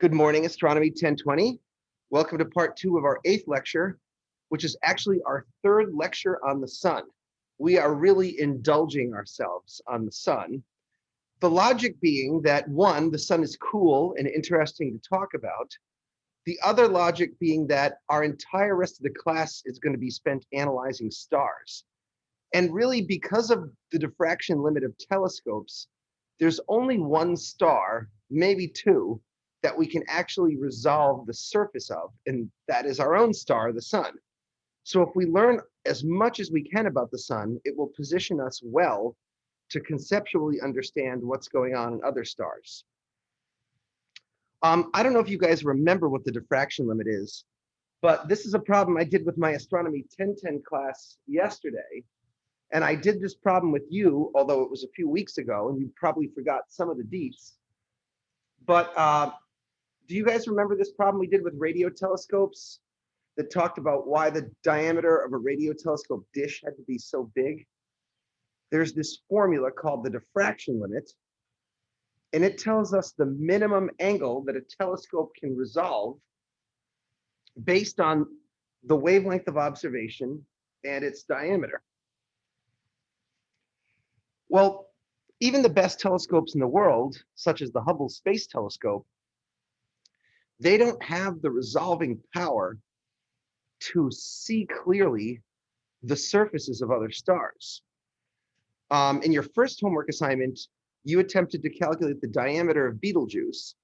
Good morning, Astronomy 1020. Welcome to part 2 of our 8th lecture, which is actually our 3rd lecture on the sun. We are really indulging ourselves on the sun. The logic being that 1, the sun is cool and interesting to talk about. The other logic being that our entire rest of the class is going to be spent analyzing stars. And really, because of the diffraction limit of telescopes, there's only one star, maybe 2, that we can actually resolve the surface of, and that is our own star, the sun. So if we learn as much as we can about the sun, it will position us well to conceptually understand what's going on in other stars. I don't know if you guys remember what the diffraction limit is, but this is a problem I did with my Astronomy 1010 class yesterday. And I did this problem with you, although it was a few weeks ago, and you probably forgot some of the deets. But do you guys remember this problem we did with radio telescopes that talked about why the diameter of a radio telescope dish had to be so big? There's this formula called the diffraction limit, and it tells us the minimum angle that a telescope can resolve based on the wavelength of observation and its diameter. Well, even the best telescopes in the world, such as the Hubble Space Telescope, they don't have the resolving power to see clearly the surfaces of other stars. In your first homework assignment, you attempted to calculate the diameter of Betelgeuse,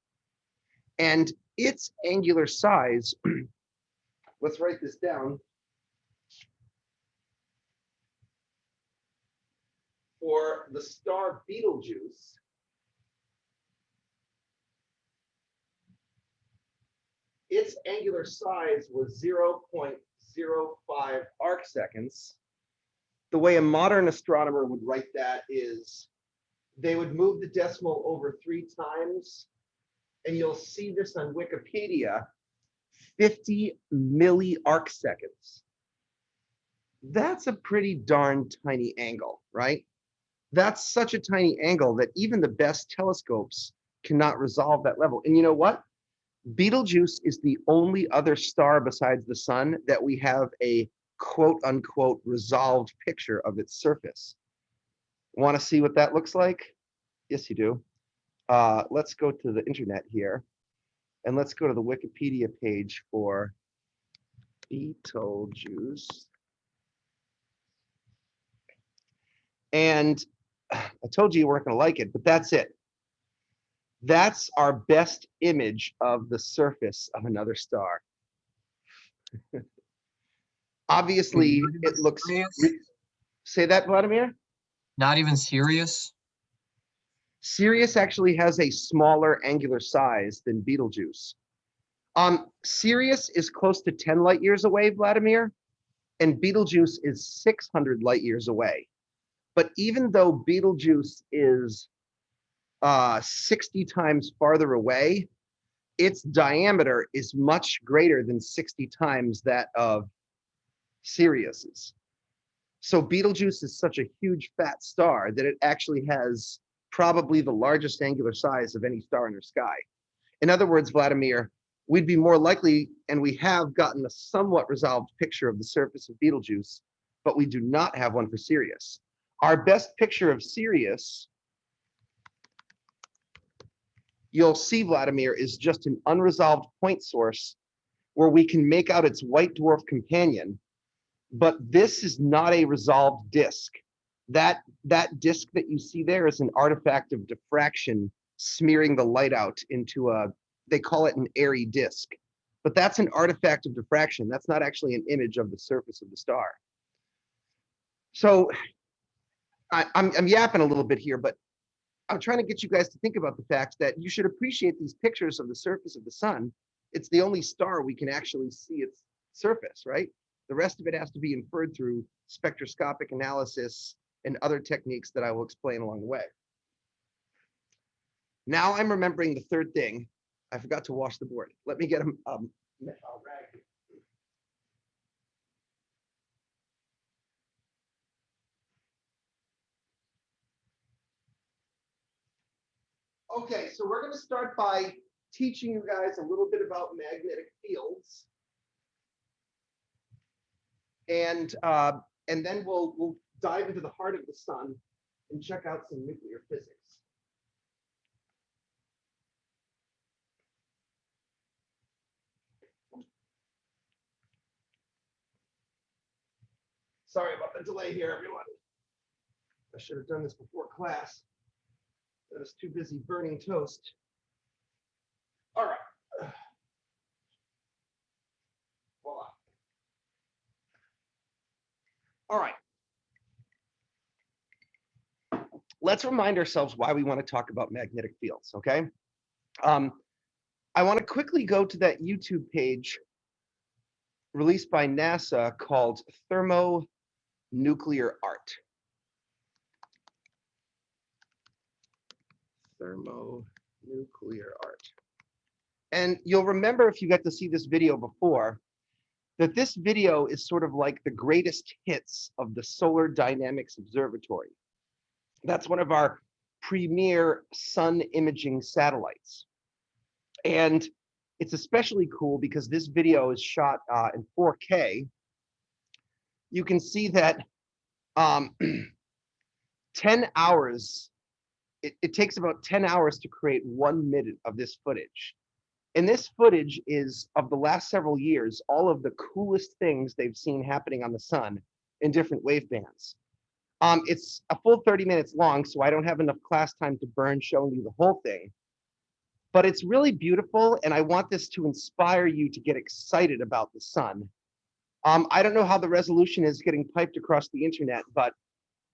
and its angular size, let's write this down, for the star Betelgeuse, its angular size was 0.05 arc seconds. The way a modern astronomer would write that is they would move the decimal over 3 times, and you'll see this on Wikipedia, 50 milli-arc seconds. That's a pretty darn tiny angle, right? That's such a tiny angle that even the best telescopes cannot resolve that level. And you know what? Betelgeuse is the only other star besides the sun that we have a quote unquote resolved picture of its surface. Want to see what that looks like? Yes, you do. Let's go to the internet here, and let's go to the Wikipedia page for Betelgeuse. And I told you weren't going to like it, but that's it. That's our best image of the surface of another star. Obviously, it looks... Say that, Vladimir? Not even Sirius? Sirius actually has a smaller angular size than Betelgeuse. Sirius is close to 10 light years away, Vladimir, and Betelgeuse is 600 light years away. But even though Betelgeuse is 60 times farther away, its diameter is much greater than 60 times that of Sirius's. So Betelgeuse is such a huge fat star that it actually has probably the largest angular size of any star in our sky. In other words, Vladimir, we'd be more likely, and we have gotten a somewhat resolved picture of the surface of Betelgeuse, but we do not have one for Sirius. Our best picture of Sirius, you'll see, Vladimir, is just an unresolved point source where we can make out its white dwarf companion, but this is not a resolved disk. That disk that you see there is an artifact of diffraction smearing the light out into a, they call it an airy disk, but that's an artifact of diffraction. That's not actually an image of the surface of the star. So I'm yapping a little bit here, but I'm trying to get you guys to think about the fact that you should appreciate these pictures of the surface of the sun. It's the only star we can actually see its surface, right? The rest of it has to be inferred through spectroscopic analysis and other techniques that I will explain along the way. Now I'm remembering the third thing. I forgot to wash the board. Let me get a rag here. Okay, so we're going to start by teaching you guys a little bit about magnetic fields. And then we'll dive into the heart of the sun and check out some nuclear physics. Sorry about the delay here, everyone. I should have done this before class. I was too busy burning toast. All right. Voila. All right. Let's remind ourselves why we want to talk about magnetic fields, okay? I want to quickly go to that YouTube page released by NASA called Thermonuclear Art. Thermonuclear Art. And you'll remember, if you got to see this video before, that this video is sort of like the greatest hits of the Solar Dynamics Observatory. That's one of our premier sun imaging satellites. And it's especially cool because this video is shot in 4K. You can see that 10 hours, it takes about 10 hours to create 1 minute of this footage. And this footage is, of the last several years, all of the coolest things they've seen happening on the sun in different wavebands. It's a full 30 minutes long, so I don't have enough class time to burn showing you the whole thing. But it's really beautiful, and I want this to inspire you to get excited about the sun. I don't know how the resolution is getting piped across the internet, but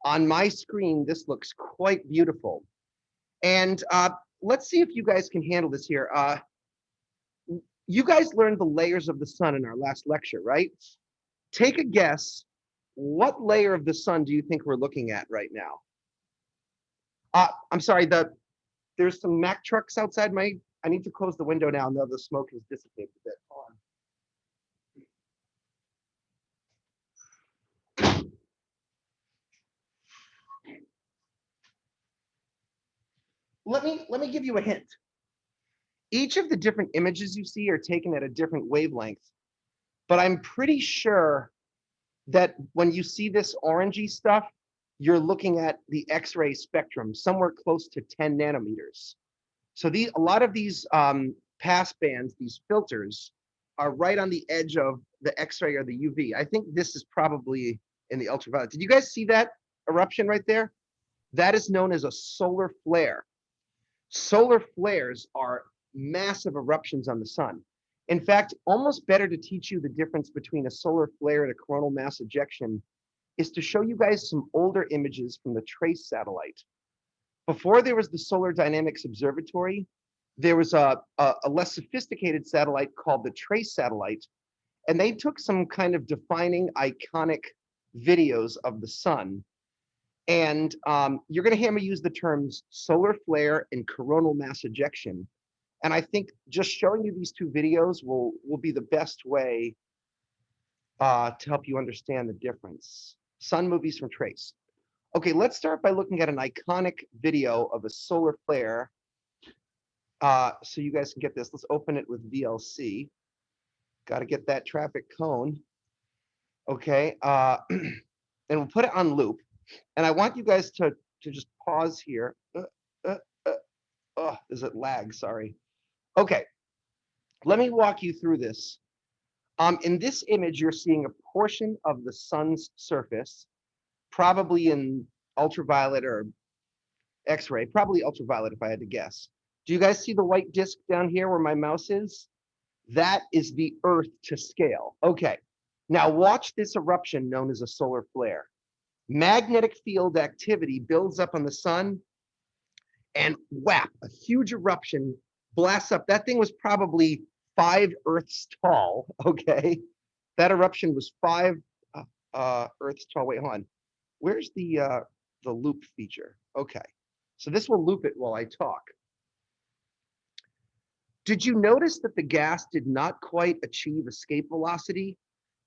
on my screen, this looks quite beautiful. And let's see if you guys can handle this here. You guys learned the layers of the sun in our last lecture, right? Take a guess. What layer of the sun do you think we're looking at right now? I'm sorry, there's some Mack trucks outside I need to close the window now, now the smoke has dissipated a bit. Hold on. Let me give you a hint. Each of the different images you see are taken at a different wavelength, but I'm pretty sure that when you see this orangey stuff, you're looking at the X-ray spectrum, somewhere close to 10 nanometers. So a lot of these pass bands, these filters, are right on the edge of the X-ray or the UV. I think this is probably in the ultraviolet. Did you guys see that eruption right there? That is known as a solar flare. Solar flares are massive eruptions on the sun. In fact, almost better to teach you the difference between a solar flare and a coronal mass ejection is to show you guys some older images from the TRACE satellite. Before there was the Solar Dynamics Observatory, there was a less sophisticated satellite called the TRACE satellite, and they took some kind of defining iconic videos of the sun. And you're going to hear me use the terms solar flare and coronal mass ejection. And I think just showing you these two videos will be the best way to help you understand the difference. Sun movies from TRACE. Okay, let's start by looking at an iconic video of a solar flare. So you guys can get this. Let's open it with VLC. Got to get that traffic cone. Okay, and we'll put it on loop. And I want you guys to just pause here. Is it lag? Sorry. Okay, let me walk you through this. In this image, you're seeing a portion of the sun's surface, probably in ultraviolet or X-ray, probably ultraviolet if I had to guess. Do you guys see the white disk down here where my mouse is? That is the Earth to scale. Okay, now watch this eruption known as a solar flare. Magnetic field activity builds up on the sun, and whap, a huge eruption blasts up. That thing was probably 5 Earths tall, okay? That eruption was 5 Earths tall. Wait, hold on. Where's the loop feature? Okay, so this will loop it while I talk. Did you notice that the gas did not quite achieve escape velocity?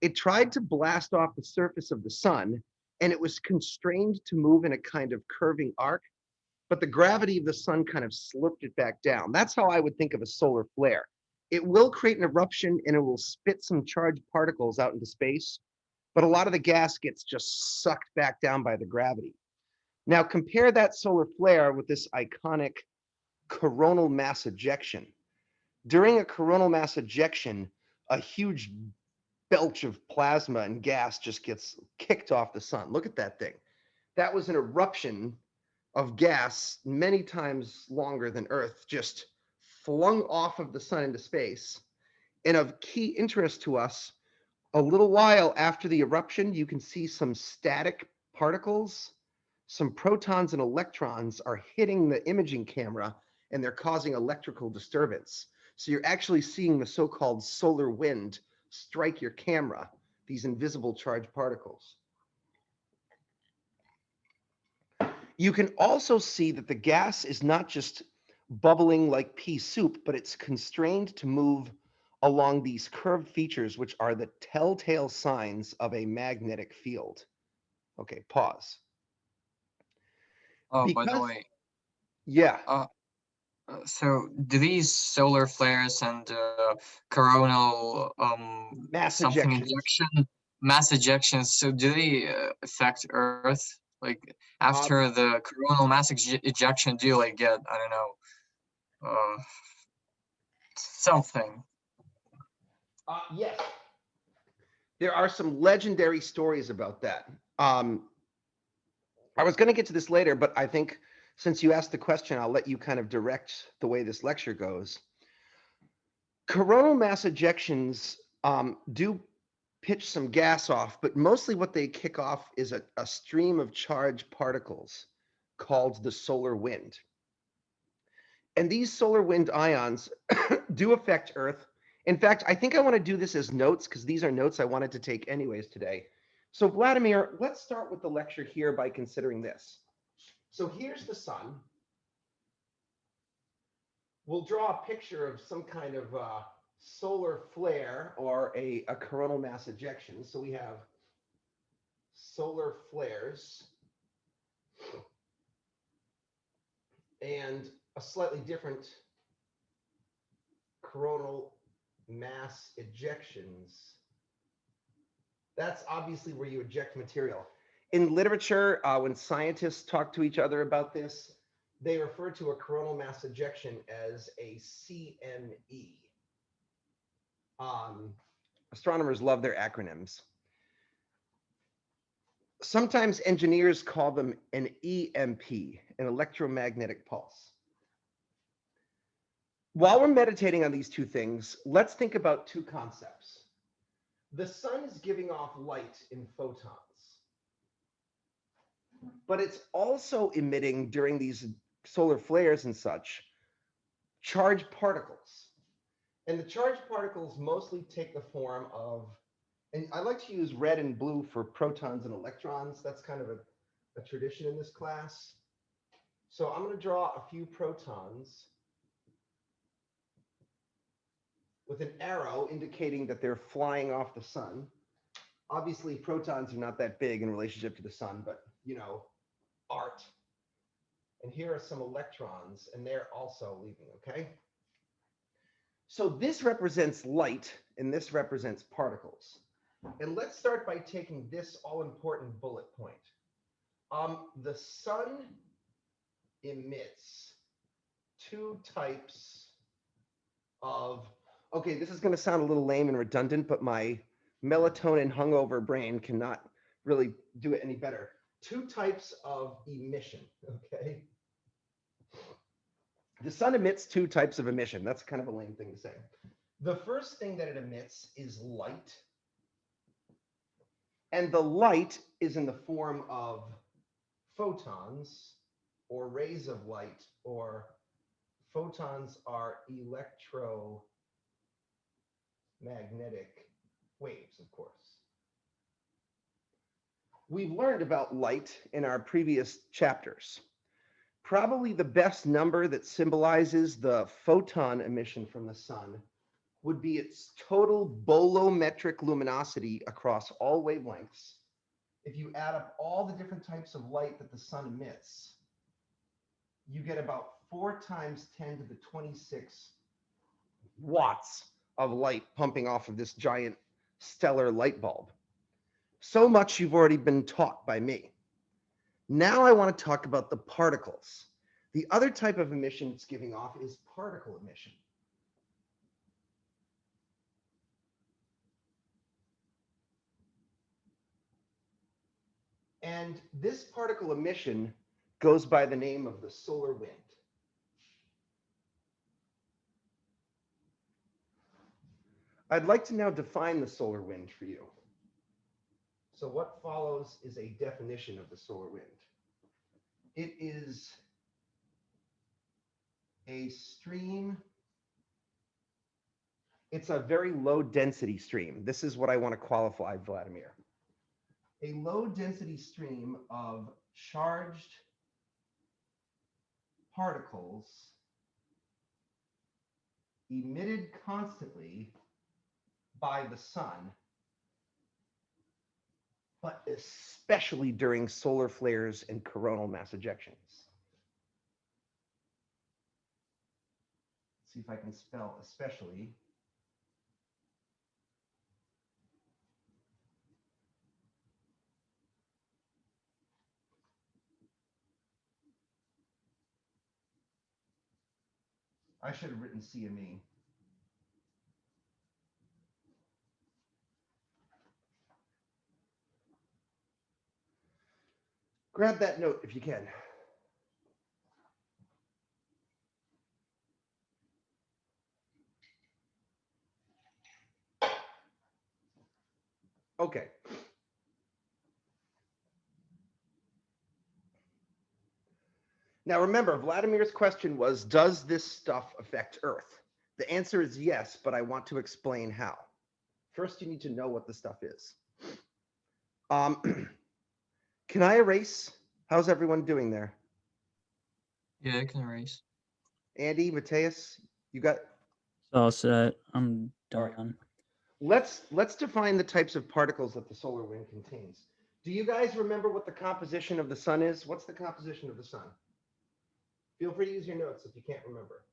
It tried to blast off the surface of the sun, and it was constrained to move in a kind of curving arc. but the gravity of the sun kind of slurped it back down. That's how I would think of a solar flare. It will create an eruption and it will spit some charged particles out into space, but a lot of the gas gets just sucked back down by the gravity. Now compare that solar flare with this iconic coronal mass ejection. During a coronal mass ejection, a huge belch of plasma and gas just gets kicked off the sun. Look at that thing. That was an eruption of gas many times longer than Earth, just flung off of the sun into space. And of key interest to us, a little while after the eruption, you can see some static particles, some protons and electrons are hitting the imaging camera and they're causing electrical disturbance. So you're actually seeing the so-called solar wind strike your camera, these invisible charged particles. You can also see that the gas is not just bubbling like pea soup, but it's constrained to move along these curved features, which are the telltale signs of a magnetic field. Okay, pause. Oh, by the Because, way, yeah, so do these solar flares and coronal mass something ejections. ejection, mass ejections, so do they affect Earth? Like after the coronal mass ejection, do you like get, I don't know, something? Yes, there are some legendary stories about that. I was going to get to this later, but I think since you asked the question, I'll let you kind of direct the way this lecture goes. Coronal mass ejections do pitch some gas off, but mostly what they kick off is a stream of charged particles called the solar wind. And these solar wind ions do affect Earth. In fact, I think I want to do this as notes because these are notes I wanted to take anyways today. So Vladimir, let's start with the lecture here by considering this. So here's the sun. We'll draw a picture of some kind of solar flare or a coronal mass ejection. So we have solar flares and a slightly different coronal mass ejections. That's obviously where you eject material. In literature, when scientists talk to each other about this, they refer to a coronal mass ejection as a CME. Astronomers love their acronyms. Sometimes engineers call them an EMP, an electromagnetic pulse. While we're meditating on these two things, let's think about two concepts. The sun is giving off light in photons, but it's also emitting during these solar flares and such charged particles. And the charged particles mostly take the form of, and I like to use red and blue for protons and electrons. That's kind of a tradition in this class. So I'm going to draw a few protons with an arrow indicating that they're flying off the sun. Obviously, protons are not that big in relationship to the sun, but, you know, art. And here are some electrons, and they're also leaving, okay? So this represents light, and this represents particles. And let's start by taking this all-important bullet point. The sun emits two types of, okay, this is going to sound a little lame and redundant, but my melatonin hungover brain cannot really do it any better. Two types of emission, okay? The sun emits two types of emission. That's kind of a lame thing to say. The first thing that it emits is light. And the light is in the form of photons or rays of light, or photons are electromagnetic waves, of course. We've learned about light in our previous chapters. Probably the best number that symbolizes the photon emission from the sun would be its total bolometric luminosity across all wavelengths. If you add up all the different types of light that the sun emits, you get about 4 times 10 to the 26 watts of light pumping off of this giant stellar light bulb. So much you've already been taught by me. Now I want to talk about the particles. The other type of emission it's giving off is particle emission. And this particle emission goes by the name of the solar wind. I'd like to now define the solar wind for you. So what follows is a definition of the solar wind. It is a stream. It's a very low density stream. This is what I want to qualify, Vladimir. A low density stream of charged particles emitted constantly by the sun, but especially during solar flares and coronal mass ejections. Let's see if I can spell especially. I should have written CME. Grab that note if you can. Okay. Now remember, Vladimir's question was, does this stuff affect Earth? The answer is yes, but I want to explain how. First, you need to know what the stuff is. Can I erase? How's everyone doing there? Yeah, I can erase. Andy, Mateus, you got? All set. I'm All done. right. Let's define the types of particles that the solar wind contains. Do you guys remember what the composition of the sun is? What's the composition of the sun? Feel free to use your notes if you can't remember.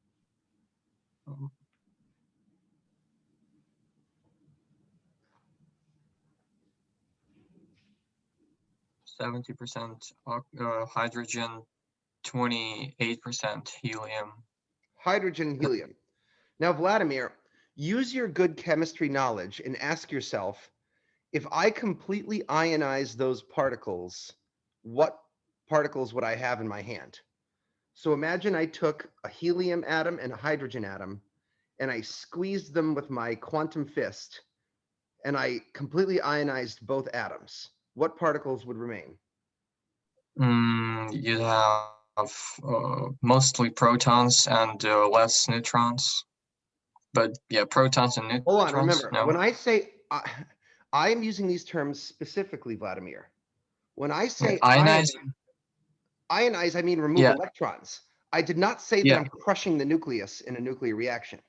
70% hydrogen, 28% helium. Hydrogen, helium. Now, Vladimir, use your good chemistry knowledge and ask yourself, if I completely ionize those particles, what particles would I have in my hand? So imagine I took a helium atom and a hydrogen atom, and I squeezed them with my quantum fist, and I completely ionized both atoms. What particles would remain? You'd have mostly protons and less neutrons. But yeah, protons and neutrons. Hold on, remember, no. when I say, I'm using these terms specifically, Vladimir. When I say Ionize, ionize, I mean remove Yeah. electrons. I did not say that Yeah. I'm crushing the nucleus in a nuclear reaction.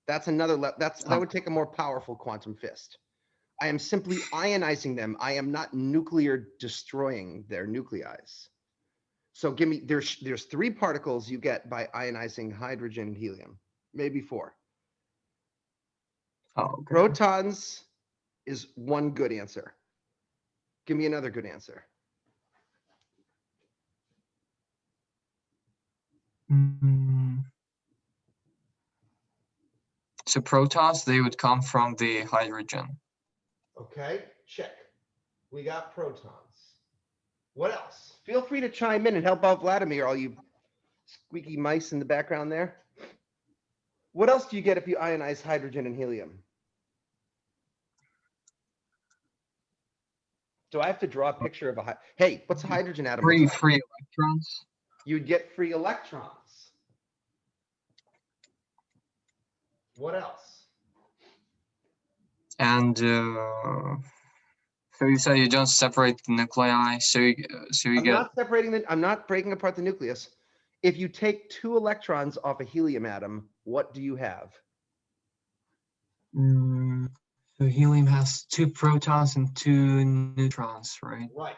That's another, that would take a more powerful quantum fist. I am simply ionizing them. I am not nuclear destroying their nuclei. So give me, there's 3 particles you get by ionizing hydrogen and helium, maybe 4. Oh, okay. Protons is one good answer. Give me another good answer. So protons, they would come from the hydrogen. Okay, check. We got protons. What else? Feel free to chime in and help out Vladimir, all you squeaky mice in the background there. What else do you get if you ionize hydrogen and helium? Do I have to draw a picture of a hey, what's a hydrogen atom? Free look like? electrons. You'd get free electrons. What else? And so you say you don't separate the nuclei, so you I'm get. not separating I'm not breaking apart the nucleus. If you take 2 electrons off a helium atom, what do you have? So helium has 2 protons and 2 neutrons, right? Right.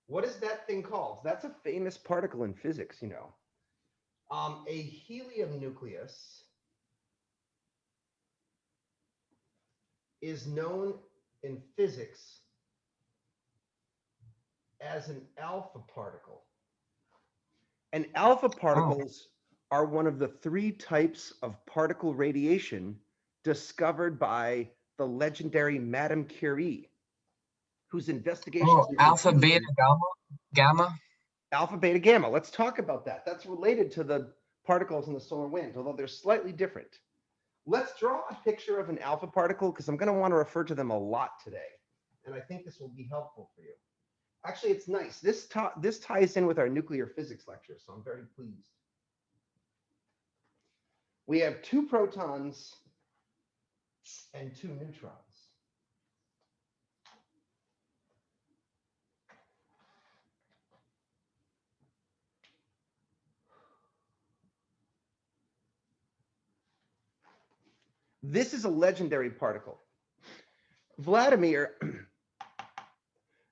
What is that thing called? That's a famous particle in physics, you know. A helium nucleus is known in physics as an alpha particle. And alpha particles are one of the 3 types of particle radiation discovered by the legendary Madame Curie, whose investigations into alpha, helium- beta, gamma. Alpha, beta, gamma. Let's talk about that. That's related to the particles in the solar wind, although they're slightly different. Let's draw a picture of an alpha particle because I'm going to want to refer to them a lot today. And I think this will be helpful for you. Actually, it's nice. This ties in with our nuclear physics lecture, so I'm very pleased. We have 2 protons and 2 neutrons. This is a legendary particle. Vladimir,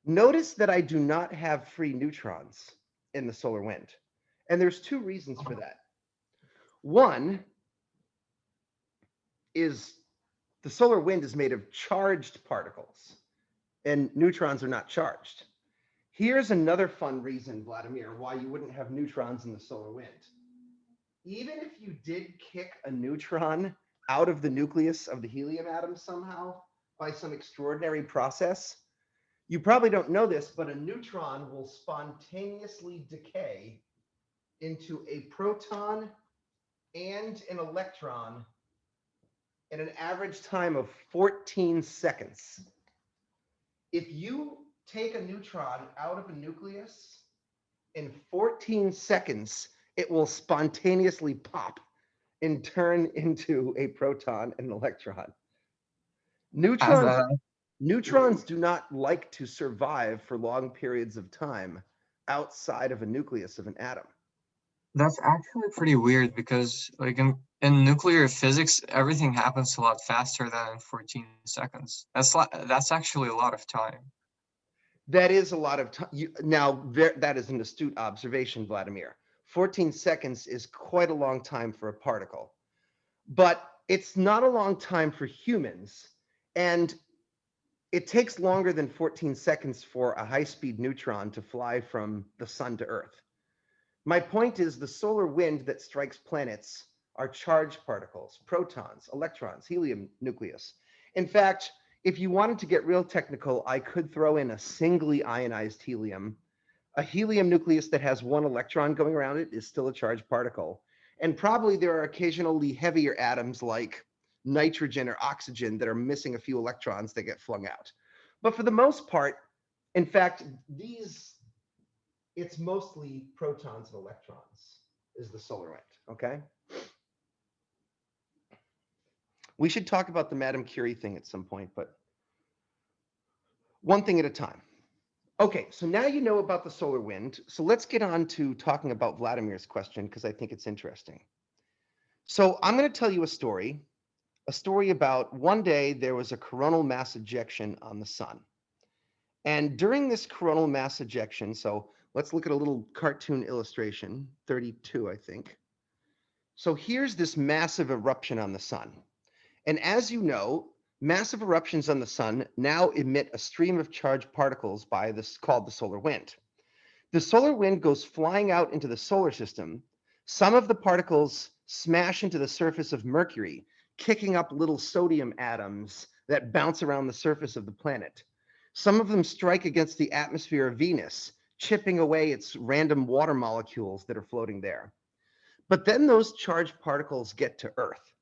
notice that I do not have free neutrons in the solar wind. And there's 2 reasons for that. One is the solar wind is made of charged particles, and neutrons are not charged. Here's another fun reason, Vladimir, why you wouldn't have neutrons in the solar wind. Even if you did kick a neutron out of the nucleus of the helium atom somehow by some extraordinary process, you probably don't know this, but a neutron will spontaneously decay into a proton and an electron in an average time of 14 seconds. If you take a neutron out of a nucleus, in 14 seconds, it will spontaneously pop and turn into a proton and an electron. Neutrons do not like to survive for long periods of time outside of a nucleus of an atom. That's actually pretty weird because like in nuclear physics, everything happens a lot faster than in 14 seconds. That's actually a lot of time. That is a lot of time. That is an astute observation, Vladimir. 14 seconds is quite a long time for a particle, but it's not a long time for humans. And it takes longer than 14 seconds for a high-speed neutron to fly from the sun to Earth. My point is the solar wind that strikes planets are charged particles, protons, electrons, helium nucleus. In fact, if you wanted to get real technical, I could throw in a singly ionized helium. A helium nucleus that has 1 electron going around it is still a charged particle. And probably there are occasionally heavier atoms like nitrogen or oxygen that are missing a few electrons that get flung out. But for the most part, in fact, it's mostly protons and electrons is the solar wind, okay? We should talk about the Madame Curie thing at some point, but one thing at a time. Okay, so now you know about the solar wind. So let's get on to talking about Vladimir's question because I think it's interesting. So I'm going to tell you a story about one day there was a coronal mass ejection on the sun. And during this coronal mass ejection, so let's look at a little cartoon illustration, 32, I think. So here's this massive eruption on the sun. And as you know, massive eruptions on the sun now emit a stream of charged particles called the solar wind. The solar wind goes flying out into the solar system. Some of the particles smash into the surface of Mercury, kicking up little sodium atoms that bounce around the surface of the planet. Some of them strike against the atmosphere of Venus, chipping away its random water molecules that are floating there. But then those charged particles get to Earth.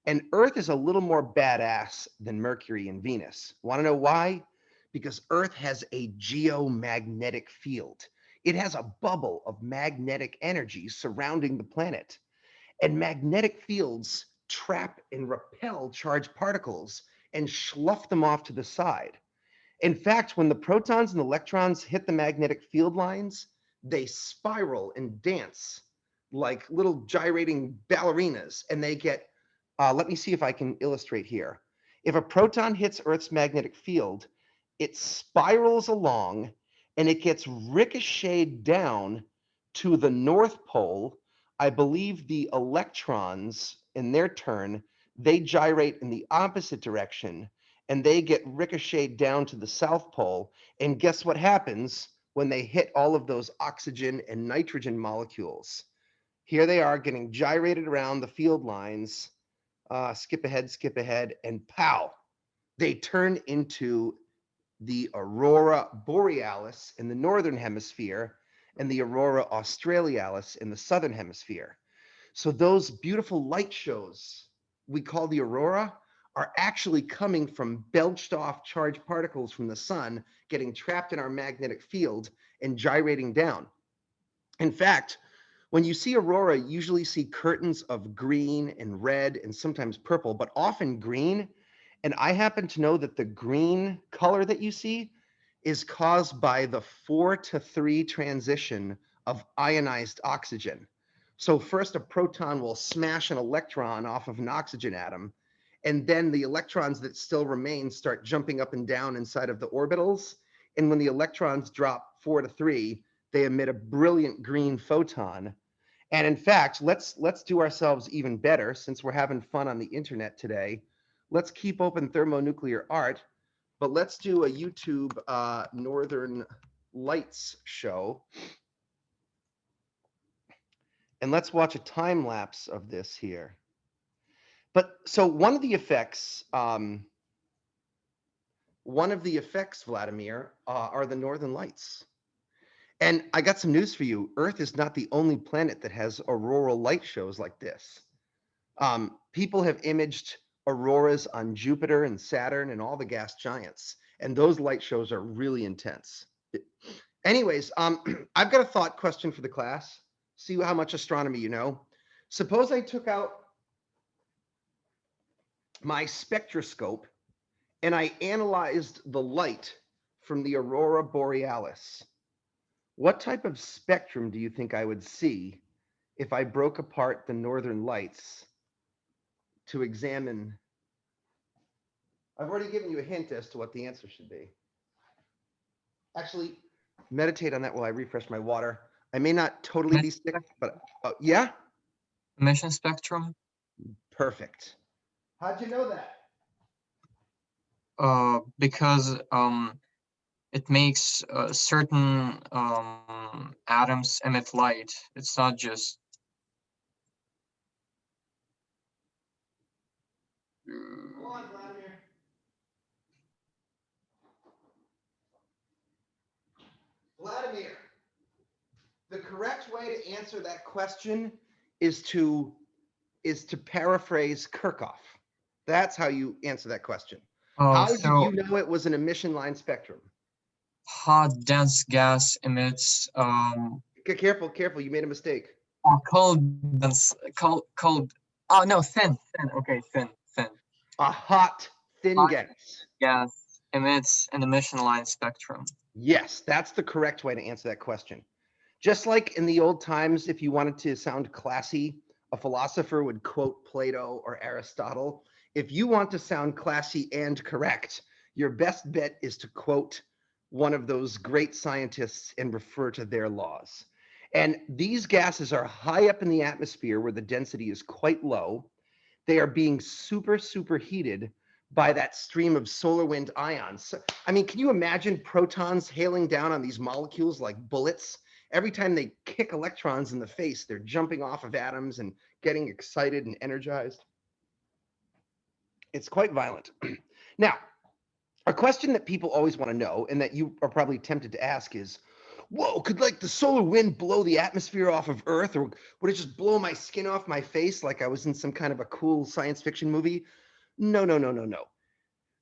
And Earth is a little more badass than Mercury and Venus. Want to know why? Because Earth has a geomagnetic field. It has a bubble of magnetic energy surrounding the planet. And magnetic fields trap and repel charged particles and slough them off to the side. In fact, when the protons and electrons hit the magnetic field lines, they spiral and dance like little gyrating ballerinas, and they get let me see if I can illustrate here. If a proton hits Earth's magnetic field, it spirals along and it gets ricocheted down to the North Pole I believe the electrons, in their turn, they gyrate in the opposite direction and they get ricocheted down to the South Pole. And guess what happens when they hit all of those oxygen and nitrogen molecules? Here they are getting gyrated around the field lines. Skip ahead, and pow, they turn into the Aurora Borealis in the northern hemisphere and the Aurora Australis in the southern hemisphere. So those beautiful light shows we call the aurora are actually coming from belched off charged particles from the sun getting trapped in our magnetic field and gyrating down. In fact, when you see aurora, you usually see curtains of green and red and sometimes purple, but often green. And I happen to know that the green color that you see is caused by the 4-to-3 transition of ionized oxygen. So first a proton will smash an electron off of an oxygen atom, and then the electrons that still remain start jumping up and down inside of the orbitals. And when the electrons drop 4-to-3, they emit a brilliant green photon. And in fact, let's do ourselves even better since we're having fun on the internet today. Let's keep open thermonuclear art, but let's do a YouTube Northern Lights show. And let's watch a time lapse of this here. But so one of the effects, Vladimir, are the Northern Lights. And I got some news for you. Earth is not the only planet that has auroral light shows like this. People have imaged auroras on Jupiter and Saturn and all the gas giants, and those light shows are really intense. Anyways, I've got a thought question for the class. See how much astronomy you know. Suppose I took out my spectroscope and I analyzed the light from the Aurora Borealis. What type of spectrum do you think I would see if I broke apart the northern lights to examine? I've already given you a hint as to what the answer should be. Actually, meditate on that while I refresh my water. I may not totally be sick, but yeah? Emission spectrum? Perfect. How'd you know that? Because it makes certain atoms emit light. It's not just Go on, Vladimir. Vladimir, the correct way to answer that question is to paraphrase Kirchhoff. That's how you answer that question. How did you know it was an emission line spectrum? Hot, dense gas emits Careful, you made a mistake. cold, dense, cold. Oh no, thin. Okay, thin. A hot, thin gas. Gas emits an emission line spectrum. Yes, that's the correct way to answer that question. Just like in the old times, if you wanted to sound classy, a philosopher would quote Plato or Aristotle. If you want to sound classy and correct, your best bet is to quote one of those great scientists and refer to their laws. And these gases are high up in the atmosphere where the density is quite low. They are being super heated by that stream of solar wind ions. I mean, can you imagine protons hailing down on these molecules like bullets? Every time they kick electrons in the face, they're jumping off of atoms and getting excited and energized. It's quite violent. Now, a question that people always want to know, and that you are probably tempted to ask is, whoa, could like the solar wind blow the atmosphere off of Earth, or would it just blow my skin off my face like I was in some kind of a cool science fiction movie? No.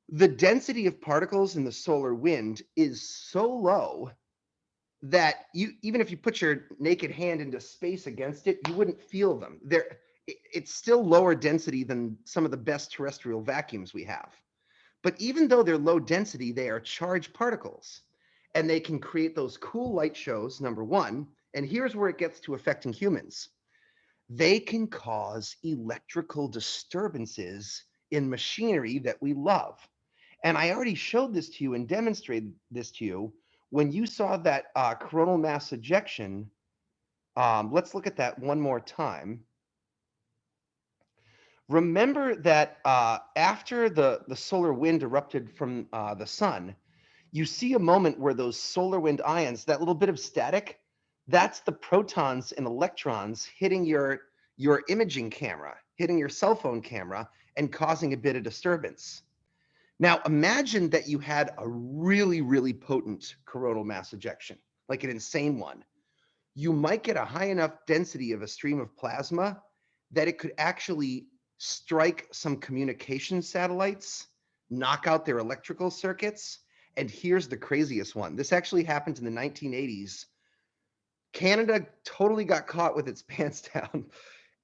The density of particles in the solar wind is so low that even if you put your naked hand into space against it, you wouldn't feel them. It's still lower density than some of the best terrestrial vacuums we have. But even though they're low density, they are charged particles, and they can create those cool light shows, number one. And here's where it gets to affecting humans. They can cause electrical disturbances in machinery that we love. And I already showed this to you and demonstrated this to you when you saw that coronal mass ejection Let's look at that one more time. Remember that after the solar wind erupted from the sun, you see a moment where those solar wind ions, that little bit of static, that's the protons and electrons hitting your imaging camera, hitting your cell phone camera, and causing a bit of disturbance. Now, imagine that you had a really, really potent coronal mass ejection, like an insane one. You might get a high enough density of a stream of plasma that it could actually strike some communication satellites, knock out their electrical circuits. And here's the craziest one. This actually happened in the 1980s. Canada totally got caught with its pants down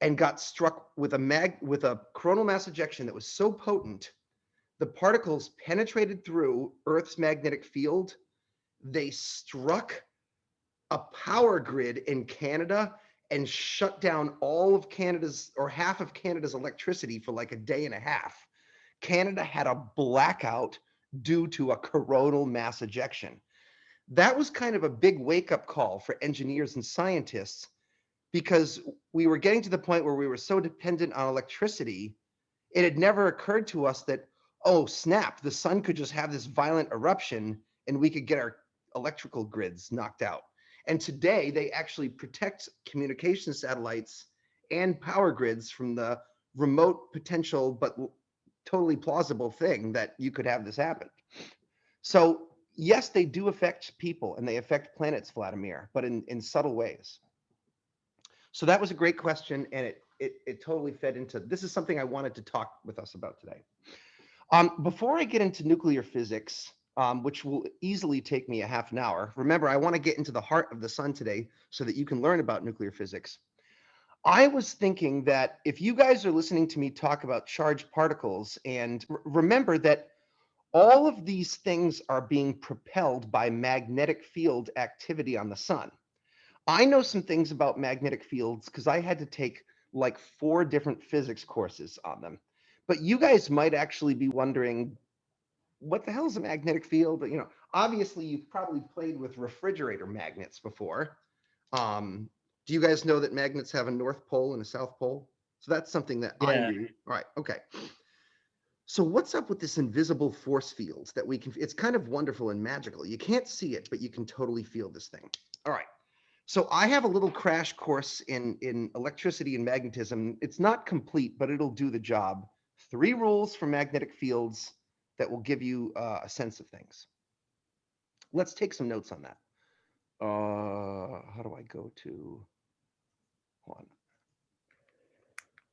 and got struck with a coronal mass ejection that was so potent, the particles penetrated through Earth's magnetic field. They struck a power grid in Canada and shut down all of Canada's, or half of Canada's electricity for like a day and a half. Canada had a blackout due to a coronal mass ejection. That was kind of a big wake-up call for engineers and scientists, because we were getting to the point where we were so dependent on electricity, it had never occurred to us that, oh snap, the sun could just have this violent eruption and we could get our electrical grids knocked out. And today they actually protect communication satellites and power grids from the remote potential but totally plausible thing that you could have this happen. So yes, they do affect people and they affect planets, Vladimir, but in subtle ways. So that was a great question, and it totally fed into, this is something I wanted to talk with us about today. Before I get into nuclear physics, which will easily take me a half an hour, remember, I want to get into the heart of the sun today so that you can learn about nuclear physics. I was thinking that if you guys are listening to me talk about charged particles, and remember that all of these things are being propelled by magnetic field activity on the sun. I know some things about magnetic fields because I had to take like 4 different physics courses on them. But you guys might actually be wondering, what the hell is a magnetic field? But, you know, obviously you've probably played with refrigerator magnets before. Do you guys know that magnets have a north pole and a south pole? So that's something that I Yeah. knew. All right, okay. So what's up with this invisible force field that we can, it's kind of wonderful and magical. You can't see it, but you can totally feel this thing. All right. So I have a little crash course in electricity and magnetism. It's not complete, but it'll do the job. 3 rules for magnetic fields that will give you a sense of things. Let's take some notes on that. How do I go to, hold on.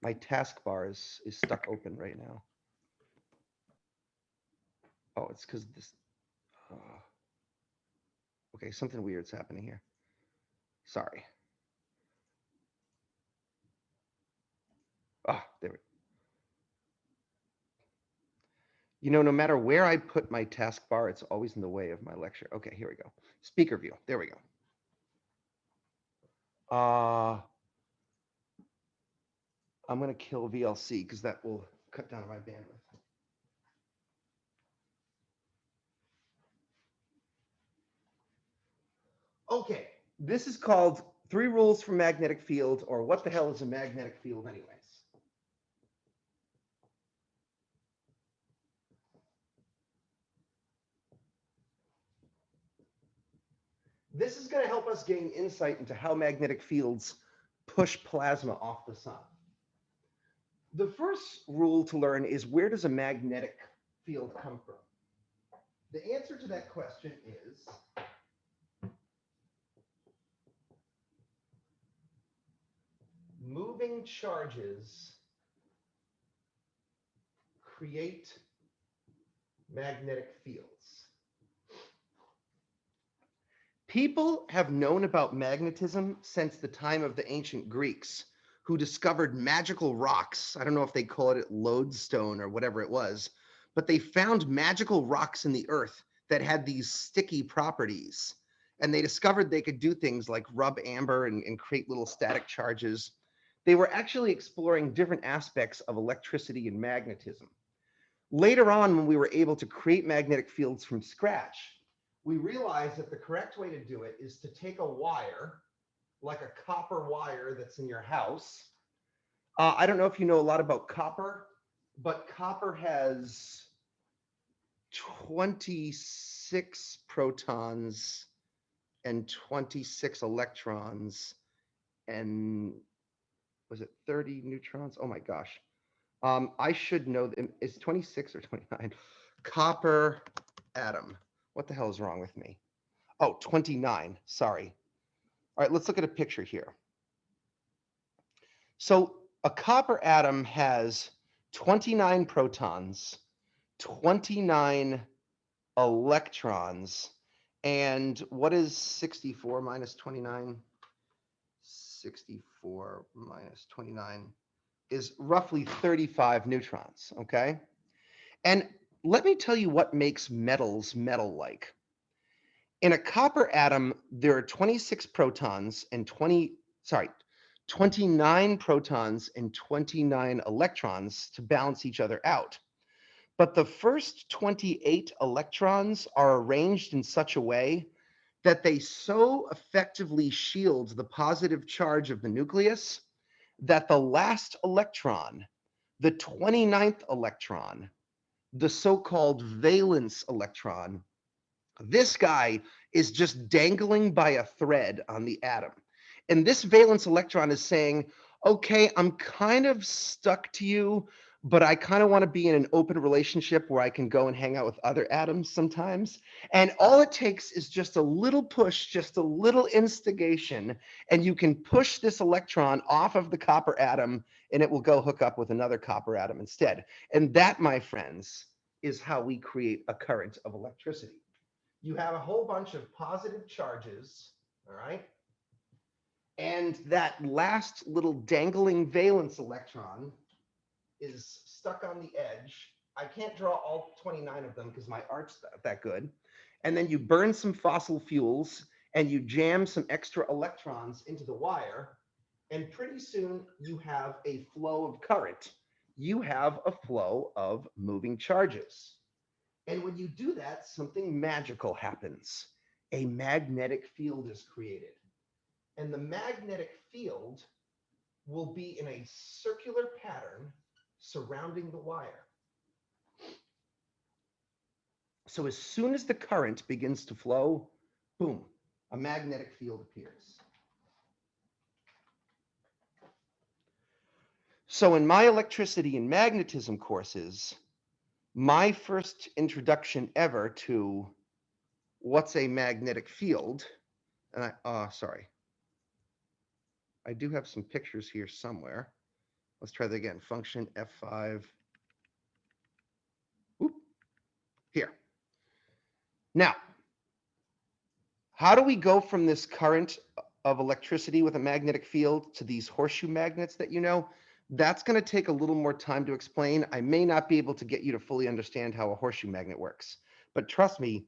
My taskbar is stuck open right now. Oh, it's because this, okay, something weird's happening here. Sorry. Ah, there we go. You know, no matter where I put my taskbar, it's always in the way of my lecture. Okay, here we go. Speaker view. There we go. I'm going to kill VLC because that will cut down my bandwidth. Okay, this is called 3 rules for magnetic field, or what the hell is a magnetic field anyways? This is going to help us gain insight into how magnetic fields push plasma off the sun. The first rule to learn is, where does a magnetic field come from? The answer to that question is moving charges create magnetic fields. People have known about magnetism since the time of the ancient Greeks, who discovered magical rocks. I don't know if they call it lodestone or whatever it was, but they found magical rocks in the earth that had these sticky properties. And they discovered they could do things like rub amber and create little static charges. They were actually exploring different aspects of electricity and magnetism. Later on, when we were able to create magnetic fields from scratch, we realized that the correct way to do it is to take a wire like a copper wire that's in your house. I don't know if you know a lot about copper, but copper has 26 protons and 26 electrons, and was it 30 neutrons? Oh my gosh. I should know them. It's 26 or 29. Copper atom. What the hell is wrong with me? Oh, 29. Sorry. All right, let's look at a picture here. So a copper atom has 29 protons, 29 electrons, and what is 64 minus 29? 64 minus 29 is roughly 35 neutrons, okay? And let me tell you what makes metals metal-like. In a copper atom, there are 26 protons and 29 protons and 29 electrons to balance each other out. But the first 28 electrons are arranged in such a way that they so effectively shield the positive charge of the nucleus that the last electron, the 29th electron, the so-called valence electron, this guy is just dangling by a thread on the atom. And this valence electron is saying, okay, I'm kind of stuck to you, but I kind of want to be in an open relationship where I can go and hang out with other atoms sometimes. And all it takes is just a little push, just a little instigation, and you can push this electron off of the copper atom, and it will go hook up with another copper atom instead. And that, my friends, is how we create a current of electricity. You have a whole bunch of positive charges, all right? And that last little dangling valence electron is stuck on the edge. I can't draw all 29 of them because my art's not that good. And then you burn some fossil fuels and you jam some extra electrons into the wire, and pretty soon you have a flow of current. You have a flow of moving charges. And when you do that, something magical happens. A magnetic field is created. And the magnetic field will be in a circular pattern surrounding the wire. So as soon as the current begins to flow, boom, a magnetic field appears. So in my electricity and magnetism courses, my first introduction ever to what's a magnetic field, and sorry. I do have some pictures here somewhere. Let's try that again. Function F5. Oop. Here. Now, how do we go from this current of electricity with a magnetic field to these horseshoe magnets that you know? That's going to take a little more time to explain. I may not be able to get you to fully understand how a horseshoe magnet works, but trust me,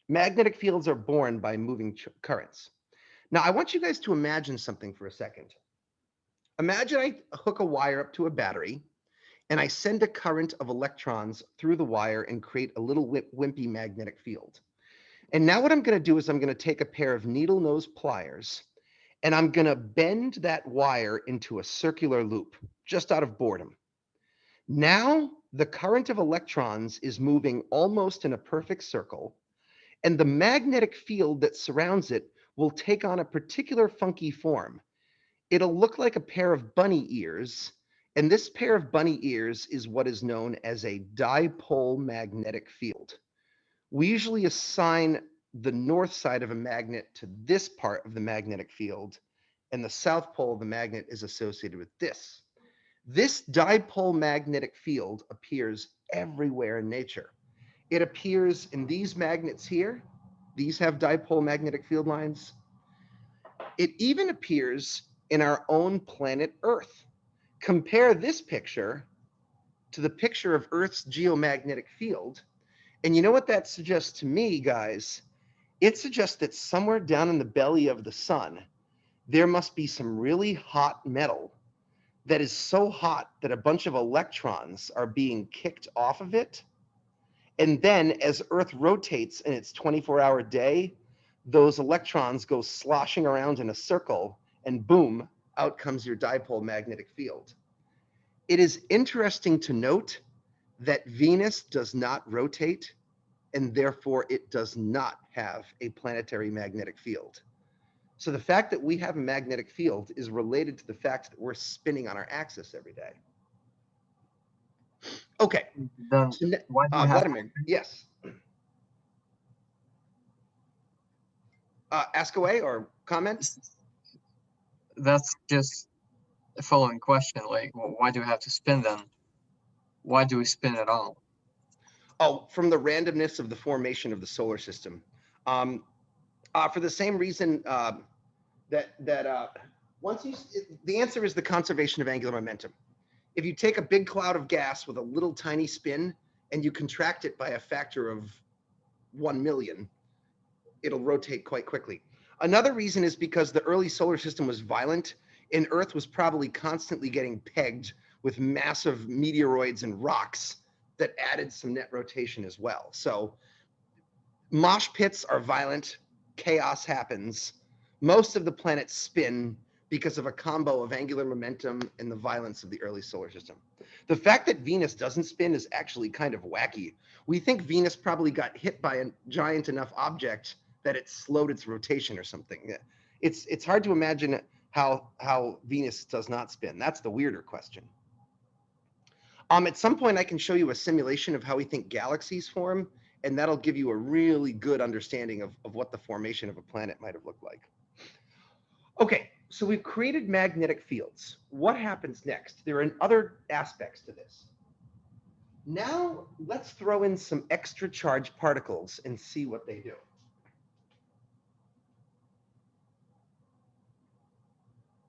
magnetic fields are born by moving currents. Now, I want you guys to imagine something for a second. Imagine I hook a wire up to a battery and I send a current of electrons through the wire and create a little wimpy magnetic field. And now what I'm going to do is I'm going to take a pair of needle nose pliers and I'm going to bend that wire into a circular loop just out of boredom. Now the current of electrons is moving almost in a perfect circle, and the magnetic field that surrounds it will take on a particular funky form. It'll look like a pair of bunny ears, and this pair of bunny ears is what is known as a dipole magnetic field. We usually assign the north side of a magnet to this part of the magnetic field, and the south pole of the magnet is associated with this. This dipole magnetic field appears everywhere in nature. It appears in these magnets here. These have dipole magnetic field lines. It even appears in our own planet Earth. Compare this picture to the picture of Earth's geomagnetic field. And you know what that suggests to me, guys? It suggests that somewhere down in the belly of the sun, there must be some really hot metal that is so hot that a bunch of electrons are being kicked off of it. And then as Earth rotates in its 24-hour day, those electrons go sloshing around in a circle, and boom, out comes your dipole magnetic field. It is interesting to note that Venus does not rotate, and therefore it does not have a planetary magnetic field. So the fact that we have a magnetic field is related to the fact that we're spinning on our axis every day. Okay. Then So why do you have Vladimir, yes. Ask away or comment? That's just a following question. Like, why do we have to spin then? Why do we spin at all? Oh, from the randomness of the formation of the solar system. For the same reason the answer is the conservation of angular momentum. If you take a big cloud of gas with a little tiny spin and you contract it by a factor of 1 million, it'll rotate quite quickly. Another reason is because the early solar system was violent and Earth was probably constantly getting pegged with massive meteoroids and rocks that added some net rotation as well. So mosh pits are violent, chaos happens. Most of the planets spin because of a combo of angular momentum and the violence of the early solar system. The fact that Venus doesn't spin is actually kind of wacky. We think Venus probably got hit by a giant enough object that it slowed its rotation or something. It's hard to imagine how Venus does not spin. That's the weirder question. At some point, I can show you a simulation of how we think galaxies form, and that'll give you a really good understanding of what the formation of a planet might have looked like. Okay, so we've created magnetic fields. What happens next? There are other aspects to this. Now, let's throw in some extra charged particles and see what they do.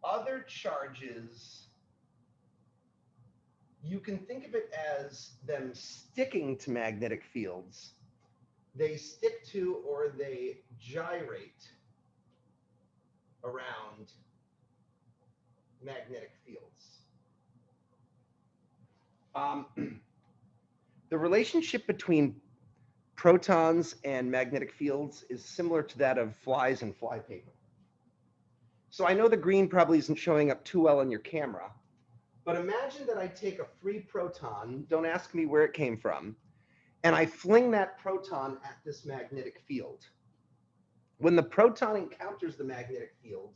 Other charges, you can think of it as them sticking to magnetic fields. They stick to or they gyrate around magnetic fields. The relationship between protons and magnetic fields is similar to that of flies and flypaper. So I know the green probably isn't showing up too well on your camera, but imagine that I take a free proton, don't ask me where it came from, and I fling that proton at this magnetic field. When the proton encounters the magnetic field,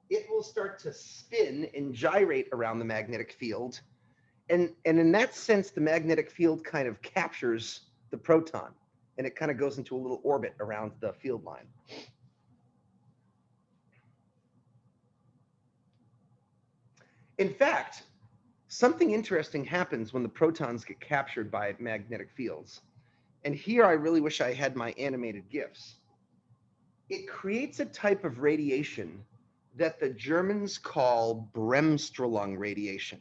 it will start to spin and gyrate around the magnetic field. And in that sense, the magnetic field kind of captures the proton, and it kind of goes into a little orbit around the field line. In fact, something interesting happens when the protons get captured by magnetic fields. And here I really wish I had my animated GIFs. It creates a type of radiation that the Germans call Bremstrolung radiation.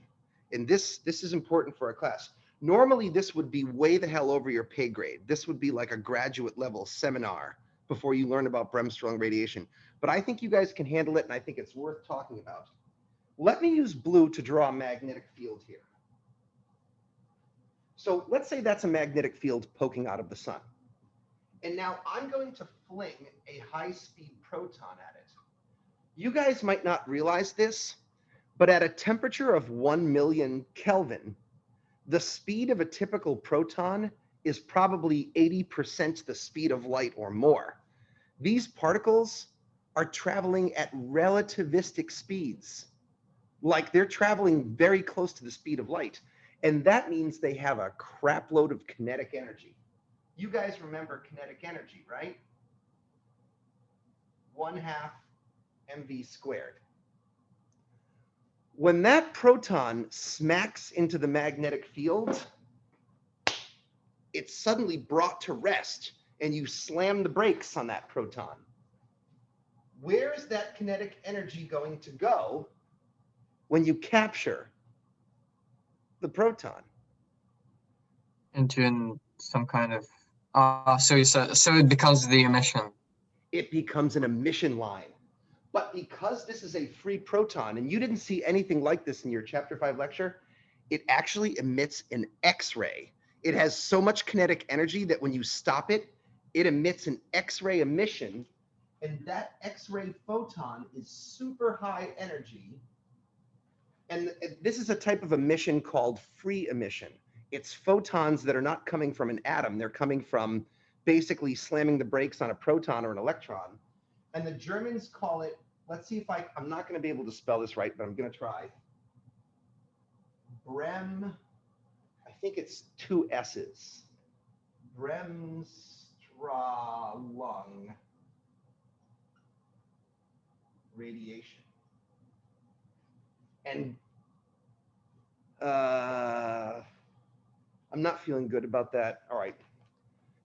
And this is important for our class. Normally, this would be way the hell over your pay grade. This would be like a graduate level seminar before you learn about Bremstrolung radiation. But I think you guys can handle it, and I think it's worth talking about. Let me use blue to draw a magnetic field here. So let's say that's a magnetic field poking out of the sun. And now I'm going to fling a high-speed proton at it. You guys might not realize this, but at a temperature of 1 million Kelvin, the speed of a typical proton is probably 80% the speed of light or more. These particles are traveling at relativistic speeds. Like they're traveling very close to the speed of light. And that means they have a crap load of kinetic energy. You guys remember kinetic energy, right? 1/2 mv squared. When that proton smacks into the magnetic field, it's suddenly brought to rest and you slam the brakes on that proton. Where is that kinetic energy going to go when you capture the proton? Into some kind of so you said, so it becomes the emission. It becomes an emission line. But because this is a free proton, and you didn't see anything like this in your chapter 5 lecture, it actually emits an X-ray. It has so much kinetic energy that when you stop it, it emits an X-ray emission And that X-ray photon is super high energy. And this is a type of emission called free emission. It's photons that are not coming from an atom. They're coming from basically slamming the brakes on a proton or an electron. And the Germans call it, let's see if I'm not going to be able to spell this right, but I'm going to try. I think it's 2 S's. Bremstrolung Radiation. And I'm not feeling good about that. All right.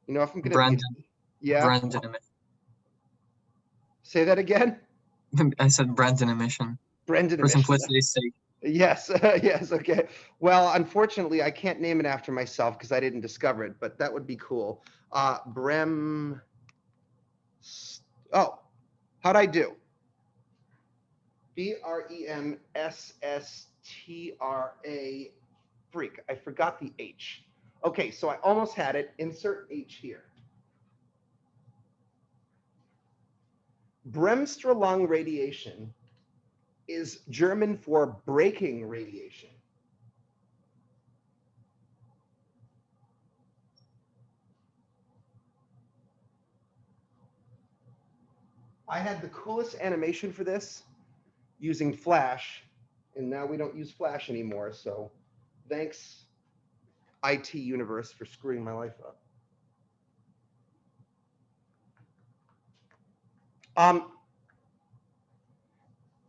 You know, if I'm going to yeah. Brandon emission. Say that again? I said Brandon emission. Brendan For emission. simplicity's sake. Yes, yes, okay. Well, unfortunately, I can't name it after myself because I didn't discover it, but that would be cool. Oh, how'd I do? BREMSSTRA, freak, I forgot the H. Okay, so I almost had it. Insert H here. Bremstrolung radiation is German for braking radiation. I had the coolest animation for this using Flash, and now we don't use Flash anymore, so thanks, IT universe, for screwing my life up.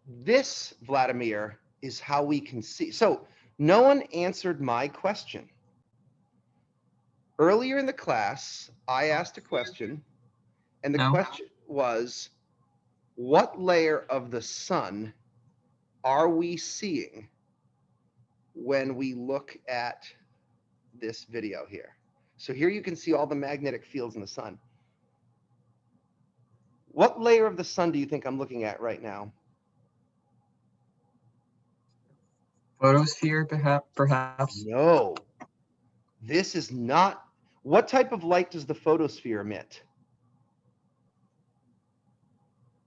This, Vladimir, is how we can see. So no one answered my question. Earlier in the class, I asked a question, and the question was, what layer of the sun are we seeing when we look at this video here? So here you can see all the magnetic fields in the sun. What layer of the sun do you think I'm looking at right now? Photosphere, perhaps? No, this is not. What type of light does the photosphere emit?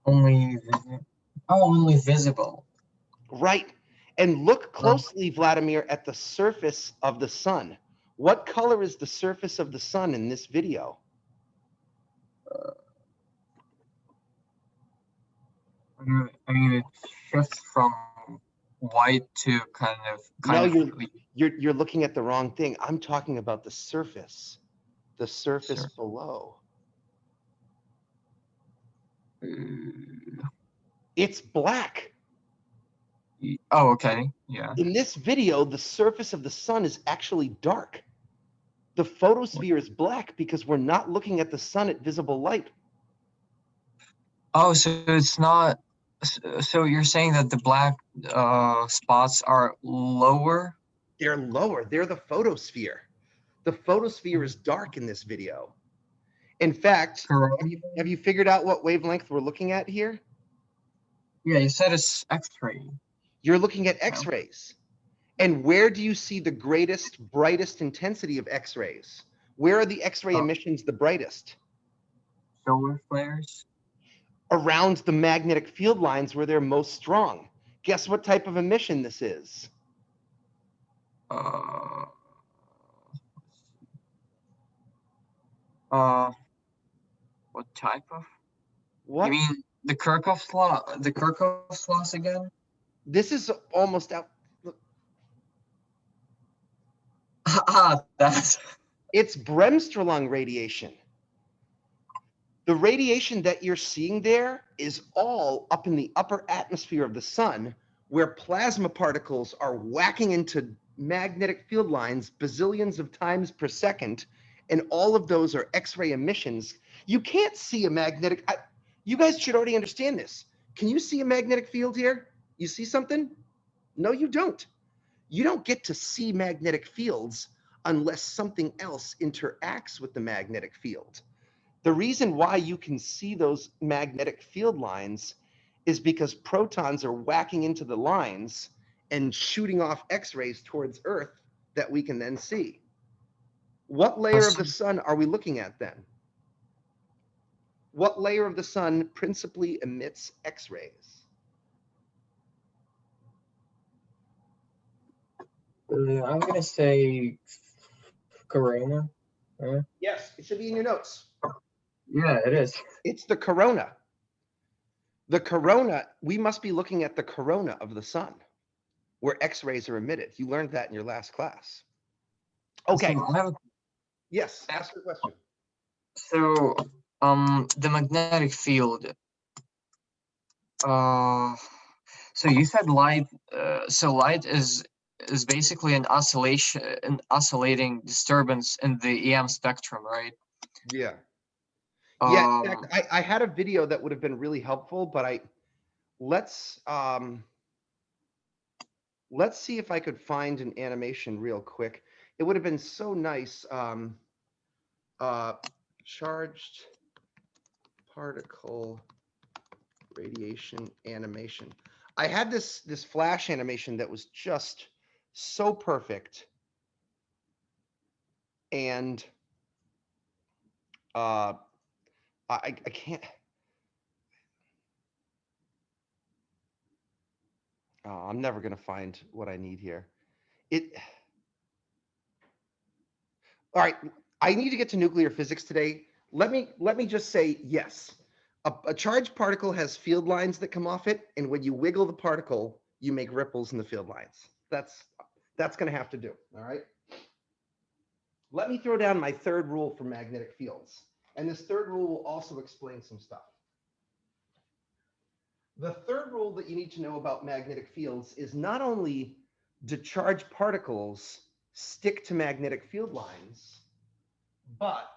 Only visible. Right. And look closely, Vladimir, at the surface of the sun. What color is the surface of the sun in this video? I mean, it shifts from white to kind of. You're looking at the wrong thing. I'm talking about the surface below. It's black. Oh, okay. Yeah. In this video, the surface of the sun is actually dark. The photosphere is black because we're not looking at the sun at visible light. Oh, so it's not. So you're saying that the black spots are lower? They're lower. They're the photosphere. The photosphere is dark in this video. In fact, have you figured out what wavelength we're looking at here? Yeah, you said it's X-ray. You're looking at X-rays. And where do you see the greatest, brightest intensity of X-rays? Where are the X-ray emissions the brightest? Solar flares? Around the magnetic field lines where they're most strong. Guess what type of emission this is? What type of? What? You mean the Kirchhoff's law? The Kirchhoff's laws again? This is almost out. Look. That's. It's Bremstrolung radiation. The radiation that you're seeing there is all up in the upper atmosphere of the sun, where plasma particles are whacking into magnetic field lines bazillions of times per second, and all of those are X-ray emissions. You can't see a magnetic. You guys should already understand this. Can you see a magnetic field here? You see something? No, you don't. You don't get to see magnetic fields unless something else interacts with the magnetic field. The reason why you can see those magnetic field lines is because protons are whacking into the lines and shooting off X-rays towards Earth that we can then see. What layer of the sun are we looking at then? What layer of the sun principally emits X-rays? I'm gonna say corona. Yes, it should be in your notes. Yeah, it is. It's the corona. The corona, we must be looking at the corona of the sun, where X-rays are emitted. You learned that in your last class. Okay, So I have yes, ask your question. so the magnetic field. So you said light. So light is basically an oscillating disturbance in the EM spectrum, right? Yeah. Yeah, in Um, fact, I had a video that would have been really helpful, but let's see if I could find an animation real quick. It would have been so nice. Charged particle radiation animation. I had this flash animation that was just so perfect, and I can't. I'm never gonna find what I need here. All right, I need to get to nuclear physics today. Let me just say yes. A charged particle has field lines that come off it, and when you wiggle the particle, you make ripples in the field lines. That's going to have to do. All right. Let me throw down my third rule for magnetic fields, and this third rule will also explain some stuff. The third rule that you need to know about magnetic fields is not only do charged particles stick to magnetic field lines, but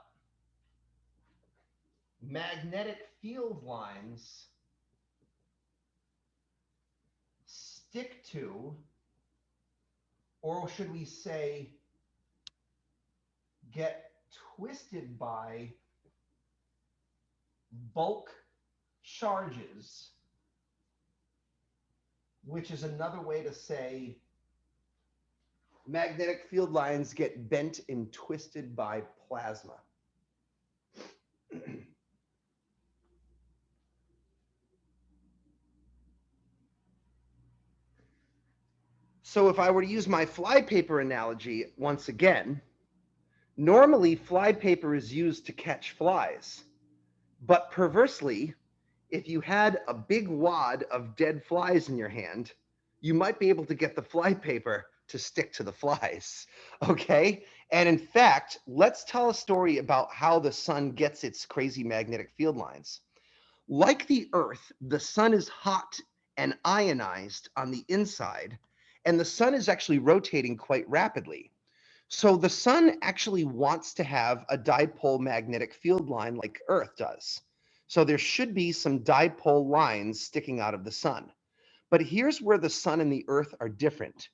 magnetic field lines stick to, or should we say, get twisted by bulk charges, which is another way to say magnetic field lines get bent and twisted by plasma. So if I were to use my flypaper analogy once again, normally flypaper is used to catch flies, but perversely, if you had a big wad of dead flies in your hand, you might be able to get the flypaper to stick to the flies, okay? And in fact, let's tell a story about how the sun gets its crazy magnetic field lines. Like the Earth, the sun is hot and ionized on the inside, and the sun is actually rotating quite rapidly. So the sun actually wants to have a dipole magnetic field line like Earth does. So there should be some dipole lines sticking out of the sun. But here's where the sun and the Earth are different.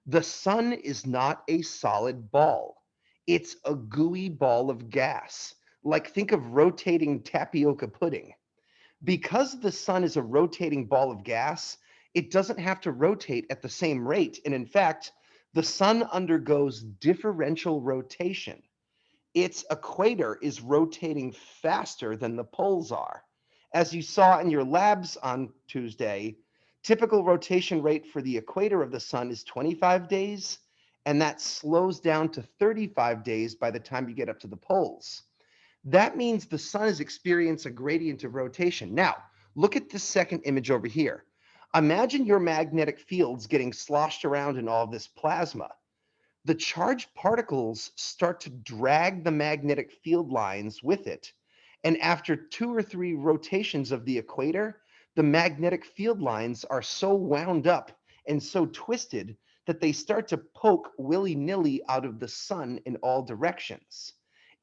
The sun is not a solid ball. It's a gooey ball of gas. Like think of rotating tapioca pudding. Because the sun is a rotating ball of gas, it doesn't have to rotate at the same rate. And in fact, the sun undergoes differential rotation. Its equator is rotating faster than the poles are. As you saw in your labs on Tuesday, typical rotation rate for the equator of the sun is 25 days, and that slows down to 35 days by the time you get up to the poles. That means the sun is experiencing a gradient of rotation. Now, look at this second image over here. Imagine your magnetic fields getting sloshed around in all this plasma. The charged particles start to drag the magnetic field lines with it. And after 2 or 3 rotations of the equator, the magnetic field lines are so wound up and so twisted that they start to poke willy-nilly out of the sun in all directions.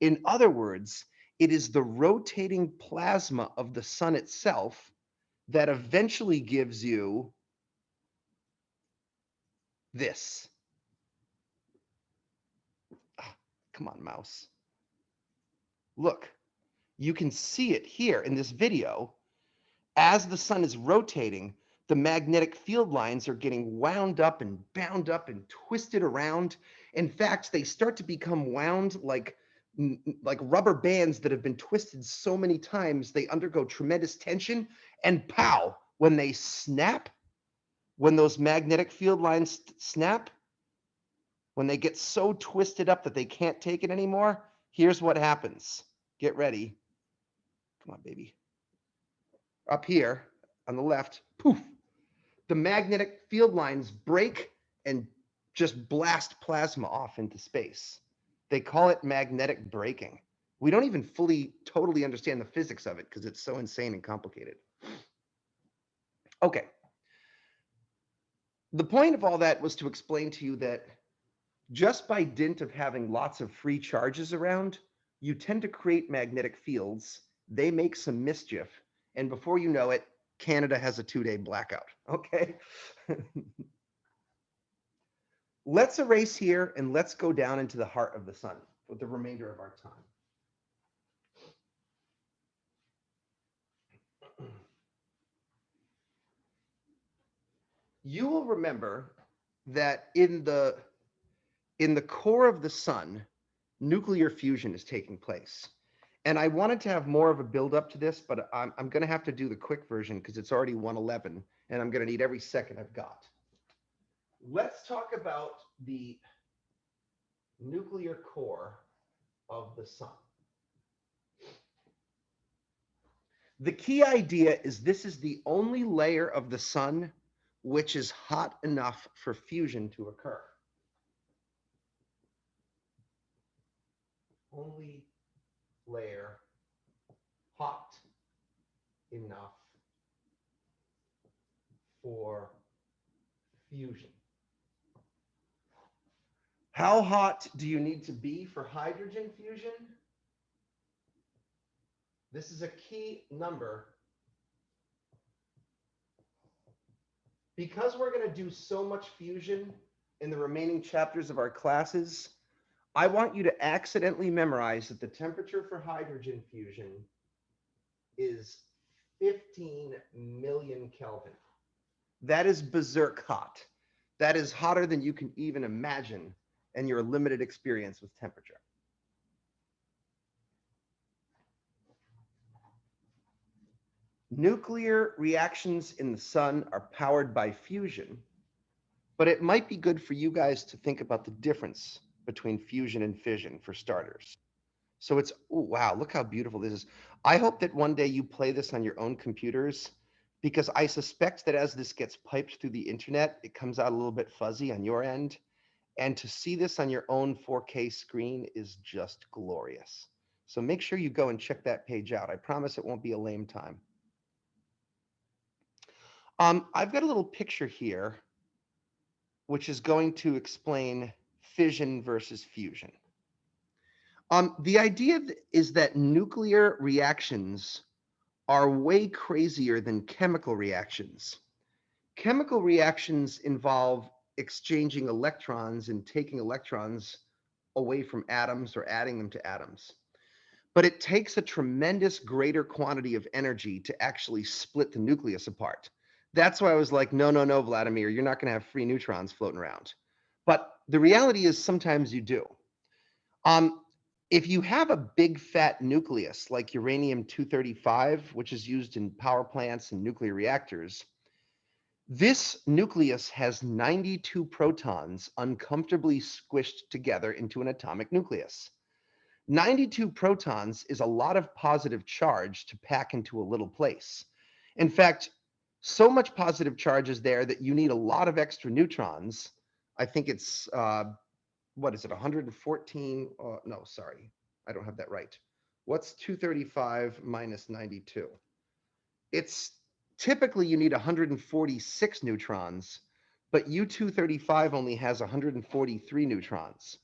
In other words, it is the rotating plasma of the sun itself that eventually gives you this. Come on, mouse. Look, you can see it here in this video. As the sun is rotating, the magnetic field lines are getting wound up and bound up and twisted around. In fact, they start to become wound like like rubber bands that have been twisted so many times, they undergo tremendous tension, and pow, when they snap, when those magnetic field lines snap, when they get so twisted up that they can't take it anymore, here's what happens. Get ready. Come on, baby. Up here on the left, poof, the magnetic field lines break and just blast plasma off into space. They call it magnetic braking. We don't even fully, totally understand the physics of it because it's so insane and complicated. Okay. The point of all that was to explain to you that just by dint of having lots of free charges around, you tend to create magnetic fields. They make some mischief. And before you know it, Canada has a 2-day blackout. Okay. Let's erase here and let's go down into the heart of the sun with the remainder of our time. You will remember that in the core of the sun, nuclear fusion is taking place. And I wanted to have more of a build up to this, but I'm going to have to do the quick version because it's already 1:11 and I'm going to need every second I've got. Let's talk about the nuclear core of the sun. The key idea is this is the only layer of the sun which is hot enough for fusion to occur. Only layer hot enough for fusion. How hot do you need to be for hydrogen fusion? This is a key number. Because we're going to do so much fusion in the remaining chapters of our classes, I want you to accidentally memorize that the temperature for hydrogen fusion is 15 million Kelvin. That is berserk hot. That is hotter than you can even imagine in your limited experience with temperature. Nuclear reactions in the sun are powered by fusion, but it might be good for you guys to think about the difference between fusion and fission for starters. So it's, oh, wow, look how beautiful this is. I hope that one day you play this on your own computers, because I suspect that as this gets piped through the internet, it comes out a little bit fuzzy on your end. And to see this on your own 4K screen is just glorious. So make sure you go and check that page out. I promise it won't be a lame time. I've got a little picture here, which is going to explain fission versus fusion. The idea is that nuclear reactions are way crazier than chemical reactions. Chemical reactions involve exchanging electrons and taking electrons away from atoms or adding them to atoms. But it takes a tremendous greater quantity of energy to actually split the nucleus apart. That's why I was like, no, Vladimir, you're not going to have free neutrons floating around. But the reality is sometimes you do. If you have a big fat nucleus like uranium-235, which is used in power plants and nuclear reactors, this nucleus has 92 protons uncomfortably squished together into an atomic nucleus. 92 protons is a lot of positive charge to pack into a little place. In fact, so much positive charge is there that you need a lot of extra neutrons. I think it's, what is it, 114? No, sorry, I don't have that right. What's 235 minus 92? It's typically you need 146 neutrons, but U-235 only has 143 neutrons.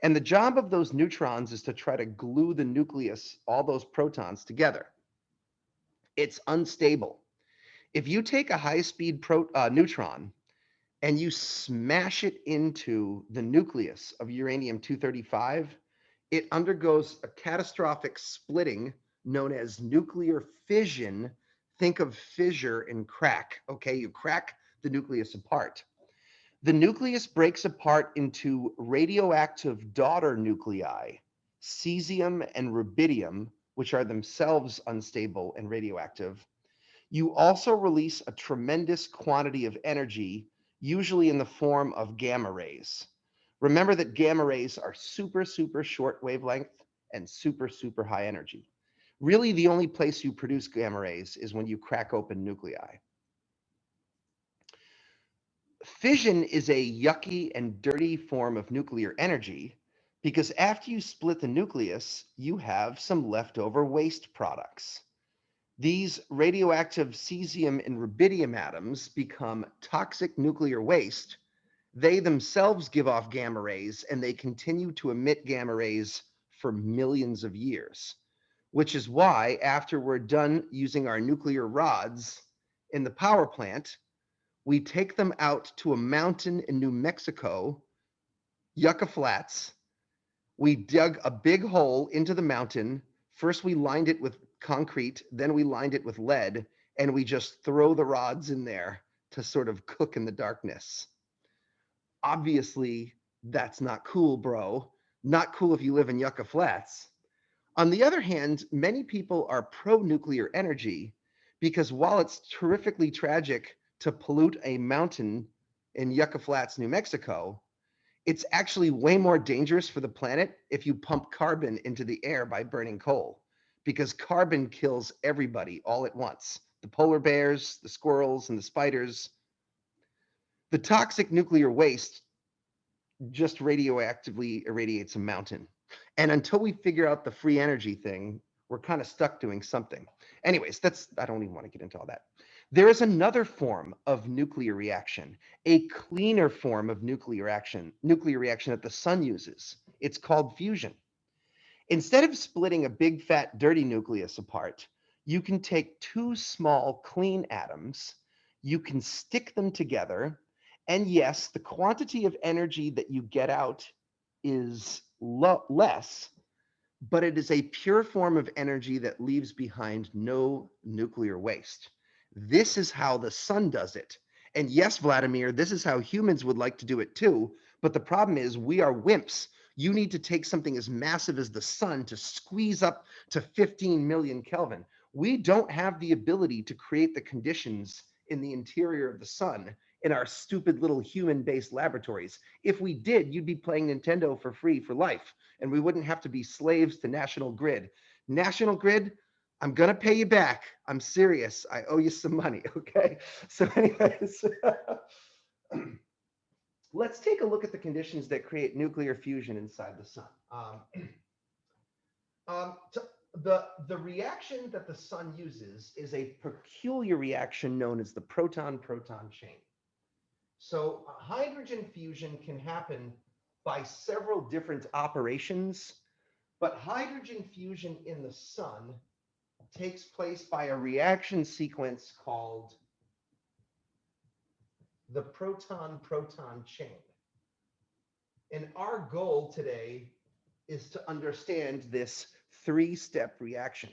And the job of those neutrons is to try to glue the nucleus, all those protons together. It's unstable. If you take a high-speed neutron and you smash it into the nucleus of uranium-235, it undergoes a catastrophic splitting known as nuclear fission. Think of fissure and crack, okay? You crack the nucleus apart. The nucleus breaks apart into radioactive daughter nuclei cesium and rubidium, which are themselves unstable and radioactive, you also release a tremendous quantity of energy, usually in the form of gamma rays. Remember that gamma rays are super, super short wavelength and super, super high energy. Really, the only place you produce gamma rays is when you crack open nuclei. Fission is a yucky and dirty form of nuclear energy because after you split the nucleus, you have some leftover waste products. These radioactive cesium and rubidium atoms become toxic nuclear waste. They themselves give off gamma rays, and they continue to emit gamma rays for millions of years, which is why after we're done using our nuclear rods in the power plant, we take them out to a mountain in New Mexico, Yucca Flats. We dug a big hole into the mountain. First, we lined it with concrete, then we lined it with lead, and we just throw the rods in there to sort of cook in the darkness. Obviously, that's not cool, bro. Not cool if you live in Yucca Flats. On the other hand, many people are pro-nuclear energy because while it's terrifically tragic to pollute a mountain in Yucca Flats, New Mexico, it's actually way more dangerous for the planet if you pump carbon into the air by burning coal, because carbon kills everybody all at once. The polar bears, the squirrels, and the spiders. The toxic nuclear waste just radioactively irradiates a mountain. And until we figure out the free energy thing, we're kind of stuck doing something. Anyways, I don't even want to get into all that. There is another form of nuclear reaction, a cleaner form of nuclear reaction that the sun uses. It's called fusion. Instead of splitting a big fat dirty nucleus apart, you can take two small clean atoms, you can stick them together, and yes, the quantity of energy that you get out is less, but it is a pure form of energy that leaves behind no nuclear waste. This is how the sun does it. And yes, Vladimir, this is how humans would like to do it too. But the problem is we are wimps. You need to take something as massive as the sun to squeeze up to 15 million Kelvin. We don't have the ability to create the conditions in the interior of the sun in our stupid little human-based laboratories. If we did, you'd be playing Nintendo for free for life, and we wouldn't have to be slaves to National Grid. National Grid, I'm gonna pay you back. I'm serious. I owe you some money, okay? So anyways, let's take a look at the conditions that create nuclear fusion inside the sun. The reaction that the sun uses is a peculiar reaction known as the proton-proton chain. So hydrogen fusion can happen by several different operations, but hydrogen fusion in the sun takes place by a reaction sequence called the proton-proton chain. And our goal today is to understand this three-step reaction.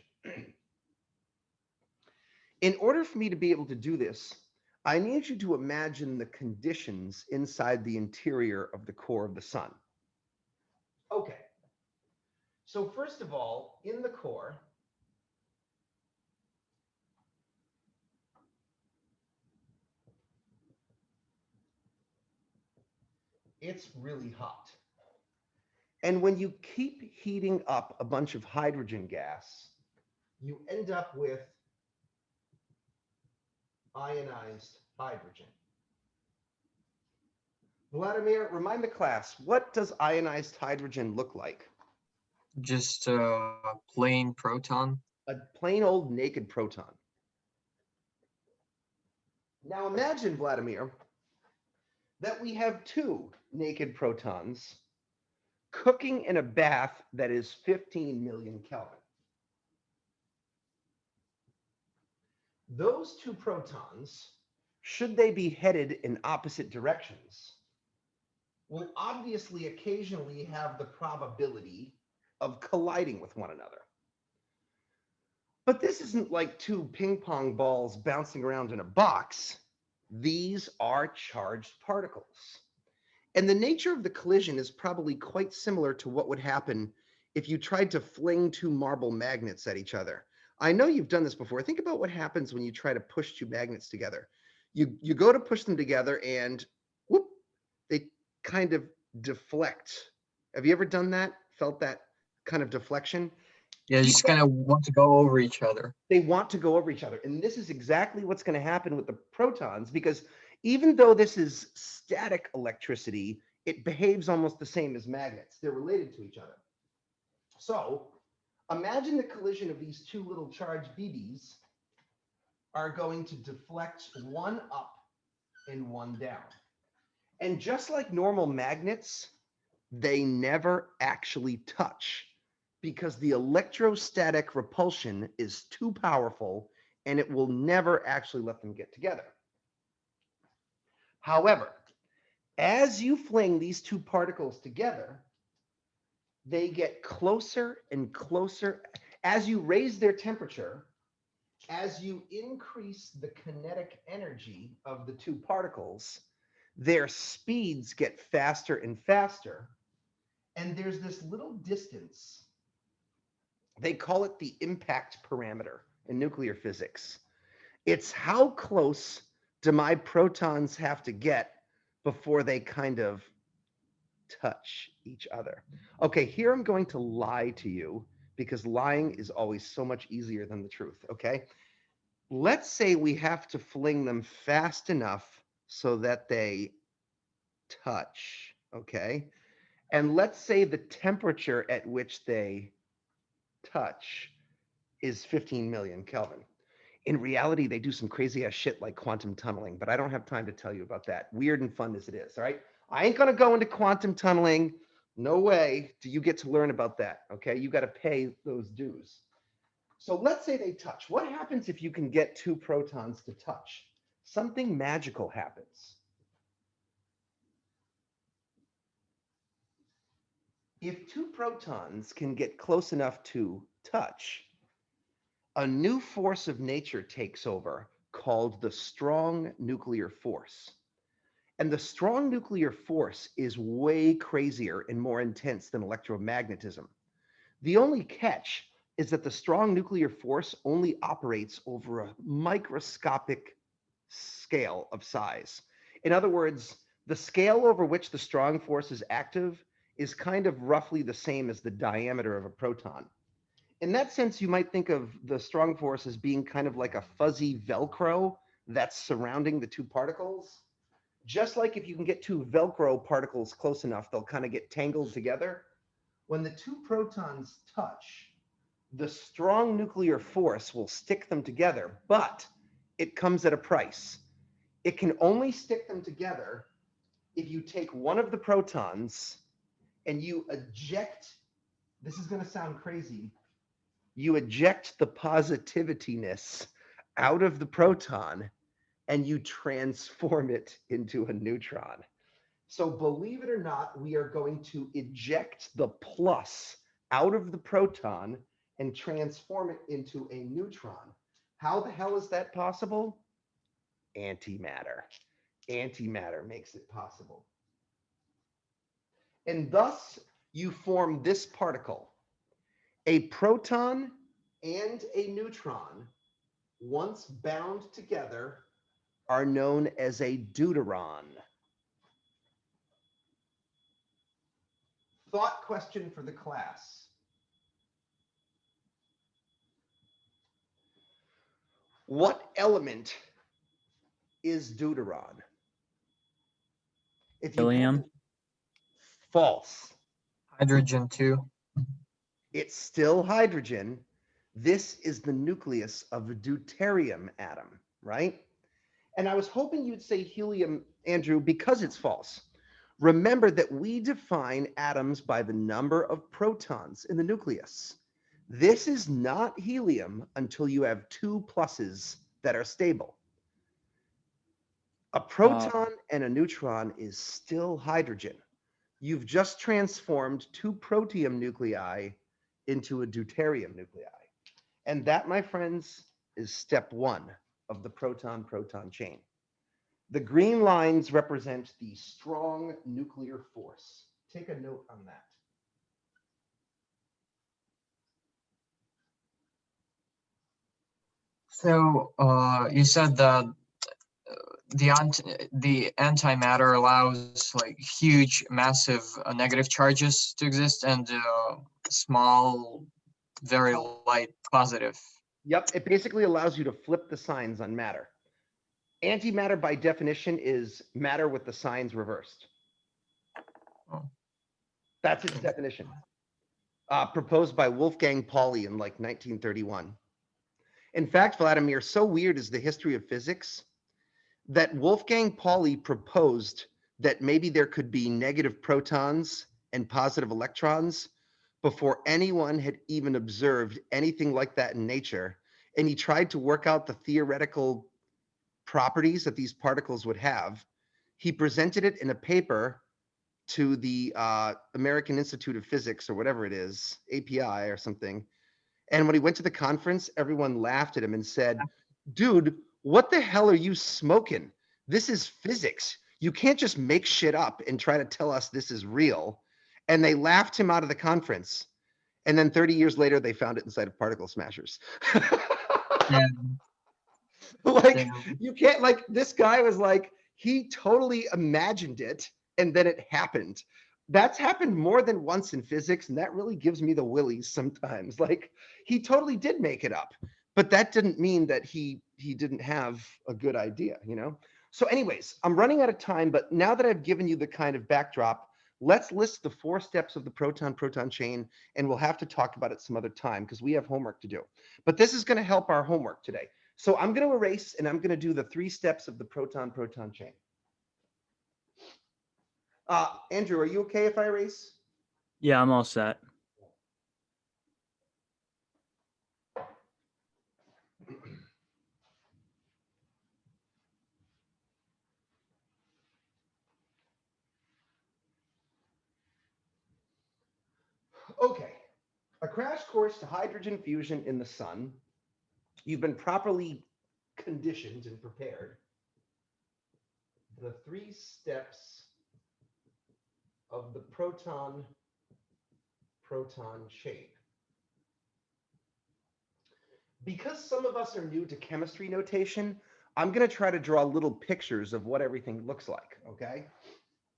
In order for me to be able to do this, I need you to imagine the conditions inside the interior of the core of the sun. Okay. So first of all, in the core, it's really hot. And when you keep heating up a bunch of hydrogen gas, you end up with ionized hydrogen. Vladimir, remind the class, what does ionized hydrogen look like? Just a plain proton. A plain old naked proton. Now imagine, Vladimir, that we have two naked protons cooking in a bath that is 15 million Kelvin. Those two protons, should they be headed in opposite directions, will obviously occasionally have the probability of colliding with one another. But this isn't like two ping pong balls bouncing around in a box. These are charged particles. And the nature of the collision is probably quite similar to what would happen if you tried to fling two marble magnets at each other. I know you've done this before. Think about what happens when you try to push two magnets together. You go to push them together and whoop, they kind of deflect. Have you ever done that? Felt that kind of deflection? Yeah, Keep just that- kind of want to go over each other. They want to go over each other. And this is exactly what's going to happen with the protons, because even though this is static electricity, it behaves almost the same as magnets. They're related to each other. So imagine the collision of these two little charged BBs are going to deflect one up and one down. And just like normal magnets, they never actually touch because the electrostatic repulsion is too powerful and it will never actually let them get together. However, as you fling these two particles together, they get closer and closer. As you raise their temperature, as you increase the kinetic energy of the two particles, their speeds get faster and faster. And there's this little distance. They call it the impact parameter in nuclear physics. It's how close do my protons have to get before they kind of touch each other. Okay, here I'm going to lie to you because lying is always so much easier than the truth, okay? Let's say we have to fling them fast enough so that they touch, okay? And let's say the temperature at which they touch is 15 million Kelvin. In reality, they do some crazy ass shit like quantum tunneling, but I don't have time to tell you about that. Weird and fun as it is, all right? I ain't gonna go into quantum tunneling. No way do you get to learn about that, okay? You gotta pay those dues. So let's say they touch. What happens if you can get two protons to touch? Something magical happens. If two protons can get close enough to touch, a new force of nature takes over called the strong nuclear force. And the strong nuclear force is way crazier and more intense than electromagnetism. The only catch is that the strong nuclear force only operates over a microscopic scale of size. In other words, the scale over which the strong force is active is kind of roughly the same as the diameter of a proton. In that sense, you might think of the strong force as being kind of like a fuzzy Velcro that's surrounding the two particles. Just like if you can get two Velcro particles close enough, they'll kind of get tangled together. When the two protons touch, the strong nuclear force will stick them together, but it comes at a price. It can only stick them together if you take one of the protons and you eject, this is going to sound crazy, you eject the positivityness out of the proton and you transform it into a neutron. So believe it or not, we are going to eject the plus out of the proton and transform it into a neutron. How the hell is that possible? Antimatter. Antimatter makes it possible. And thus you form this particle. A proton and a neutron, once bound together, are known as a deuteron. Thought question for the class. What element is deuteron? If you Helium. false. Hydrogen too. It's still hydrogen. This is the nucleus of a deuterium atom, right? And I was hoping you'd say helium, Andrew, because it's false. Remember that we define atoms by the number of protons in the nucleus. This is not helium until you have two pluses that are stable. A proton and a neutron is still hydrogen. You've just transformed two protium nuclei into a deuterium nuclei. And that, my friends, is step one of the proton-proton chain. The green lines represent the strong nuclear force. Take a note on that. So you said that the antimatter allows like huge, massive negative charges to exist and small, very light positive. Yep, it basically allows you to flip the signs on matter. Antimatter by definition is matter with the signs reversed. Oh. That's its definition. Proposed by Wolfgang Pauli in like 1931. In fact, Vladimir, so weird is the history of physics that Wolfgang Pauli proposed that maybe there could be negative protons and positive electrons before anyone had even observed anything like that in nature. And he tried to work out the theoretical properties that these particles would have. He presented it in a paper to the American Institute of Physics or whatever it is, API or something. And when he went to the conference, everyone laughed at him and said, dude, what the hell are you smoking? This is physics. You can't just make shit up and try to tell us this is real. And they laughed him out of the conference. And then 30 years later, they found it inside of particle smashers. Yeah. Like, Yeah. you can't, like, this guy was like, he totally imagined it and then it happened. That's happened more than once in physics, and that really gives me the willies sometimes. Like, he totally did make it up, but that didn't mean that he didn't have a good idea, you know? So anyways, I'm running out of time, but now that I've given you the kind of backdrop, let's list the 4 steps of the proton-proton chain, and we'll have to talk about it some other time because we have homework to do. But this is going to help our homework today. So I'm going to erase, and I'm going to do the 3 steps of the proton-proton chain. Andrew, are you okay if I erase? Yeah, I'm all set. Okay, a crash course to hydrogen fusion in the sun. You've been properly conditioned and prepared. The 3 steps of the proton-proton chain. Because some of us are new to chemistry notation, I'm going to try to draw little pictures of what everything looks like, okay?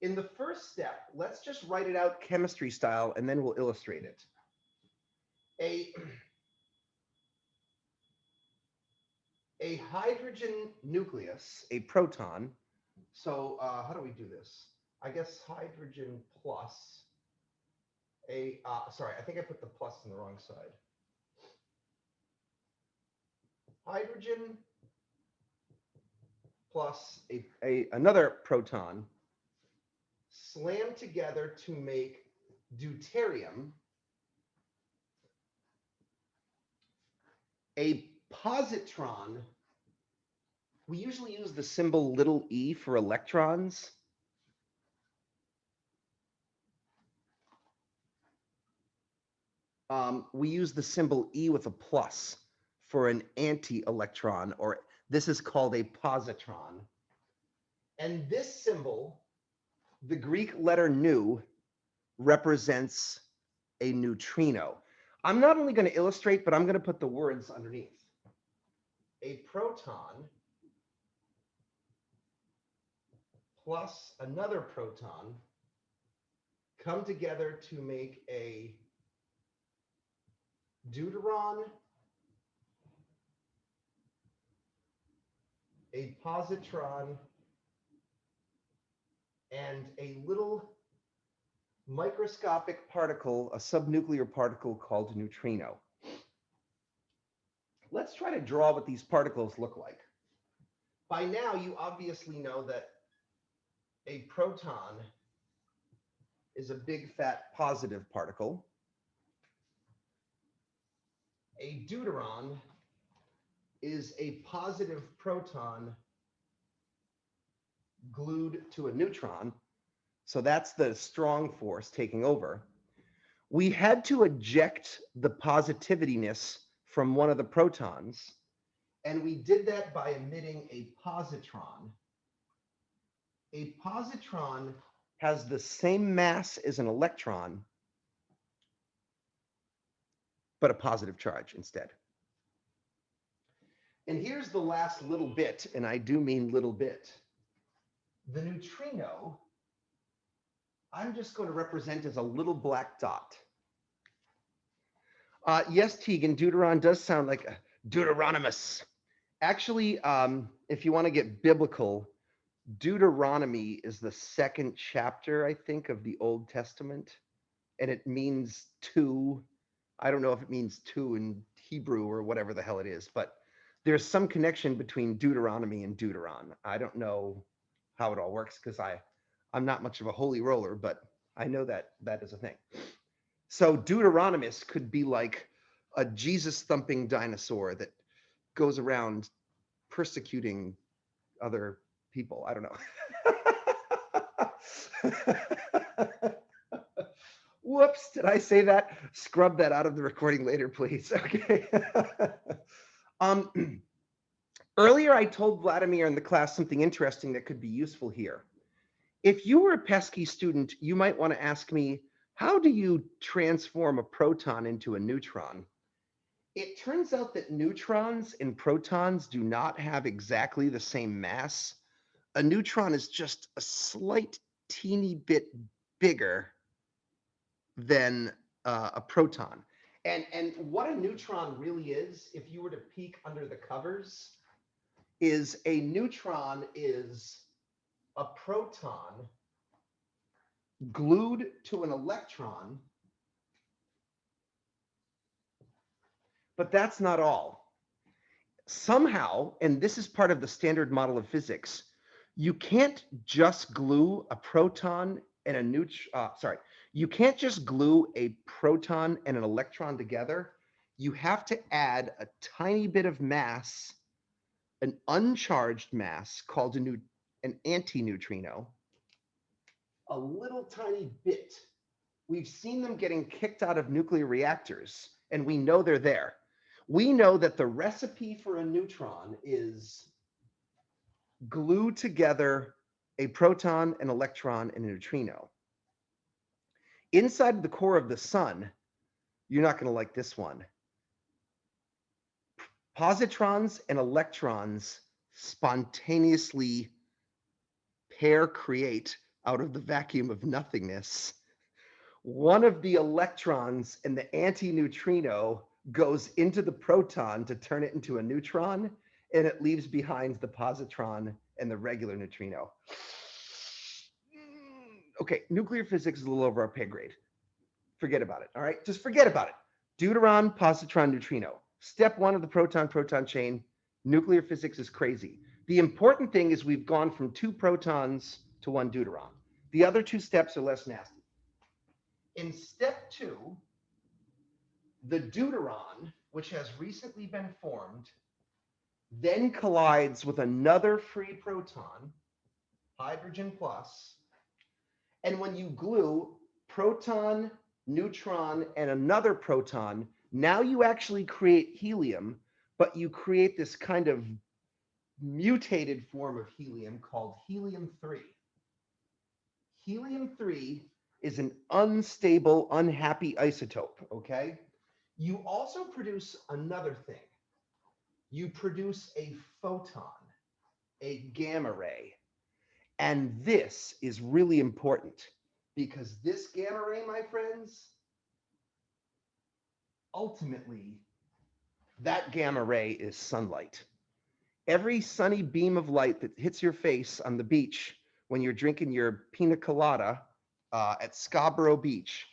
In the first step, let's just write it out chemistry style, and then we'll illustrate it. A hydrogen nucleus, a proton. So how do we do this? I guess hydrogen plus sorry, I think I put the plus on the wrong side. Hydrogen plus another proton slammed together to make deuterium. A positron, we usually use the symbol little e for electrons. We use the symbol E with a plus for an anti-electron, or this is called a positron. And this symbol, the Greek letter nu, represents a neutrino. I'm not only going to illustrate, but I'm going to put the words underneath. A proton plus another proton come together to make a deuteron, a positron, and a little microscopic particle, a subnuclear particle called neutrino. Let's try to draw what these particles look like. By now, you obviously know that a proton is a big fat positive particle. A deuteron is a positive proton glued to a neutron. So that's the strong force taking over. We had to eject the positivityness from one of the protons, and we did that by emitting a positron. A positron has the same mass as an electron, but a positive charge instead. And here's the last little bit, and I do mean little bit. The neutrino, I'm just going to represent as a little black dot. Yes, Tegan, Deuteron does sound like a Deuteronomous. Actually, if you want to get biblical, Deuteronomy is the second chapter, I think, of the Old Testament, and it means two. I don't know if it means two in Hebrew or whatever the hell it is, but there's some connection between Deuteronomy and Deuteron. I don't know how it all works because I'm not much of a holy roller, but I know that that is a thing. So Deuteronomous could be like a Jesus-thumping dinosaur that goes around persecuting other people. I don't know. Whoops, did I say that? Scrub that out of the recording later, please. Okay. Earlier, I told Vladimir in the class something interesting that could be useful here. If you were a pesky student, you might want to ask me, how do you transform a proton into a neutron? It turns out that neutrons and protons do not have exactly the same mass. A neutron is just a slight teeny bit bigger than a proton. And what a neutron really is, if you were to peek under the covers, is a neutron is a proton glued to an electron. But that's not all. Somehow, and this is part of the standard model of physics, you can't just glue a proton and a neutron, you can't just glue a proton and an electron together. You have to add a tiny bit of mass, an uncharged mass called an antineutrino, a little tiny bit. We've seen them getting kicked out of nuclear reactors, and we know they're there. We know that the recipe for a neutron is glue together a proton, an electron, and a neutrino. Inside the core of the sun, you're not going to like this one. Positrons and electrons spontaneously pair create out of the vacuum of nothingness. One of the electrons in the antineutrino goes into the proton to turn it into a neutron, and it leaves behind the positron and the regular neutrino. Okay, nuclear physics is a little over our pay grade. Forget about it, all right? Just forget about it. Deuteron, positron, neutrino. Step one of the proton-proton chain. Nuclear physics is crazy. The important thing is we've gone from 2 protons to 1 deuteron. The other 2 steps are less nasty. In step 2, the deuteron, which has recently been formed, then collides with another free proton, hydrogen plus, and when you glue proton, neutron, and another proton, now you actually create helium, but you create this kind of mutated form of helium called helium-3. Helium-3 is an unstable, unhappy isotope, okay? You also produce another thing. You produce a photon, a gamma ray. And this is really important because this gamma ray, my friends, ultimately, that gamma ray is sunlight. Every sunny beam of light that hits your face on the beach when you're drinking your pina colada at Scarborough Beach,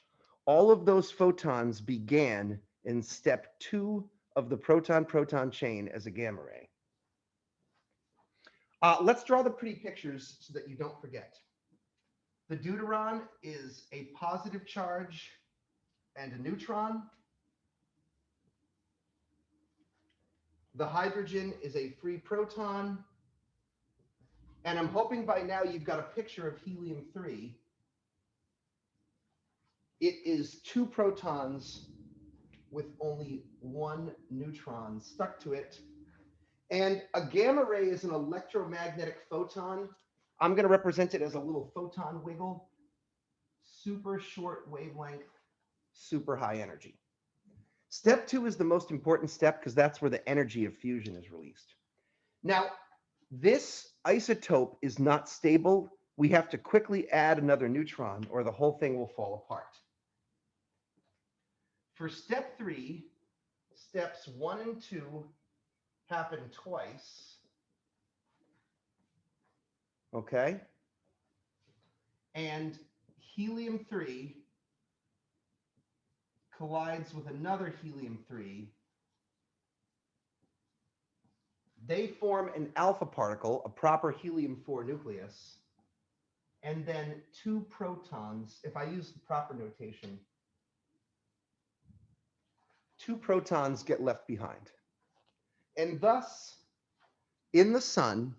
all of those photons began in step 2 of the proton-proton chain as a gamma ray. Let's draw the pretty pictures so that you don't forget. The deuteron is a positive charge and a neutron. The hydrogen is a free proton. And I'm hoping by now you've got a picture of helium-3. It is 2 protons with only 1 neutron stuck to it. And a gamma ray is an electromagnetic photon. I'm going to represent it as a little photon wiggle. Super short wavelength, super high energy. Step 2 is the most important step because that's where the energy of fusion is released. Now, this isotope is not stable. We have to quickly add another neutron or the whole thing will fall apart. For step 3, steps 1 and 2 happen twice. Okay? And helium-3 collides with another helium-3. They form an alpha particle, a proper helium-4 nucleus, and then 2 protons, if I use the proper notation, 2 protons get left behind. And thus, in the sun,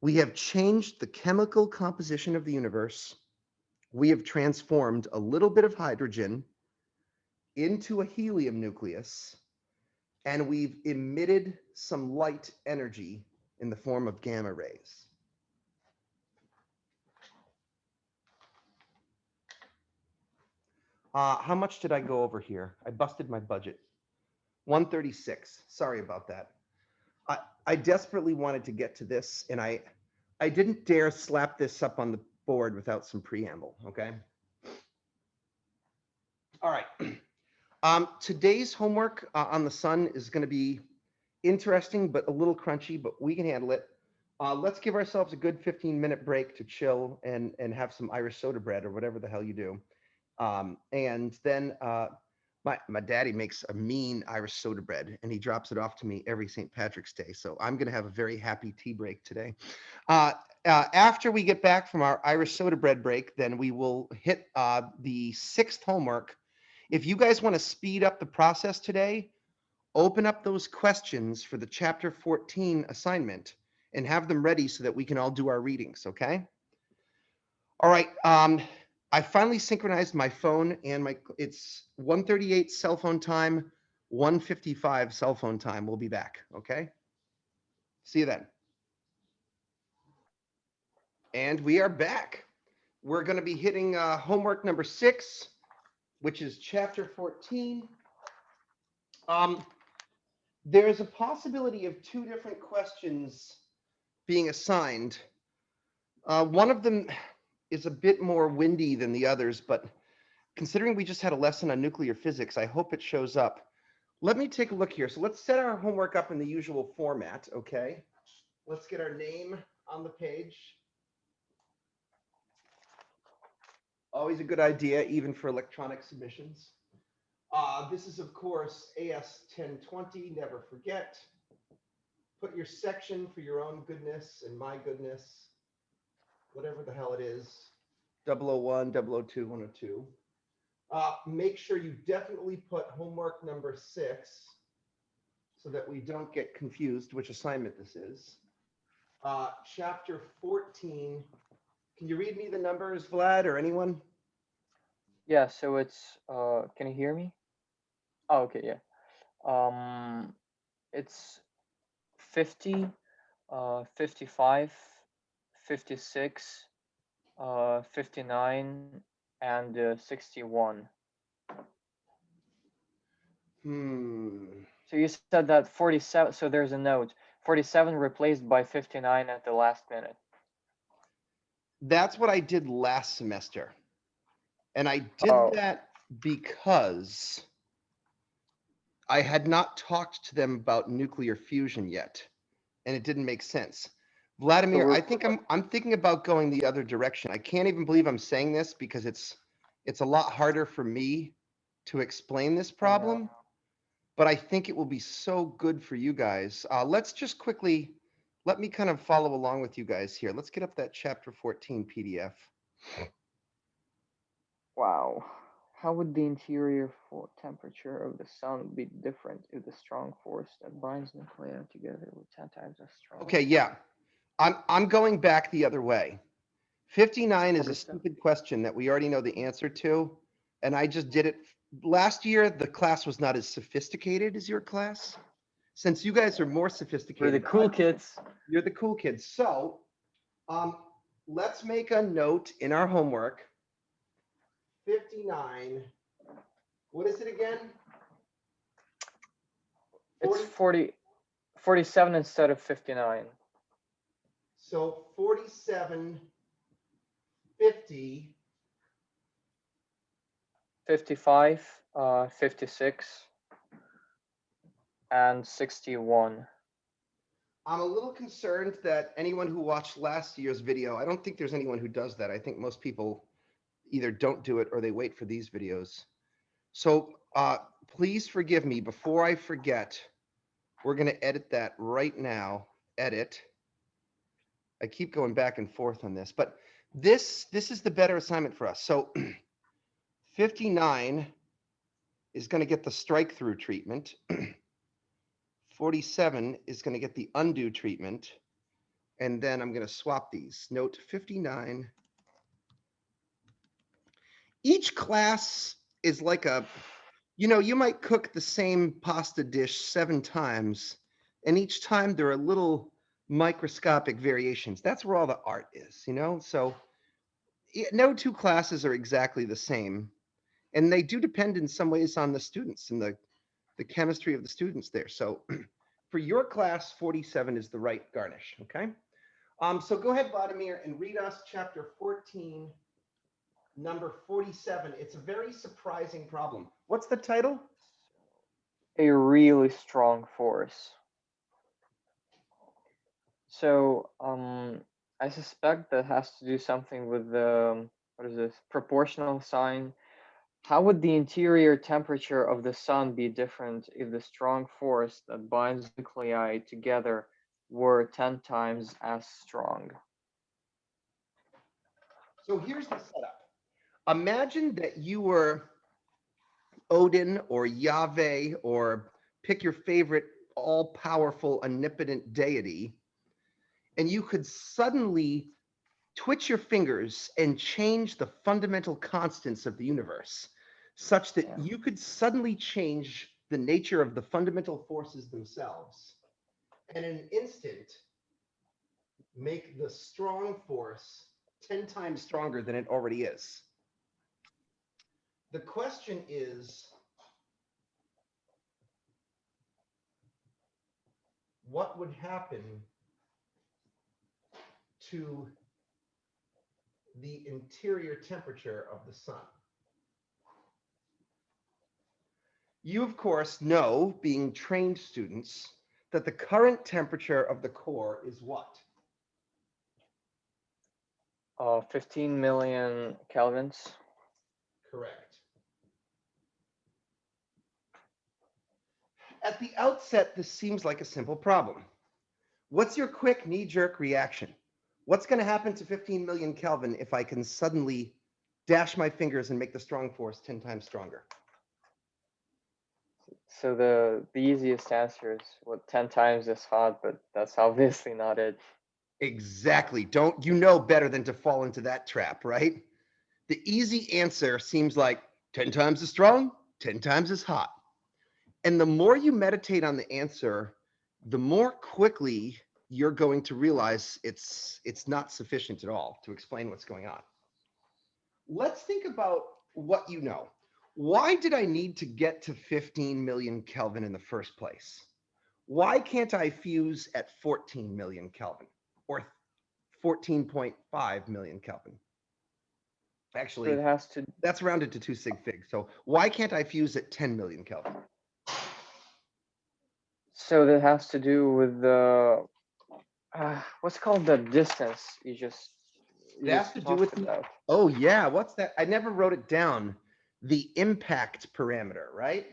we have changed the chemical composition of the universe. We have transformed a little bit of hydrogen into a helium nucleus, and we've emitted some light energy in the form of gamma rays. How much did I go over here? I busted my budget. 136. Sorry about that. I desperately wanted to get to this, and I didn't dare slap this up on the board without some preamble, okay? All right. Today's homework on the sun is going to be interesting, but a little crunchy, but we can handle it. Let's give ourselves a good 15-minute break to chill and have some Irish soda bread or whatever the hell you do. And then my daddy makes a mean Irish soda bread, and he drops it off to me every St. Patrick's Day. So I'm going to have a very happy tea break today. After we get back from our Irish soda bread break, then we will hit the 6th homework. If you guys want to speed up the process today, open up those questions for the chapter 14 assignment and have them ready so that we can all do our readings, okay? All right. I finally synchronized my phone and it's 1:38 cell phone time, 1:55 cell phone time. We'll be back, okay? See you then. And we are back. We're going to be hitting homework number 6, which is chapter 14. There's a possibility of 2 different questions being assigned. One of them is a bit more windy than the others, but considering we just had a lesson on nuclear physics, I hope it shows up. Let me take a look here. So let's set our homework up in the usual format, okay? Let's get our name on the page. Always a good idea, even for electronic submissions. This is, of course, AS1020, never forget. Put your section for your own goodness and my goodness, whatever the hell it is, 001, 002, 102. Make sure you definitely put homework number 6 so that we don't get confused which assignment this is. Chapter 14. Can you read me the numbers, Vlad, or anyone? Yeah, so it's can you hear me? Oh, okay, yeah. It's 50, 55, 56, 59, and 61. So you said that 47, so there's a note. 47 replaced by 59 at the last minute. That's what I did last semester. And I did that because I had not talked to them about nuclear fusion yet, and it didn't make sense. Vladimir, I think I'm thinking about going the other direction. I can't even believe I'm saying this because it's a lot harder for me to explain this problem, but I think it will be so good for you guys. Let's just quickly, let me kind of follow along with you guys here. Let's get up that chapter 14 PDF. Wow. How would the interior temperature of the sun be different if the strong force that binds nuclei together were 10 times as strong? Okay, yeah. I'm going back the other way. 59 is a stupid question that we already know the answer to, and I just did it. Last year, the class was not as sophisticated as your class. Since you guys are more sophisticated. We're the cool kids. You're the cool kids. So let's make a note in our homework. 59. What is it again? It's 40 47 instead of 59. So 47, 50, 55, 56, and 61. I'm a little concerned that anyone who watched last year's video, I don't think there's anyone who does that. I think most people either don't do it or they wait for these videos. So please forgive me. Before I forget, we're going to edit that right now. Edit. I keep going back and forth on this, but this is the better assignment for us. So 59 is going to get the strike through treatment. 47 is going to get the undo treatment. And then I'm going to swap these. Note 59. Each class is like a, you might cook the same pasta dish 7 times, and each time there are little microscopic variations. That's where all the art is, So no 2 classes are exactly the same. And they do depend in some ways on the students and the chemistry of the students there. So for your class, 47 is the right garnish, okay? So go ahead, Vladimir, and read us chapter 14, number 47. It's a very surprising problem. What's the title? A really strong force. So I suspect that has to do something with the, what is this, proportional sign. How would the interior temperature of the sun be different if the strong force that binds nuclei together were 10 times as strong? So here's the setup. Imagine that you were Odin or Yahweh, or pick your favorite all-powerful omnipotent deity, and you could suddenly twitch your fingers and change the fundamental constants of the universe, such that you could suddenly change the nature of the fundamental forces themselves, and in an instant make the strong force 10 times stronger than it already is. The question is, what would happen to the interior temperature of the sun? You, of course, know, being trained students, that the current temperature of the core is what? 15 million kelvins. Correct. At the outset, this seems like a simple problem. What's your quick knee-jerk reaction? What's going to happen to 15 million Kelvin if I can suddenly dash my fingers and make the strong force 10 times stronger? So the easiest answer is, what, 10 times as hot, but that's obviously not it. Exactly. Don't you know better than to fall into that trap, right? The easy answer seems like 10 times as strong, 10 times as hot. And the more you meditate on the answer, the more quickly you're going to realize it's not sufficient at all to explain what's going on. Let's think about what you know. Why did I need to get to 15 million Kelvin in the first place? Why can't I fuse at 14 million Kelvin or 14.5 million Kelvin? Actually, So it has to, that's rounded to 2 sig fig. So why can't I fuse at 10 million Kelvin? so that has to do with the, what's called the distance you just It has to do with talked the, about. oh yeah, what's that? I never wrote it down. The impact parameter, right?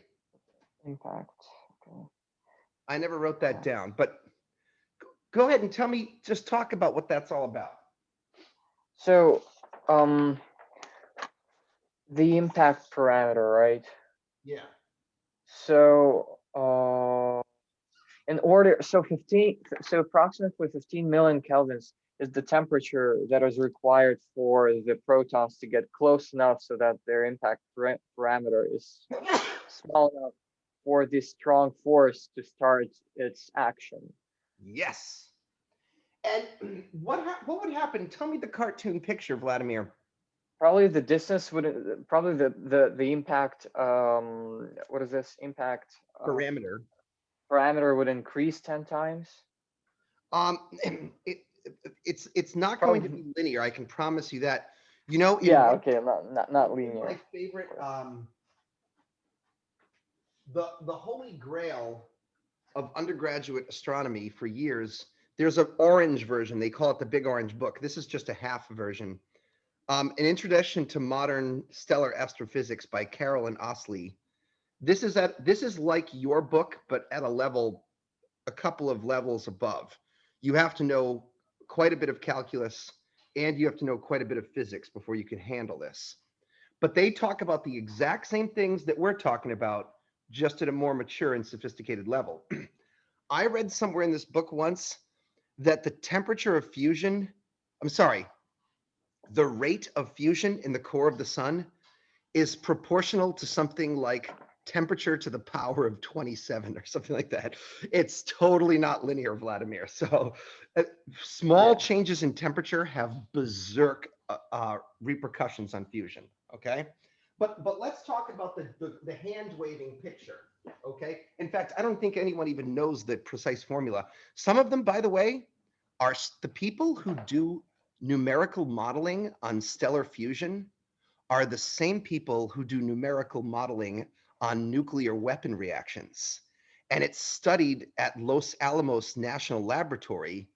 Impact. Okay. I never wrote that down, but go ahead and tell me, just talk about what that's all about. So the impact parameter, right? Yeah. So in order, so approximately 15 million kelvins is the temperature that is required for the protons to get close enough so that their impact parameter is small enough for this strong force to start its action. Yes. And what would happen? Tell me the cartoon picture, Vladimir. Probably the distance would, probably the impact, what is this, impact? Parameter. parameter would increase 10 times? It, it's not going to Probably- be linear. I can promise you that. You know, in Yeah, one- okay, not one of my linear. favorite, the holy grail of undergraduate astronomy for years, there's an orange version. They call it the Big Orange Book. This is just a half version. An Introduction to Modern Stellar Astrophysics by Carol and Osley. This is like your book, but at a couple of levels above. You have to know quite a bit of calculus and you have to know quite a bit of physics before you can handle this. But they talk about the exact same things that we're talking about, just at a more mature and sophisticated level. I read somewhere in this book once that the temperature of fusion, the rate of fusion in the core of the sun is proportional to something like temperature to the power of 27 or something like that. It's totally not linear, Vladimir. So small Yeah. changes in temperature have berserk repercussions on fusion, okay? But let's talk about the hand waving picture, okay? In fact, I don't think anyone even knows the precise formula. Some of them, by the way, are the people who do numerical modeling on stellar fusion are the same people who do numerical modeling on nuclear weapon reactions. And it's studied at Los Alamos National Laboratory.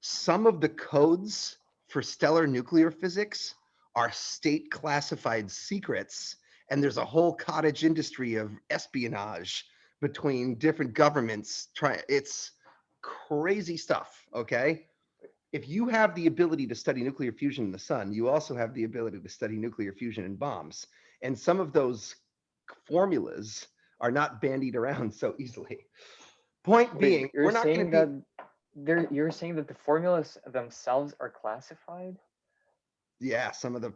Some of the codes for stellar nuclear physics are state classified secrets. And there's a whole cottage industry of espionage between different governments. It's crazy stuff, okay? If you have the ability to study nuclear fusion in the sun, you also have the ability to study nuclear fusion in bombs. And some of those formulas are not bandied around so easily. Point Wait, being, you're we're not going saying to be. that you're saying that the formulas themselves are classified? Yeah, some of the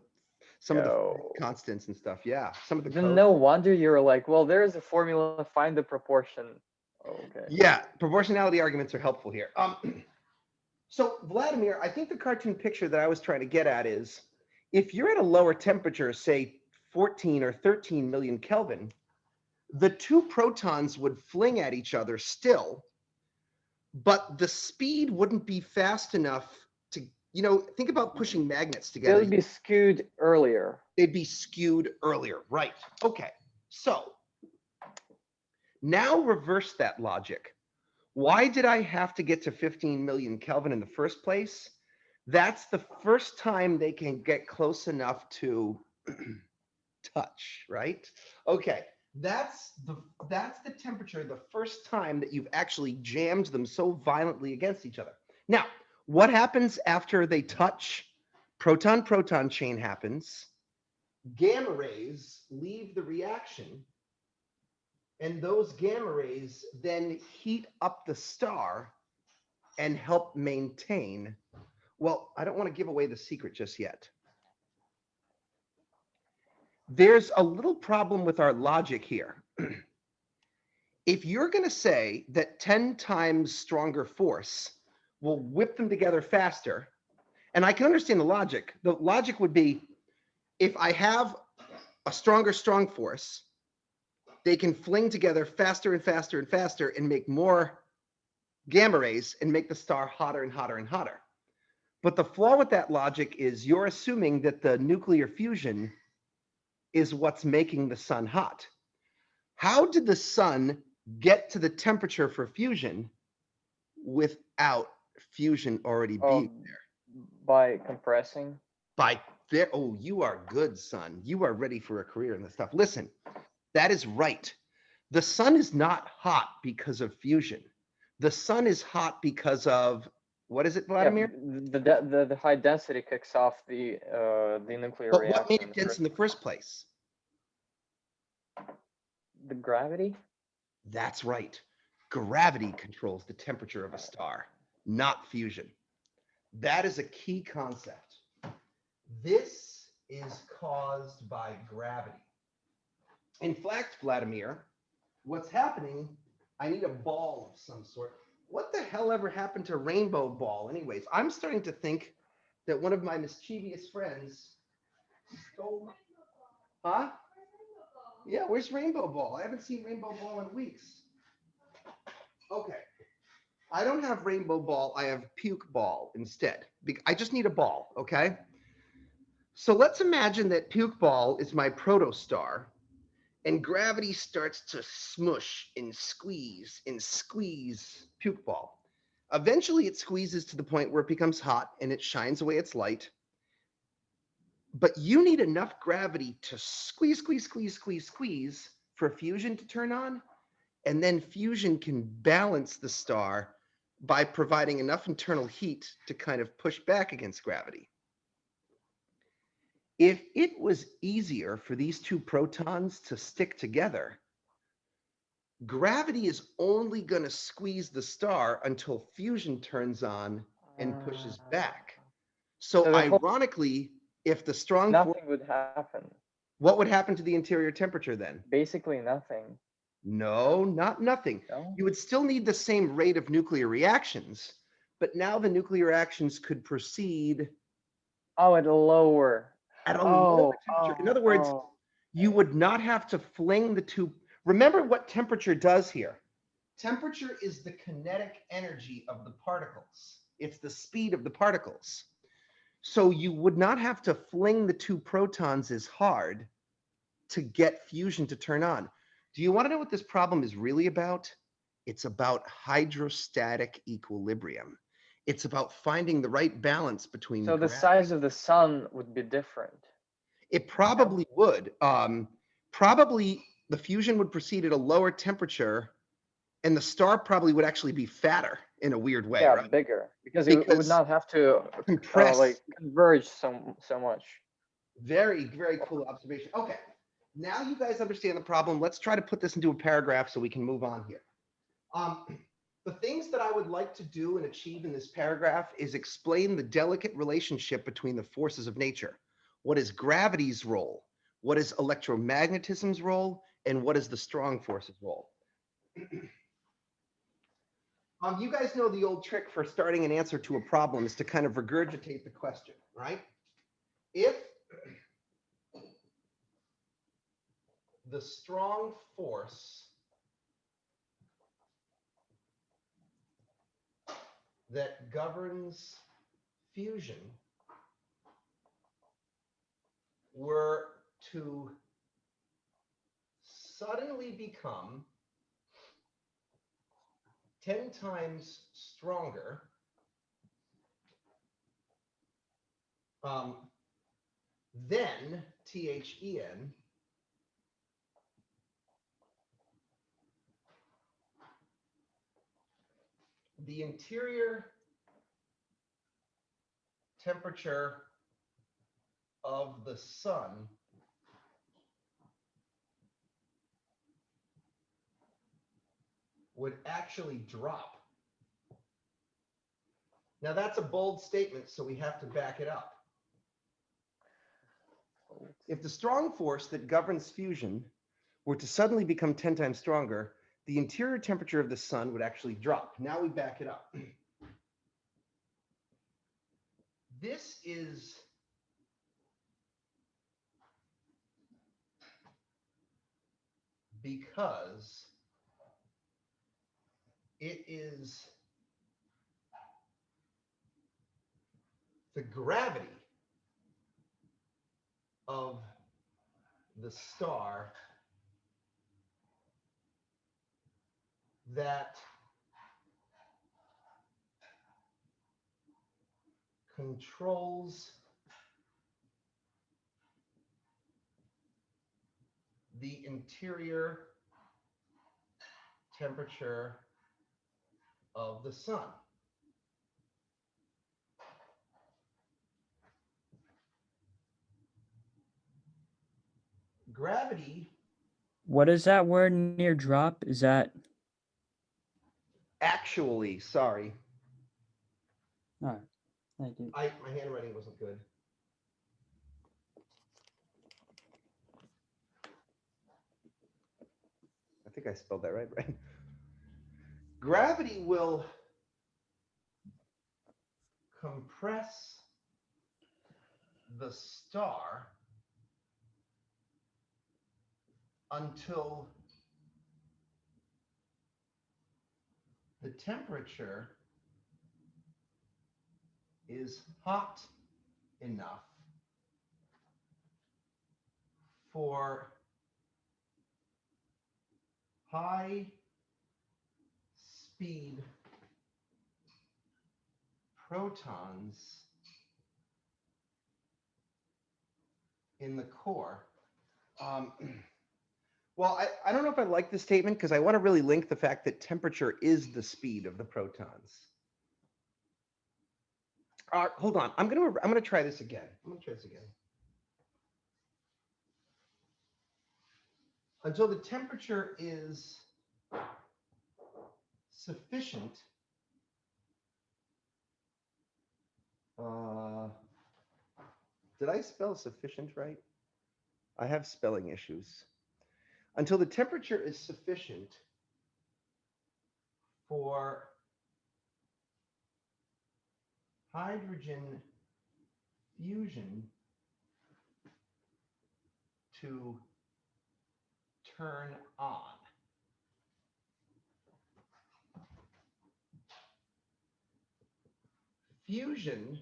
Yo. constants and stuff. Yeah, some of the Then code. no wonder you're like, well, there's a formula, find the proportion. Okay. Yeah, proportionality arguments are helpful here. So Vladimir, I think the cartoon picture that I was trying to get at is, if you're at a lower temperature, say 14 or 13 million Kelvin, the two protons would fling at each other still, but the speed wouldn't be fast enough to, think about pushing magnets They together. would be skewed earlier. They'd be skewed earlier, right? Okay, so now reverse that logic. Why did I have to get to 15 million Kelvin in the first place? That's the first time they can get close enough to touch, right? Okay, that's the temperature the first time that you've actually jammed them so violently against each other. Now, what happens after they touch? Proton-proton chain happens. Gamma rays leave the reaction, and those gamma rays then heat up the star and help maintain. Well, I don't want to give away the secret just yet. There's a little problem with our logic here. If you're going to say that 10 times stronger force will whip them together faster, and I can understand the logic would be, if I have a stronger strong force, they can fling together faster and faster and faster and make more gamma rays and make the star hotter and hotter and hotter. But the flaw with that logic is you're assuming that the nuclear fusion is what's making the sun hot. How did the sun get to the temperature for fusion without fusion already being there? By compressing. Oh, you are good, son. You are ready for a career in this stuff. Listen, that is right. The sun is not hot because of fusion. The sun is hot because of, what is it, Vladimir? Yeah, the high density kicks off the nuclear But reaction. what made it dense in the first place? The gravity? That's right. Gravity controls the temperature of a star, not fusion. That is a key concept. This is caused by gravity. In fact, Vladimir, what's happening, I need a ball of some sort. What the hell ever happened to Rainbow Ball? Anyways, I'm starting to think that one of my mischievous friends stole. Huh? Yeah, where's Rainbow Ball? I haven't seen Rainbow Ball in weeks. Okay. I don't have rainbow ball. I have puke ball instead. I just need a ball. Okay. So let's imagine that puke ball is my protostar, and gravity starts to smush and squeeze puke ball. Eventually, it squeezes to the point where it becomes hot and it shines away its light. But you need enough gravity to squeeze for fusion to turn on. And then fusion can balance the star by providing enough internal heat to kind of push back against gravity. If it was easier for these two protons to stick together, gravity is only going to squeeze the star until fusion turns on and pushes back. So So the whole- ironically, if the strong force, Nothing would happen. what would happen to the interior temperature then? Basically nothing. No, not nothing. No? You would still need the same rate of nuclear reactions, but now the nuclear reactions could proceed Oh, at a lower. at a lower Oh, temperature. In other words, oh. you would not have to fling the two. Remember what temperature does here. Temperature is the kinetic energy of the particles. It's the speed of the particles. So you would not have to fling the two protons as hard to get fusion to turn on. Do you want to know what this problem is really about? It's about hydrostatic equilibrium. It's about finding the right balance between So the gravity. size of the sun would be different. It probably would. Probably the fusion would proceed at a lower temperature, and the star probably would actually be fatter in a weird way, Yeah, right? bigger. Because it would Because not have to compress. like converge so much. Very, very cool observation. Okay, now you guys understand the problem. Let's try to put this into a paragraph so we can move on here. The things that I would like to do and achieve in this paragraph is explain the delicate relationship between the forces of nature. What is gravity's role? What is electromagnetism's role? And what is the strong force's role? You guys know the old trick for starting an answer to a problem is to kind of regurgitate the question, right? If the strong force that governs fusion were to suddenly become 10 times stronger, then THEN, the interior temperature of the sun would actually drop. Now that's a bold statement, so we have to back it up. If the strong force that governs fusion were to suddenly become 10 times stronger, the interior temperature of the sun would actually drop. Now we back it up. This is because it is the gravity of the star that controls the interior temperature of the sun. Gravity What is that word near drop? Is that? actually, sorry, Oh, thank you. my handwriting wasn't good. I think I spelled that right? Gravity will compress the star until the temperature is hot enough for high speed protons in the core. Well, I don't know if I like this statement because I want to really link the fact that temperature is the speed of the protons. Hold on, I'm gonna try this again. Until the temperature is sufficient. Did I spell sufficient right? I have spelling issues. Until the temperature is sufficient for hydrogen fusion to turn on. Fusion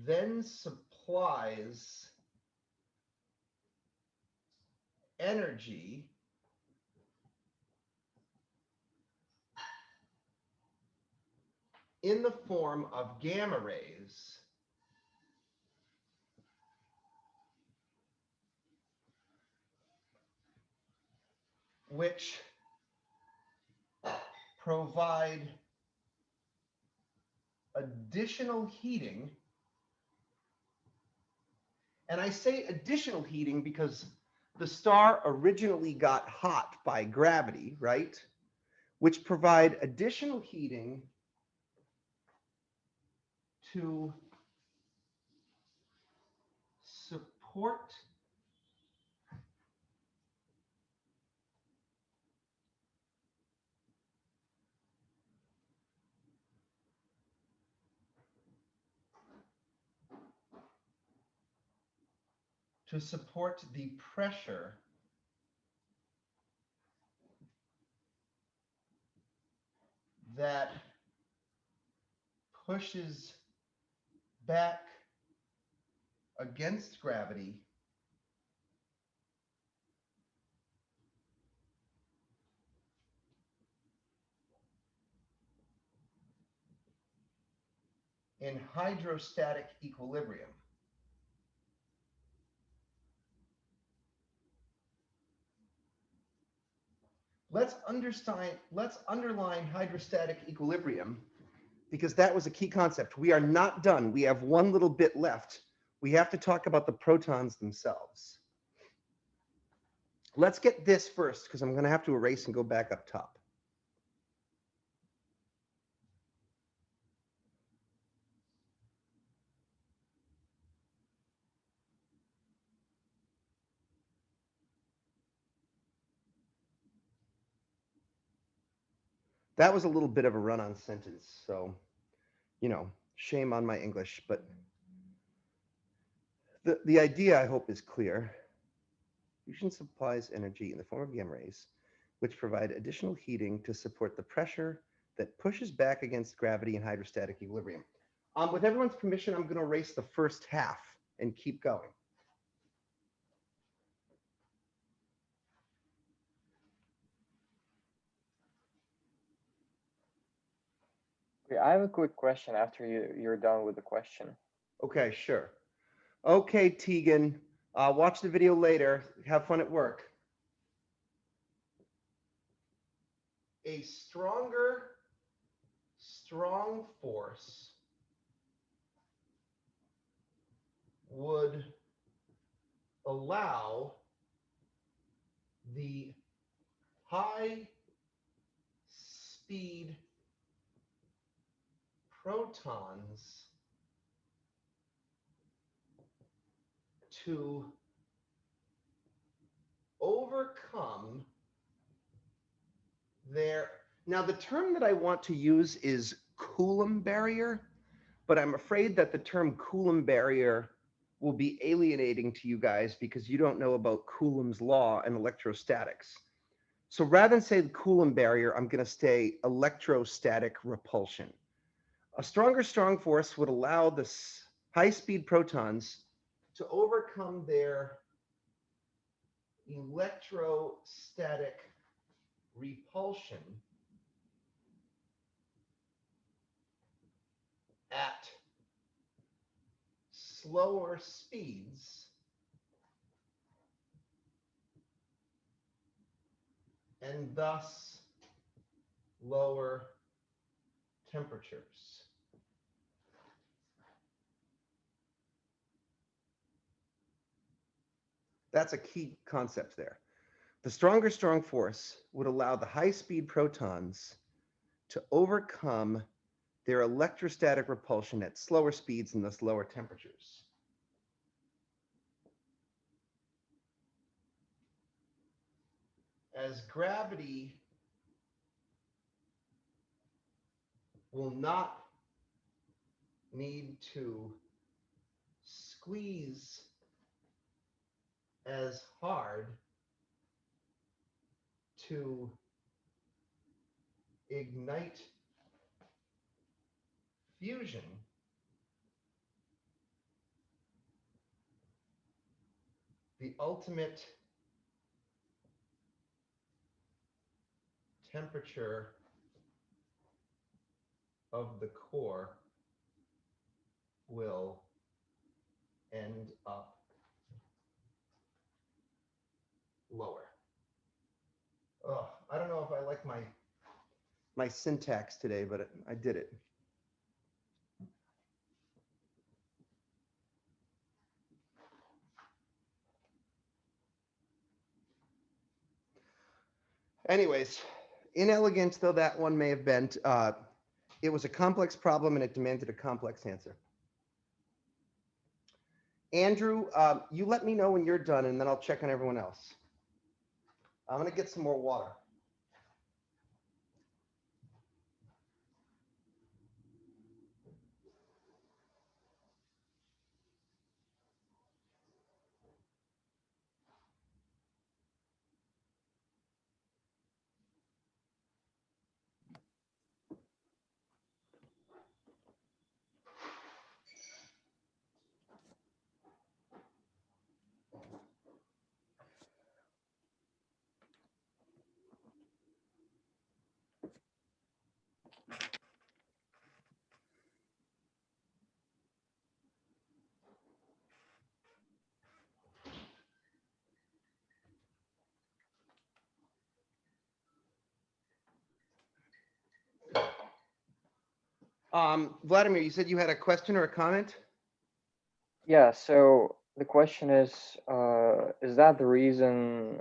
then supplies energy in the form of gamma rays which provide additional heating. And I say additional heating because the star originally got hot by gravity, right? Which provide additional heating to support the pressure that pushes back against gravity in hydrostatic equilibrium. Let's underline hydrostatic equilibrium because that was a key concept. We are not done. We have one little bit left. We have to talk about the protons themselves. Let's get this first because I'm going to have to erase and go back up top. That was a little bit of a run-on sentence, so, you know, shame on my English, but the idea, I hope, is clear. Fusion supplies energy in the form of gamma rays, which provide additional heating to support the pressure that pushes back against gravity in hydrostatic equilibrium. With everyone's permission, I'm going to erase the first half and keep going. I have a quick question after you're done with the question. Okay, sure. Okay, Tegan, watch the video later. Have fun at work. A strong force would allow the high speed protons to overcome their, now the term that I want to use is Coulomb barrier, but I'm afraid that the term Coulomb barrier will be alienating to you guys because you don't know about Coulomb's law and electrostatics. So rather than say the Coulomb barrier, I'm going to say electrostatic repulsion. A stronger strong force would allow the high-speed protons to overcome their electrostatic repulsion at slower speeds and thus lower temperatures. That's a key concept there. The stronger strong force would allow the high-speed protons to overcome their electrostatic repulsion at slower speeds and thus lower temperatures. As gravity will not need to squeeze as hard to ignite fusion, the ultimate temperature of the core will end up lower. Oh, I don't know if I like my syntax today, but I did it. Anyways, inelegant though that one may have been, it was a complex problem and it demanded a complex answer. Andrew, you let me know when you're done and then I'll check on everyone else. I'm gonna get some more water. Vladimir, you said you had a question or a comment? Yeah, so the question is that the reason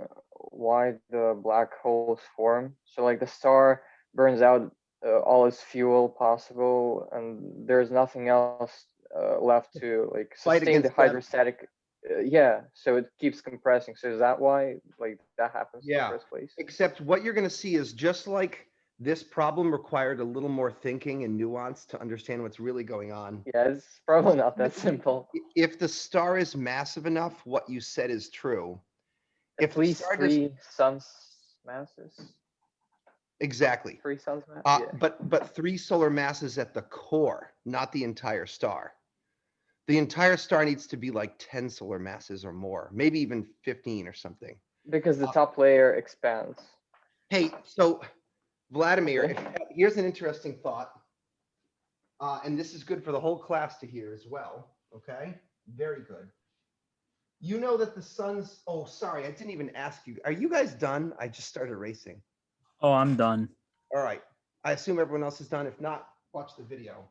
why the black holes form? So like the star burns out all its fuel possible, and there's nothing else left to like Fight sustain the against gravity. hydrostatic. Yeah, so it keeps compressing. So is that why like that happens in Yeah. the first place? Except what you're going to see is just like this problem required a little more thinking and nuance to understand what's really going on. Yeah, it's probably not that simple. If the star is massive enough, what you said is true. If At the least star does- 3 suns masses. Exactly. 3 suns mass. Yeah. But 3 solar masses at the core, not the entire star. The entire star needs to be like 10 solar masses or more, maybe even 15 or something. Because the top layer expands. Hey, so Vladimir, Okay. here's an interesting thought. And this is good for the whole class to hear as well. Okay, very good. You know that the sun's, oh, sorry, I didn't even ask you. Are you guys done? I just started racing. Oh, I'm done. All right. I assume everyone else is done. If not, watch the video.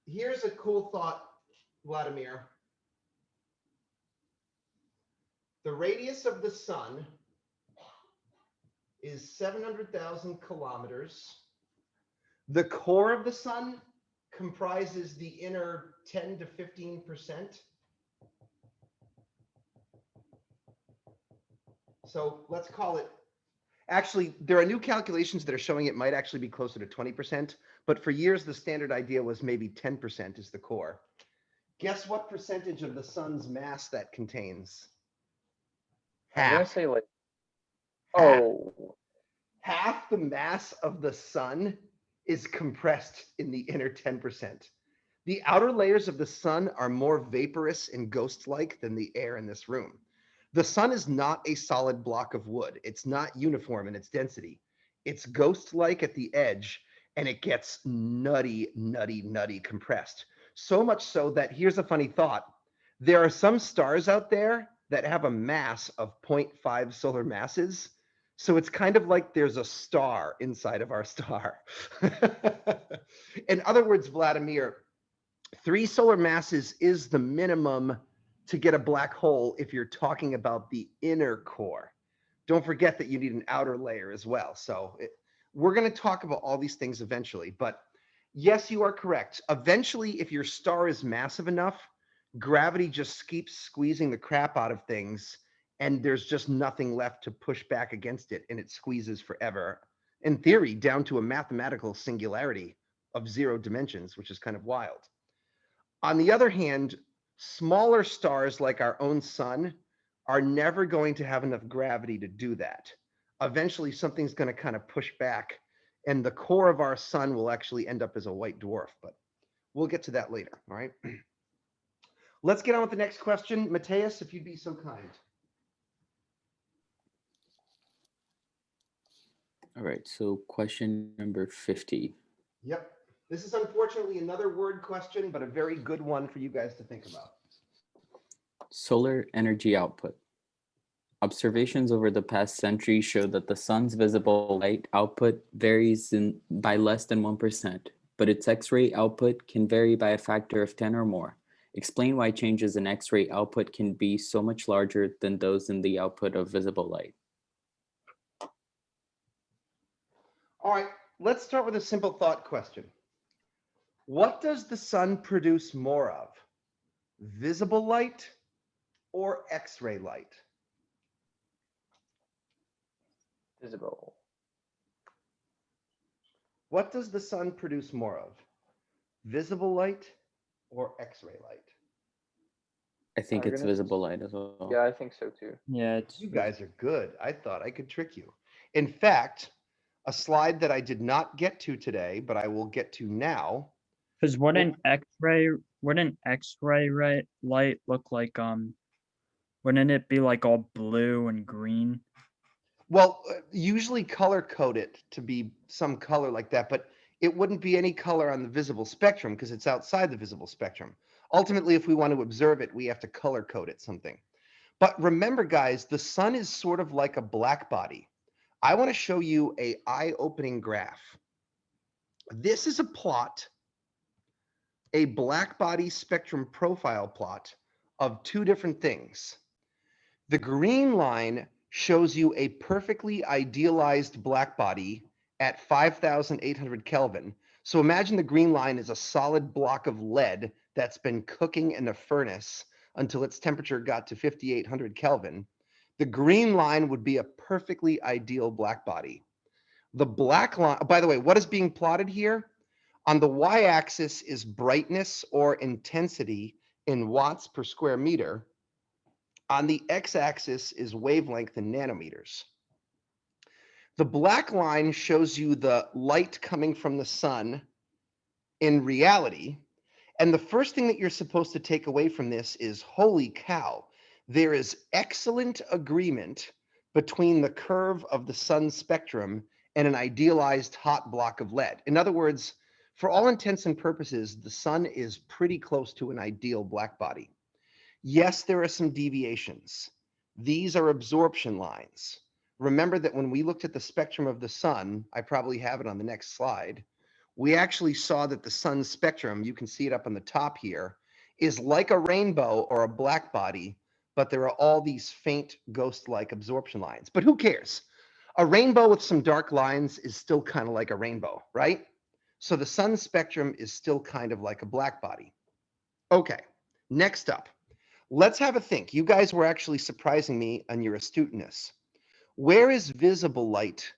Here's a cool thought, Vladimir. The radius of the sun is 700,000 kilometers. The core of the sun comprises the inner 10 to 15%. So let's call it, actually, there are new calculations that are showing it might actually be closer to 20%, but for years, the standard idea was maybe 10% is the core. Guess what percentage of the sun's mass that contains? I'm gonna Half. say like, Half. oh, Half the mass of the sun is compressed in the inner 10%. The outer layers of the sun are more vaporous and ghost-like than the air in this room. The sun is not a solid block of wood. It's not uniform in its density. It's ghost-like at the edge, and it gets nutty, nutty, nutty compressed. So much so that here's a funny thought. There are some stars out there that have a mass of 0.5 solar masses. So it's kind of like there's a star inside of our star. In other words, Vladimir, 3 solar masses is the minimum to get a black hole if you're talking about the inner core. Don't forget that you need an outer layer as well. So we're going to talk about all these things eventually. But yes, you are correct. Eventually, if your star is massive enough, gravity just keeps squeezing the crap out of things, and there's just nothing left to push back against it, and it squeezes forever, in theory, down to a mathematical singularity of 0 dimensions, which is kind of wild. On the other hand, smaller stars like our own sun are never going to have enough gravity to do that. Eventually, something's going to kind of push back, and the core of our sun will actually end up as a white dwarf, but we'll get to that later, all right? Let's get on with the next question. Mateus, if you'd be so kind. All right, so question number 50. Yep. This is unfortunately another word question, but a very good one for you guys to think about. Solar energy output. Observations over the past century show that the sun's visible light output varies by less than 1%, but its X-ray output can vary by a factor of 10 or more. Explain why changes in X-ray output can be so much larger than those in the output of visible light. All right, let's start with a simple thought question. What does the sun produce more of? Visible light or X-ray light? visible. What does the sun produce more of? Visible light or X-ray light? I think I'm it's gonna- visible light as well. Yeah, I think so too. Yeah, it's You guys are good. I thought I could trick you. In fact, a slide that I did not get to today, but I will get to now. because wouldn't X-ray light look like wouldn't it be like all blue and green? Well, usually color code it to be some color like that, but it wouldn't be any color on the visible spectrum because it's outside the visible spectrum. Ultimately, if we want to observe it, we have to color code it something. But remember, guys, the sun is sort of like a black body. I want to show you an eye-opening graph. This is a plot, a black body spectrum profile plot of 2 different things. The green line shows you a perfectly idealized black body at 5,800 Kelvin. So imagine the green line is a solid block of lead that's been cooking in a furnace until its temperature got to 5,800 Kelvin. The green line would be a perfectly ideal black body. The black line, by the way, what is being plotted here? On the y-axis is brightness or intensity in watts per square meter. On the x-axis is wavelength in nanometers. The black line shows you the light coming from the sun in reality. And the first thing that you're supposed to take away from this is, holy cow, there is excellent agreement between the curve of the sun spectrum and an idealized hot block of lead. In other words, for all intents and purposes, the sun is pretty close to an ideal black body. Yes, there are some deviations. These are absorption lines. Remember that when we looked at the spectrum of the sun, I probably have it on the next slide, we actually saw that the sun spectrum, you can see it up on the top here, is like a rainbow or a black body, but there are all these faint ghost-like absorption lines. But who cares? A rainbow with some dark lines is still kind of like a rainbow, right? So the sun spectrum is still kind of like a black body. Okay, next up. Let's have a think. You guys were actually surprising me on your astuteness. Where is visible light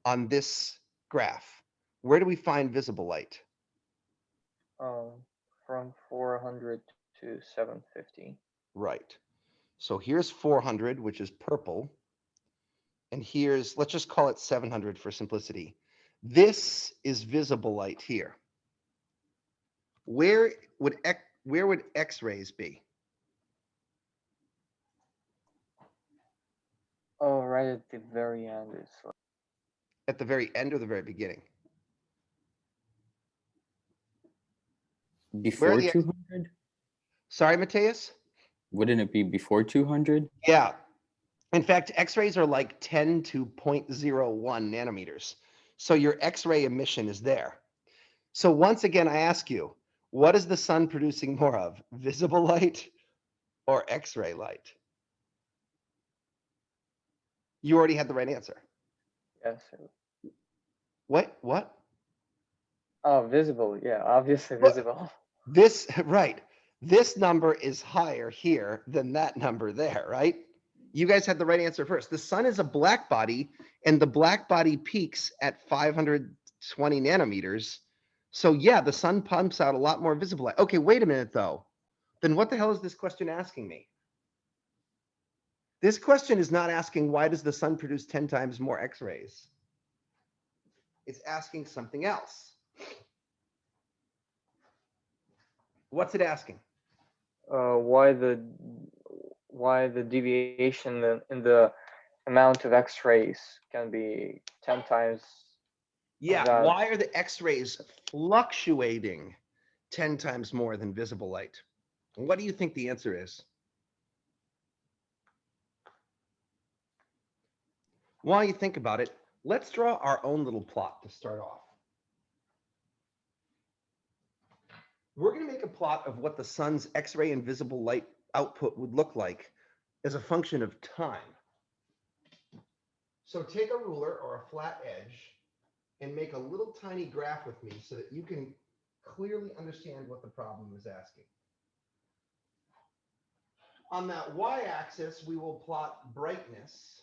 on this graph? Where do we find visible light? From 400 to 750. Right. So here's 400, which is purple. And here's, let's just call it 700 for simplicity. This is visible light here. Where would X-rays be? Oh, right at the very end is At the very end or the very beginning? Before the X- 200? Sorry, Mateus? Wouldn't it be before 200? Yeah. In fact, X-rays are like 10 to 0.01 nanometers. So your X-ray emission is there. So once again, I ask you, what is the sun producing more of? Visible light or X-ray light? You already had the right answer. yes. What? Oh, visible. Yeah, obviously What? visible. This, right. This number is higher here than that number there, right? You guys had the right answer first. The sun is a black body, and the black body peaks at 520 nanometers. So yeah, the sun pumps out a lot more visible light. Okay, wait a minute though. Then what the hell is this question asking me? This question is not asking why does the sun produce 10 times more X-rays? It's asking something else. What's it asking? Why the deviation in the amount of X-rays can be 10 times. Yeah, that. why are the X-rays fluctuating 10 times more than visible light? What do you think the answer is? While you think about it, let's draw our own little plot to start off. We're going to make a plot of what the sun's X-ray and visible light output would look like as a function of time. So take a ruler or a flat edge and make a little tiny graph with me so that you can clearly understand what the problem is asking. On that y-axis, we will plot brightness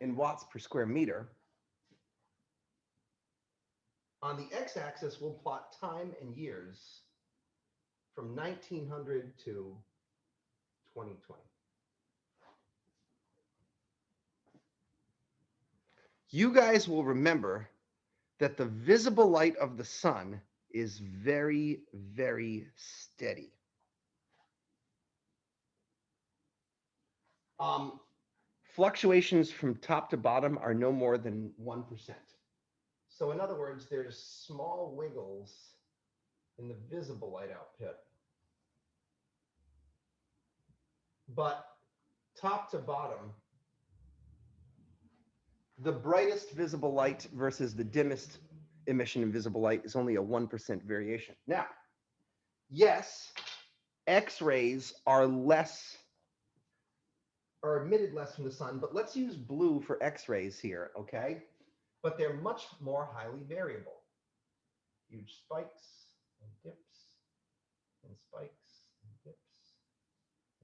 in watts per square meter. On the x-axis, we'll plot time in years from 1900 to 2020. You guys will remember that the visible light of the sun is very, very steady. Fluctuations from top to bottom are no more than 1%. So in other words, there's small wiggles in the visible light output. But top to bottom, the brightest visible light versus the dimmest emission in visible light is only a 1% variation. Now, yes, X-rays are emitted less from the sun, but let's use blue for X-rays here, okay? But they're much more highly variable. Huge spikes and dips and spikes and dips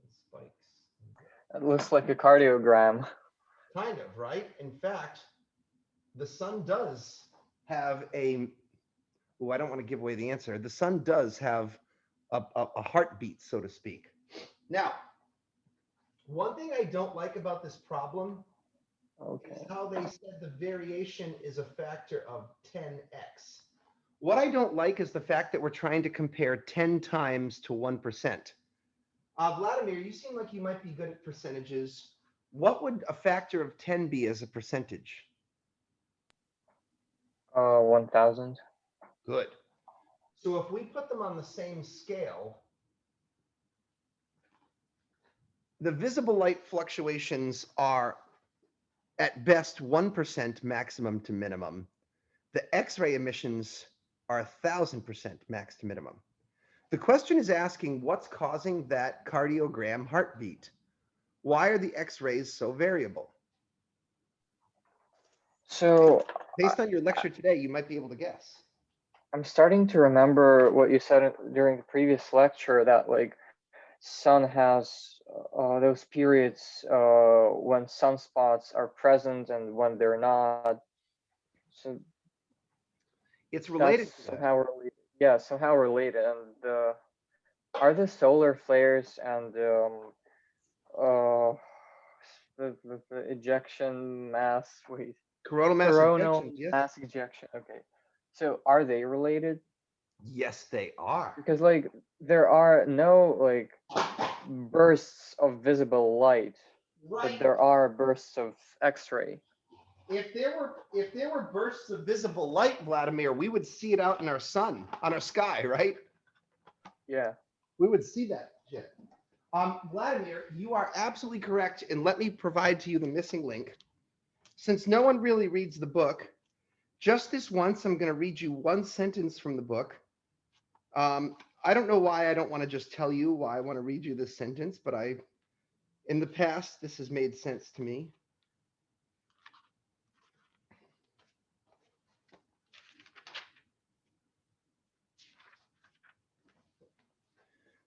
and spikes and dips. It looks like a cardiogram. Kind of, right? In fact, the sun does have a, oh, I don't want to give away the answer. The sun does have a heartbeat, so to speak. Now, one thing I don't like about this problem is how they said the variation is a factor of 10x. What I don't like is the fact that we're trying to compare 10 times to 1%. Vladimir, you seem like you might be good at percentages. What would a factor of 10 be as a percentage? 1000. Good. So if we put them on the same scale, the visible light fluctuations are at best 1% maximum to minimum. The X-ray emissions are 1000% max to minimum. The question is asking what's causing that cardiogram heartbeat? Why are the X-rays so variable? So Based on your lecture today, you might be able to guess. I'm starting to remember what you said during the previous lecture, that like sun has those periods when sunspots are present and when they're not. So it's related that's to that. somehow related. Yeah, somehow related. And are the solar flares and the ejection mass, wait, Coronal mass coronal ejections, yes. mass ejection, okay, so are they related? Yes, they are. Because like there are no like bursts of visible light, but Right. there are bursts of X-ray. If there were bursts of visible light, Vladimir, we would see it out in our sun, on our sky, right? Yeah. We would see that shit. Vladimir, you are absolutely correct, and let me provide to you the missing link. Since no one really reads the book, just this once, I'm going to read you one sentence from the book. I don't know why I don't want to just tell you why I want to read you this sentence, but in the past, this has made sense to me.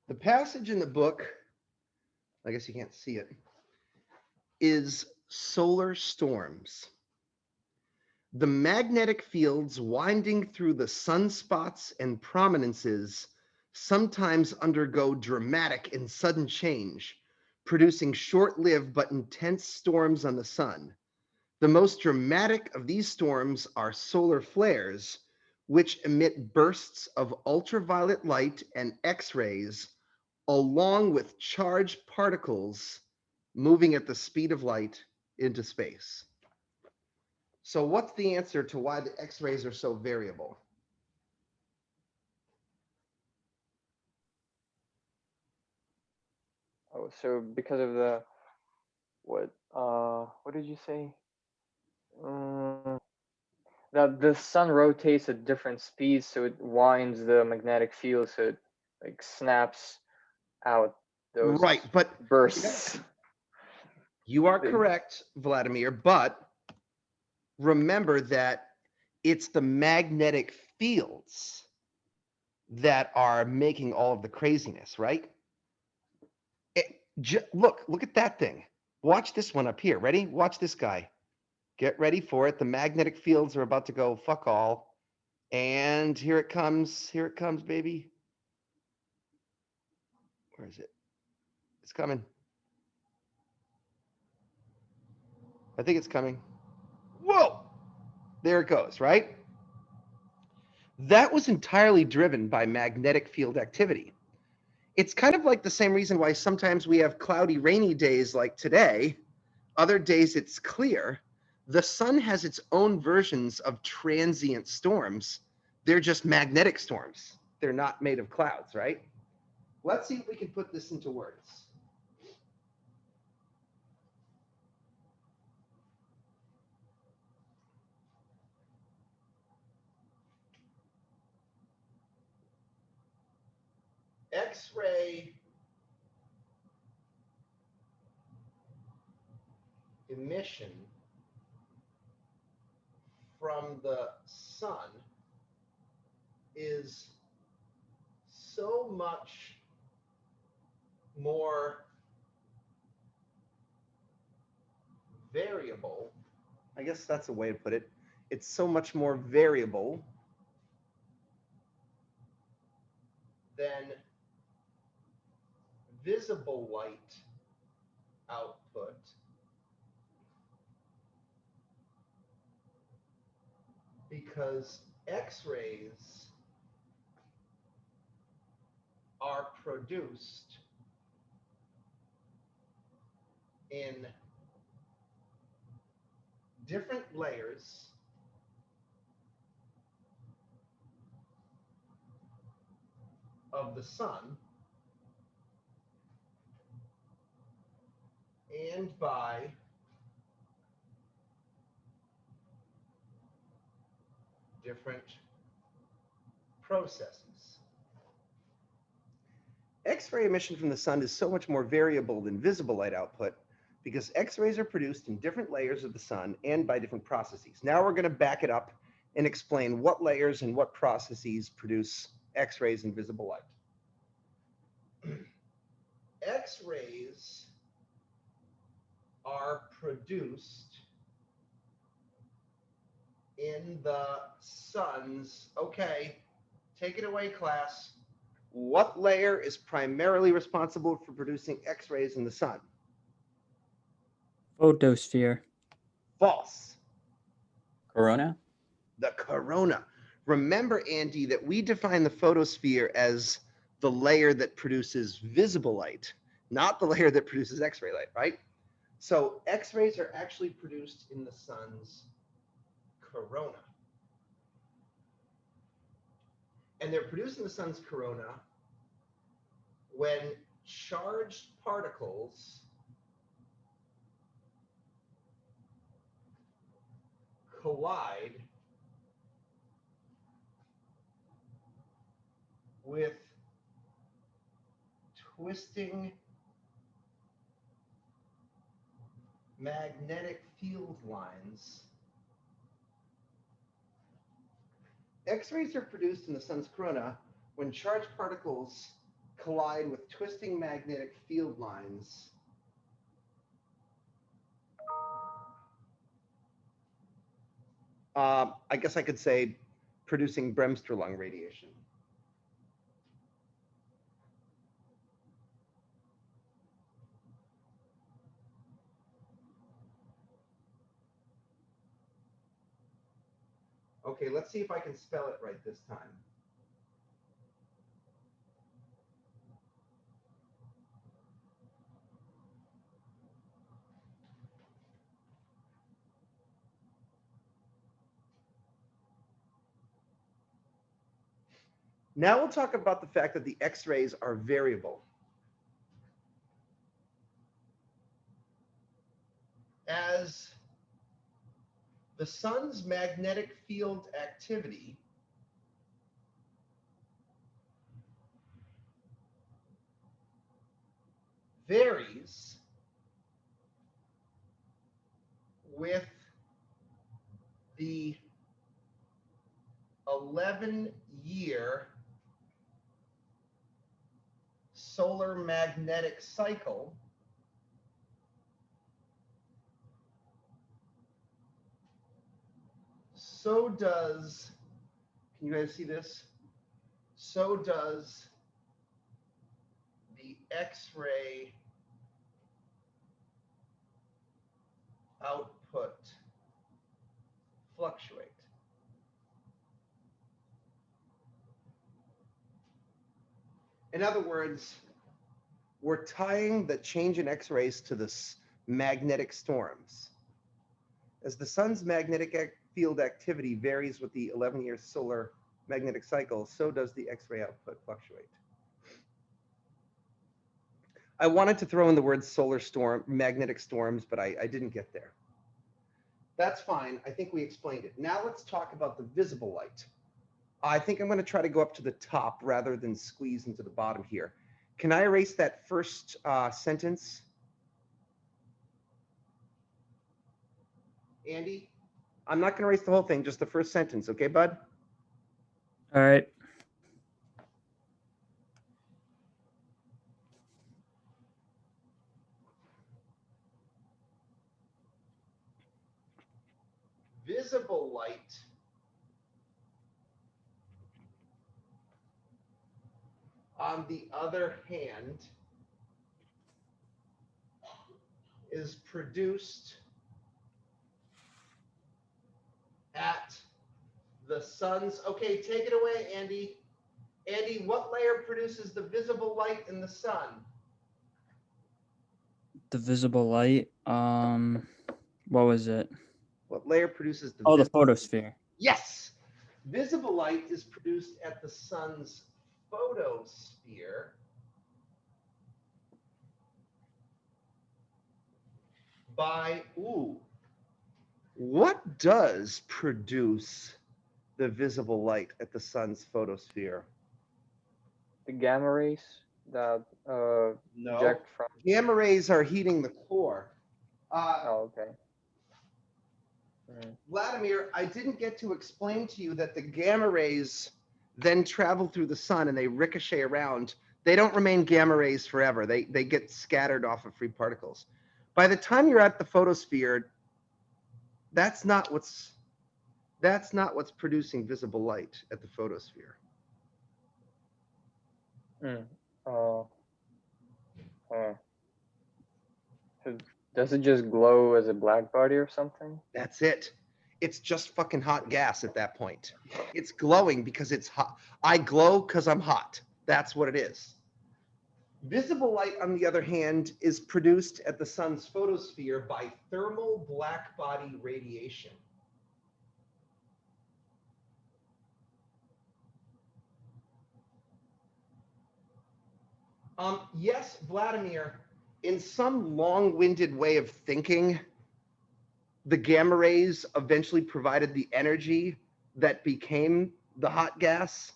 The passage in the book, I guess you can't see it, is solar storms. The magnetic fields winding through the sunspots and prominences sometimes undergo dramatic and sudden change, producing short-lived but intense storms on the sun. The most dramatic of these storms are solar flares, which emit bursts of ultraviolet light and X-rays, along with charged particles moving at the speed of light into space. So what's the answer to why the X-rays are so variable? Oh, so because of the what did you say? That the sun rotates at different speeds, so it winds the magnetic field, so it like snaps out those Right, but bursts. you are Big. correct, Vladimir, but remember that it's the magnetic fields that are making all of the craziness, right? Look at that thing. Watch this one up here. Ready? Watch this guy. Get ready for it. The magnetic fields are about to go fuck all. And here it comes. Here it comes, baby. Where is it? It's coming. I think it's coming. Whoa! There it goes, right? That was entirely driven by magnetic field activity. It's kind of like the same reason why sometimes we have cloudy, rainy days like today. Other days it's clear. The sun has its own versions of transient storms. They're just magnetic storms. They're not made of clouds, right? Let's see if we can put this into words. X-ray emission from the sun is so much more variable. I guess that's a way to put it. It's so much more variable than visible light output because X-rays are produced in different layers of the sun and by different processes. X-ray emission from the sun is so much more variable than visible light output because X-rays are produced in different layers of the sun and by different processes. Now we're going to back it up and explain what layers and what processes produce X-rays and visible light. X-rays are produced in the sun's, okay, take it away, class. What layer is primarily responsible for producing X-rays in the sun? Photosphere. False. Corona? The corona. Remember, Andy, that we define the photosphere as the layer that produces visible light, not the layer that produces X-ray light, right? So X-rays are actually produced in the sun's corona. And they're produced in the sun's corona when charged particles collide with twisting magnetic field lines. X-rays are produced in the sun's corona when charged particles collide with twisting magnetic field lines I guess I could say producing Bremstrolung radiation. Okay, let's see if I can spell it right this time. Now we'll talk about the fact that the X-rays are variable. As the sun's magnetic field activity varies with the 11-year solar magnetic cycle, so does, can you guys see this? So does the X-ray output fluctuate. In other words, we're tying the change in X-rays to the magnetic storms. As the sun's magnetic field activity varies with the 11-year solar magnetic cycle, so does the X-ray output fluctuate. I wanted to throw in the word solar storm, magnetic storms, but I didn't get there. That's fine. I think we explained it. Now let's talk about the visible light. I think I'm going to try to go up to the top rather than squeeze into the bottom here. Can I erase that first sentence? Andy? I'm not going to erase the whole thing, just the first sentence. Okay, bud? All right. Visible light on the other hand is produced at the sun's, okay, take it away, Andy. Andy, what layer produces the visible light in the sun? The visible light. What was it? What layer produces the Oh, the visible light? photosphere. Yes. Visible light is produced at the sun's photosphere by, what does produce the visible light at the sun's photosphere? The gamma rays that eject from. Gamma rays are heating the core. Oh, okay. Vladimir, I didn't get to explain to you that the gamma rays then travel through the sun and they ricochet around. They don't remain gamma rays forever. They get scattered off of free particles. By the time you're at the photosphere, that's not what's producing visible light at the photosphere. Oh. Huh. Does it just glow as a black body or something? That's it. It's just fucking hot gas at that point. It's glowing because it's hot. I glow because I'm hot. That's what it is. Visible light, on the other hand, is produced at the sun's photosphere by thermal black body radiation. Yes, Vladimir, in some long-winded way of thinking, the gamma rays eventually provided the energy that became the hot gas.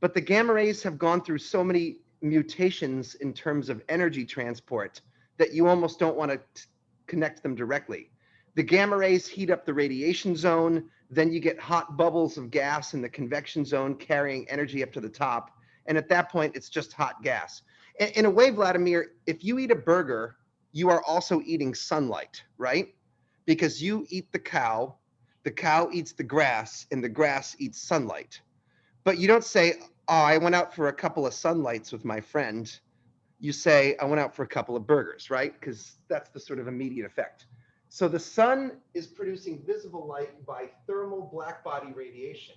But the gamma rays have gone through so many mutations in terms of energy transport that you almost don't want to connect them directly. The gamma rays heat up the radiation zone, then you get hot bubbles of gas in the convection zone carrying energy up to the top. And at that point, it's just hot gas. In a way, Vladimir, if you eat a burger, you are also eating sunlight, right? Because you eat the cow eats the grass, and the grass eats sunlight. But you don't say, oh, I went out for a couple of sunlights with my friend. You say, I went out for a couple of burgers, right? Because that's the sort of immediate effect. So the sun is producing visible light by thermal blackbody radiation.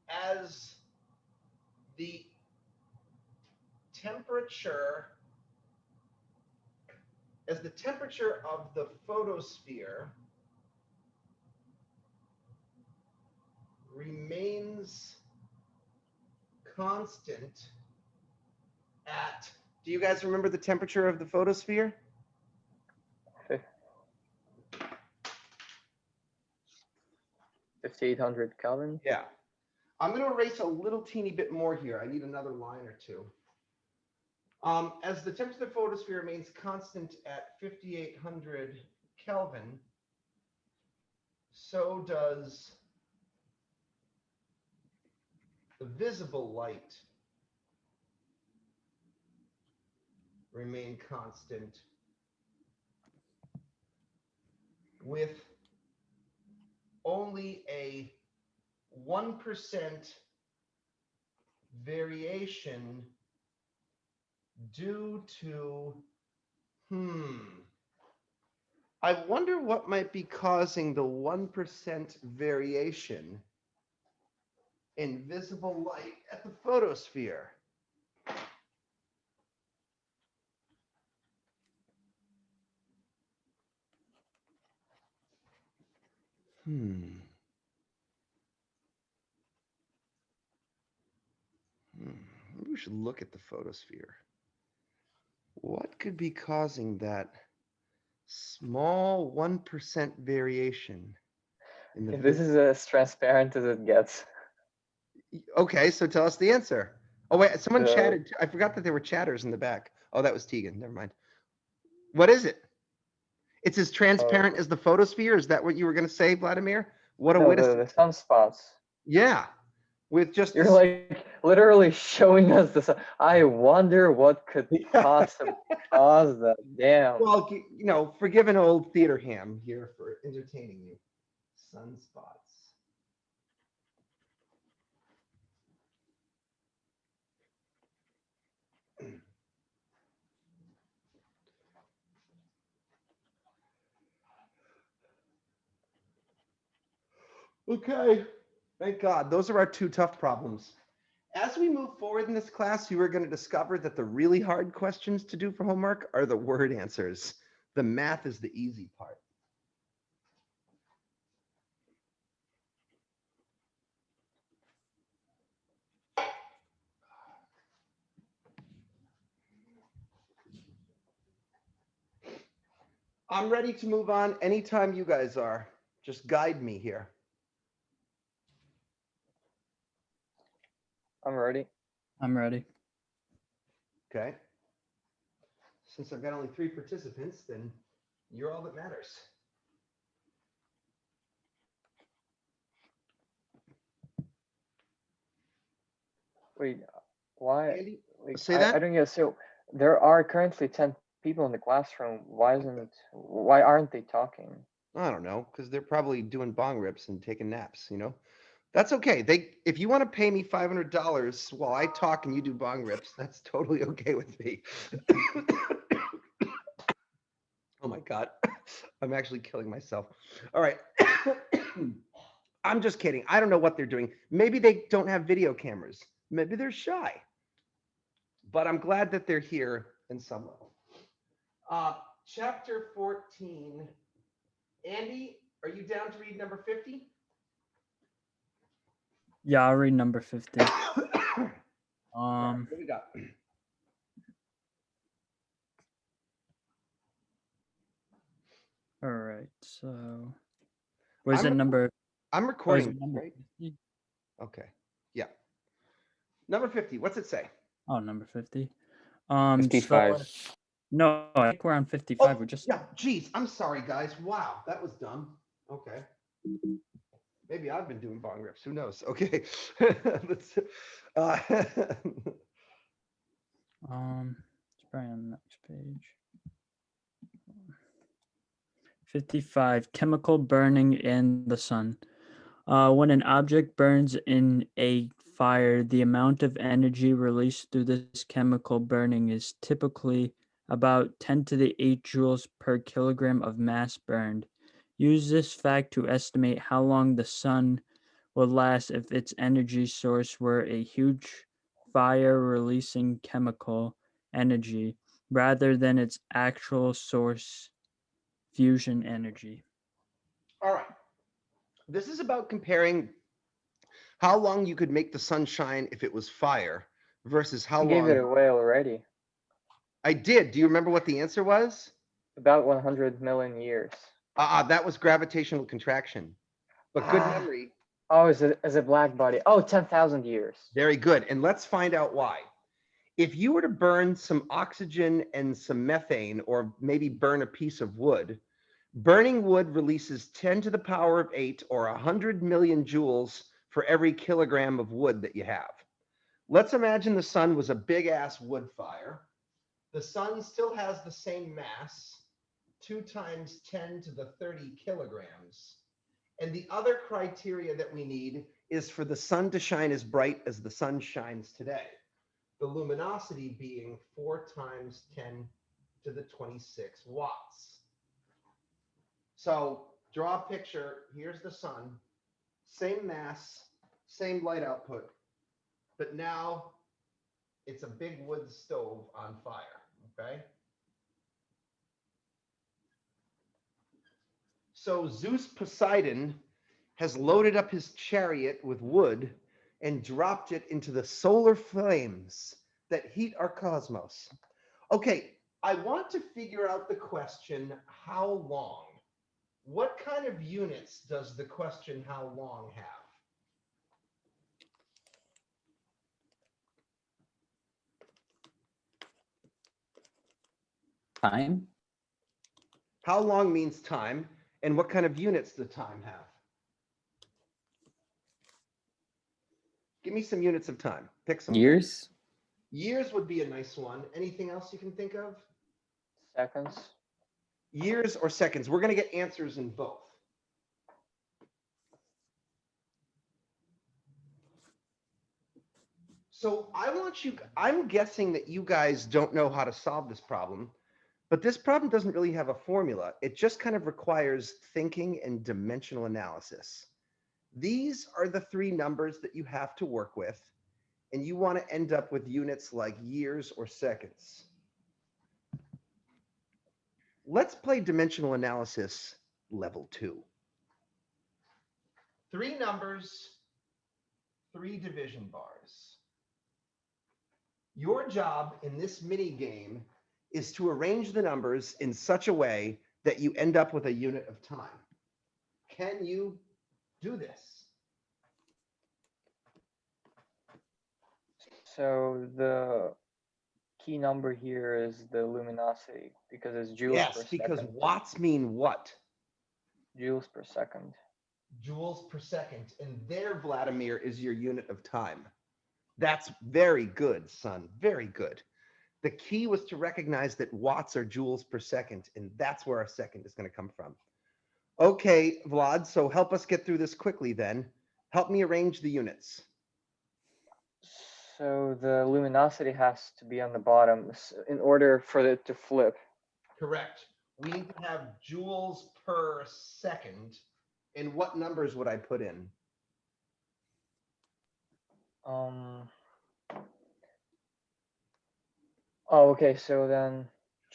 As the temperature of the photosphere remains constant at, do you guys remember the temperature of the photosphere? 5800 Kelvin. Yeah. I'm going to erase a little teeny bit more here. I need another line or two. As the temperature of the photosphere remains constant at 5800 Kelvin, so does the visible light remain constant with only a 1% variation due to, I wonder what might be causing the 1% variation in visible light at the photosphere. Maybe we should look at the photosphere. What could be causing that small 1% variation in the This is as transparent as it gets. Okay, so tell us the answer. Oh wait, someone The- chatted. I forgot that there were chatters in the back. Oh, that was Tegan. Never mind. What is it? It's as transparent as the photosphere. Is that what you were going to say, Vladimir? What a No, way to the sunspots. Yeah, with just You're like literally showing us this. I wonder what could possibly cause that. Damn. well, you know, forgive an old theater ham here for entertaining you. Sunspots. Okay, thank God. Those are our two tough problems. As we move forward in this class, you are going to discover that the really hard questions to do for homework are the word answers. The math is the easy part. I'm ready to move on anytime you guys are. Just guide me here. I'm ready. I'm ready. Okay. Since I've got only 3 participants, then you're all that matters. Wait, why? Andy, Like, say that? I don't get. So there are currently 10 people in the classroom. Why aren't they talking? I don't know, because they're probably doing bong rips and taking naps, you know? That's okay. If you want to pay me $500 while I talk and you do bong rips, that's totally okay with me. Oh my God, I'm actually killing myself. All right. I'm just kidding. I don't know what they're doing. Maybe they don't have video cameras. Maybe they're shy. But I'm glad that they're here in some level. Chapter 14. Andy, are you down to read number 50? Yeah, I'll read number 50. What do we got? All right. So, was I'm it number? I'm Oh, is recording, it number right? 50? Okay. Yeah. Number 50. What's it say? Oh, number 50. 55. No, I think we're on 55. We're just Yeah. Geez, I'm sorry, guys. Wow, that was dumb. Okay. Maybe I've been doing bong rips. Who knows? Okay. Let's. it's probably on the next page. 55. Chemical burning in the sun. When an object burns in a fire, the amount of energy released through this chemical burning is typically about 10 to the 8 joules per kilogram of mass burned. Use this fact to estimate how long the sun would last if its energy source were a huge fire releasing chemical energy rather than its actual source, fusion energy. All right. This is about comparing how long you could make the sun shine if it was fire versus how You gave it long. away already. I did. Do you remember what the answer was? About 100 million years. That was gravitational contraction. But good memory. Oh, is a black body? Oh, 10,000 years. Very good. And let's find out why. If you were to burn some oxygen and some methane, or maybe burn a piece of wood, burning wood releases 10 to the power of 8 or 100 million joules for every kilogram of wood that you have. Let's imagine the sun was a big ass wood fire. The sun still has the same mass, 2 times 10 to the 30 kilograms. And the other criteria that we need is for the sun to shine as bright as the sun shines today. The luminosity being 4 times 10 to the 26 watts. So draw a picture. Here's the sun, same mass, same light output, but now it's a big wood stove on fire, okay? So Zeus Poseidon has loaded up his chariot with wood and dropped it into the solar flames that heat our cosmos. Okay, I want to figure out the question, how long? What kind of units does the question how long have? Time? How long means time, and what kind of units does time have? Give me some units of time. Pick some. Years? Years would be a nice one. Anything else you can think of? Seconds. Years or seconds? We're going to get answers in both. So I'm guessing that you guys don't know how to solve this problem, but this problem doesn't really have a formula. It just kind of requires thinking and dimensional analysis. These are the 3 numbers that you have to work with, and you want to end up with units like years or seconds. Let's play dimensional analysis level 2. 3 numbers, 3 division bars. Your job in this mini game is to arrange the numbers in such a way that you end up with a unit of time. Can you do this? So the key number here is the luminosity because it's joules per Yes, because second. watts mean what? Joules per second. Joules per second. And there, Vladimir, is your unit of time. That's very good, son. Very good. The key was to recognize that watts are joules per second, and that's where our second is going to come from. Okay, Vlad, so help us get through this quickly then. Help me arrange the units. So the luminosity has to be on the bottom in order for it to flip. Correct. We need to have joules per second. And what numbers would I put in? Oh, okay. So then.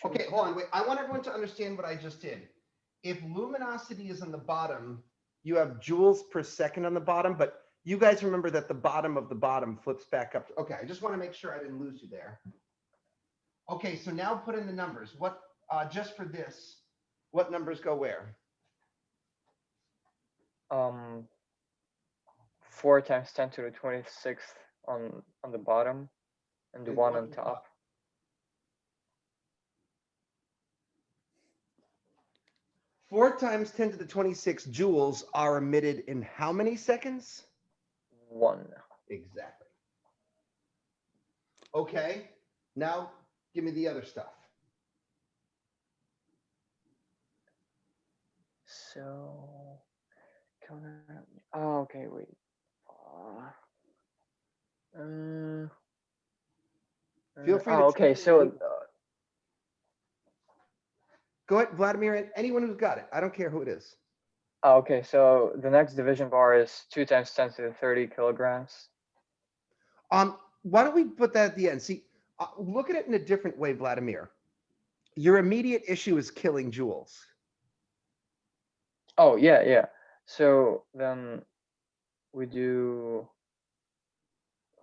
Okay, hold on, wait. I want everyone to understand what I just did. If luminosity is on the bottom, you have joules per second on the bottom, but you guys remember that the bottom of the bottom flips back up. Okay, I just want to make sure I didn't lose you there. Okay, so now put in the numbers. What, just for this, what numbers go where? 4 times 10 to the 26th on the bottom, and the And one one on top. 4 times 10 to the 26 joules are emitted in how many seconds? 1. Exactly. Okay, now give me the other stuff. So, oh, okay, wait. Feel free to okay, so go ahead, Vladimir, and anyone who's got it. I don't care who it is. okay, so the next division bar is 2 times 10 to the 30 kilograms. Why don't we put that at the end? See, look at it in a different way, Vladimir. Your immediate issue is killing joules. Oh, yeah. So then we do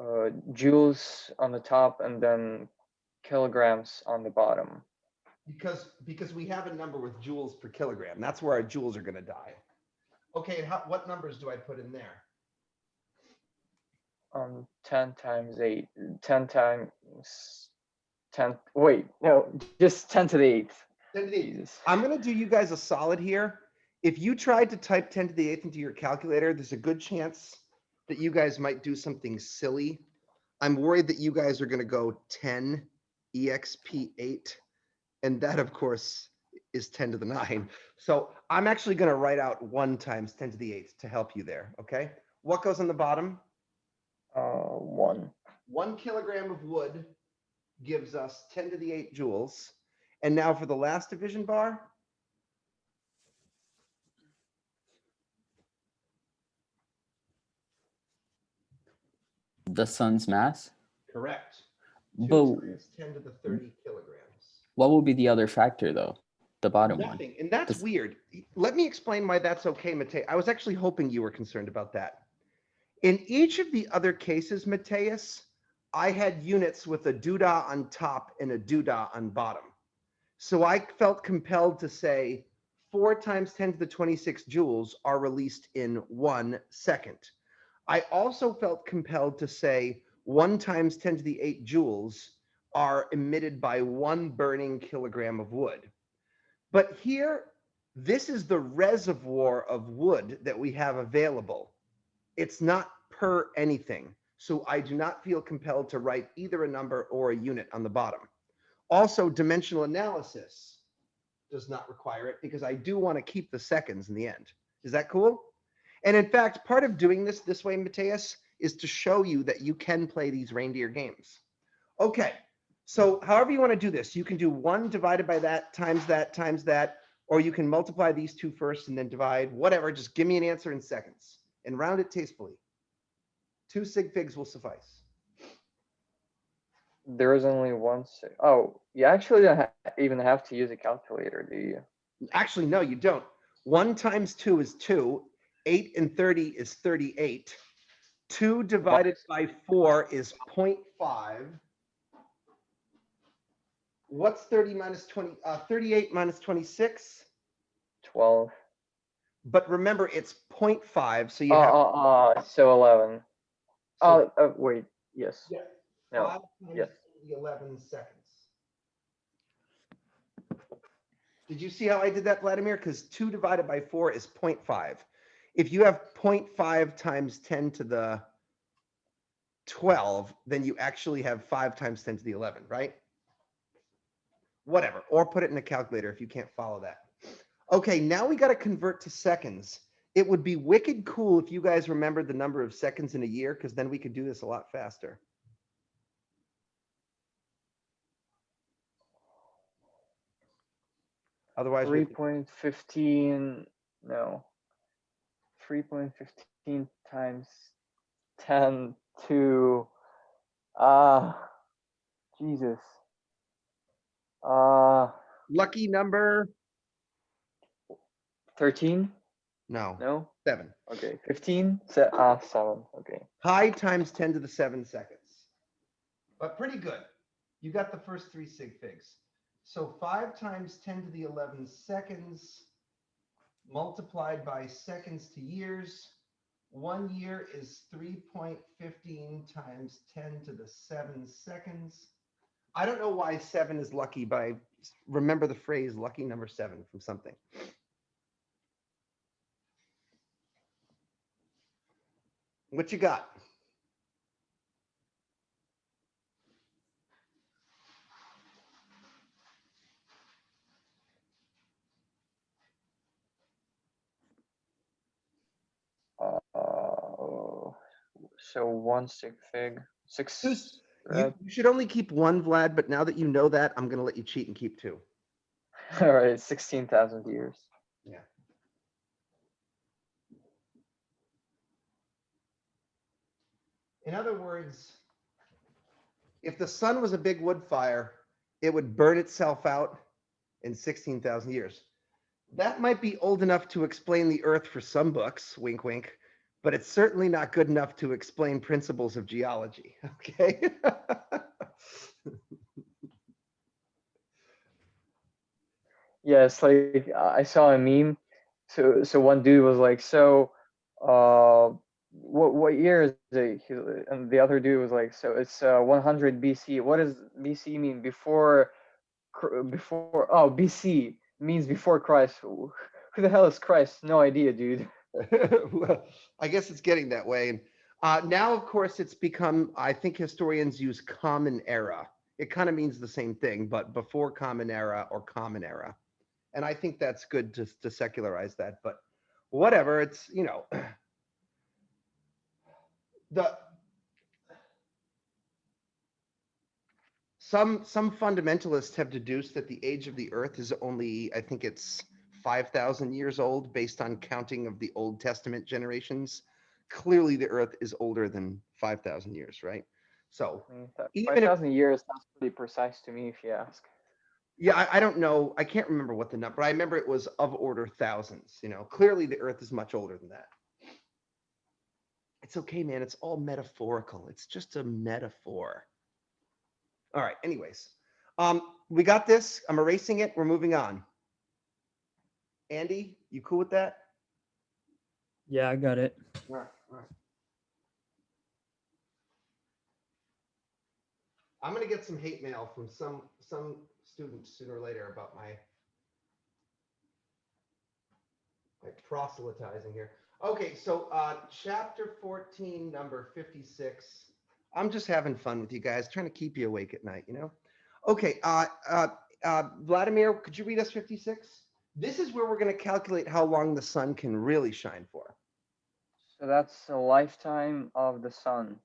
joules on the top and then kilograms on the bottom. Because we have a number with joules per kilogram. That's where our joules are going to die. Okay, and what numbers do I put in there? 10 times 8. 10 times 10. Wait, no, just 10 to the 8th. 10 to the 8th. Jesus. I'm going to do you guys a solid here. If you tried to type 10 to the 8th into your calculator, there's a good chance that you guys might do something silly. I'm worried that you guys are going to go 10 exp8. And that, of course, is 10 to the 9. So I'm actually going to write out 1 times 10 to the 8th to help you there, okay? What goes on the bottom? 1. 1 kilogram of wood gives us 10 to the 8 joules. And now for the last division bar. The sun's mass? Correct. But 2 times 10 to the 30 kilograms. what will be the other factor though? The bottom one. Nothing. And that's This- weird. Let me explain why that's okay, Matei. I was actually hoping you were concerned about that. In each of the other cases, Mateus, I had units with a doodah on top and a doodah on bottom. So I felt compelled to say 4 times 10 to the 26 joules are released in 1 second. I also felt compelled to say 1 times 10 to the 8 joules are emitted by 1 burning kilogram of wood. But here, this is the reservoir of wood that we have available. It's not per anything. So I do not feel compelled to write either a number or a unit on the bottom. Also, dimensional analysis does not require it because I do want to keep the seconds in the end. Is that cool? And in fact, part of doing this way, Mateus, is to show you that you can play these reindeer games. Okay, so however you want to do this, you can do 1 divided by that, times that, or you can multiply these two first and then divide, whatever, just give me an answer in seconds and round it tastefully. 2 sig figs will suffice. There is only 1. Oh, you actually don't even have to use a calculator, do you? Actually, no, you don't. 1 times 2 is 2. 8 and 30 is 38. 2 divided by 4 is 0.5. What's 30 minus 20? 38 minus 26? 12. But remember, it's 0.5, so you have So 11. so, Wait, yes. yeah, No, 5 times yes. 11 seconds. Did you see how I did that, Vladimir? Because 2 divided by 4 is 0.5. If you have 0.5 times 10 to the 12, then you actually have 5 times 10 to the 11, right? Whatever, or put it in a calculator if you can't follow that. Okay, now we got to convert to seconds. It would be wicked cool if you guys remembered the number of seconds in a year, because then we could do this a lot faster. Otherwise, we have to- 3.15, no. 3.15 times 10 to, Jesus. lucky number, 13? no, No? 7. Okay, 15? 7, okay. Pi times 10 to the 7 seconds. But pretty good. You got the first 3 sig figs. So 5 times 10 to the 11 seconds multiplied by seconds to years. 1 year is 3.15 times 10 to the 7 seconds. I don't know why 7 is lucky, but I remember the phrase lucky number 7 from something. What you got? So 1 sig fig, 6, right? You should only keep 1, Vlad, but now that you know that, I'm going to let you cheat and keep 2. All right, 16,000 years. Yeah. In other words, if the sun was a big wood fire, it would burn itself out in 16,000 years. That might be old enough to explain the Earth for some books, wink, wink, but it's certainly not good enough to explain principles of geology, okay? Yeah, it's like I saw a meme. So one dude was like, "So, what year is it?" And the other dude was like, "So it's 100 BC. What does BC mean? Before BC means before Christ. Who the hell is Christ? No idea, dude." Well, I guess it's getting that way. And now, of course, it's become, I think historians use common era. It kind of means the same thing, but before common era or common era. And I think that's good to secularize that, but whatever, it's, you know, some fundamentalists have deduced that the age of the Earth is only, I think it's 5,000 years old based on counting of the Old Testament generations. Clearly, the Earth is older than 5,000 years, right? So even 5,000 years sounds pretty precise to me, if you ask. Yeah, I don't know. I can't remember what the number. I remember it was of order thousands. You know, clearly the Earth is much older than that. It's okay, man. It's all metaphorical. It's just a metaphor. All right. Anyways, we got this. I'm erasing it. We're moving on. Andy, you cool with that? Yeah, I got it. All right. All right. I'm gonna get some hate mail from some students sooner or later about my proselytizing here. Okay, so chapter 14, number 56. I'm just having fun with you guys, trying to keep you awake at night, you know? Okay, Vladimir, could you read us 56? This is where we're going to calculate how long the sun can really shine for. So that's a lifetime of the sun.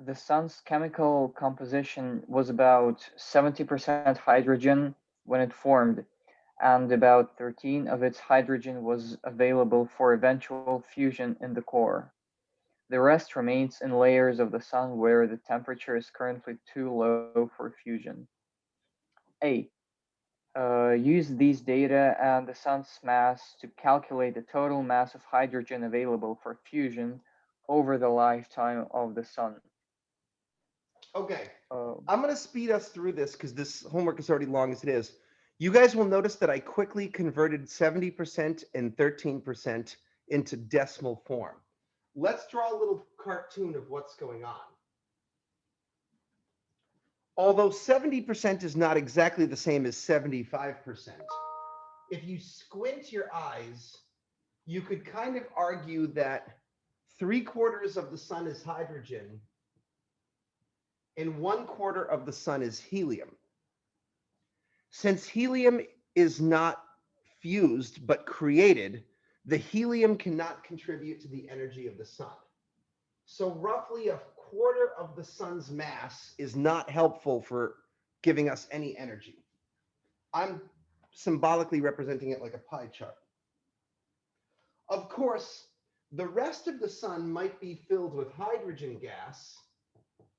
The sun's chemical composition was about 70% hydrogen when it formed, and about 13 of its hydrogen was available for eventual fusion in the core. The rest remains in layers of the sun where the temperature is currently too low for fusion. A. Use these data and the sun's mass to calculate the total mass of hydrogen available for fusion over the lifetime of the sun. Okay, I'm going to speed us through this because this homework is already long as it is. You guys will notice that I quickly converted 70% and 13% into decimal form. Let's draw a little cartoon of what's going on. Although 70% is not exactly the same as 75%, if you squint your eyes, you could kind of argue that 3/4 of the sun is hydrogen and 1/4 of the sun is helium. Since helium is not fused but created, the helium cannot contribute to the energy of the sun. So roughly a quarter of the sun's mass is not helpful for giving us any energy. I'm symbolically representing it like a pie chart. Of course, the rest of the sun might be filled with hydrogen gas,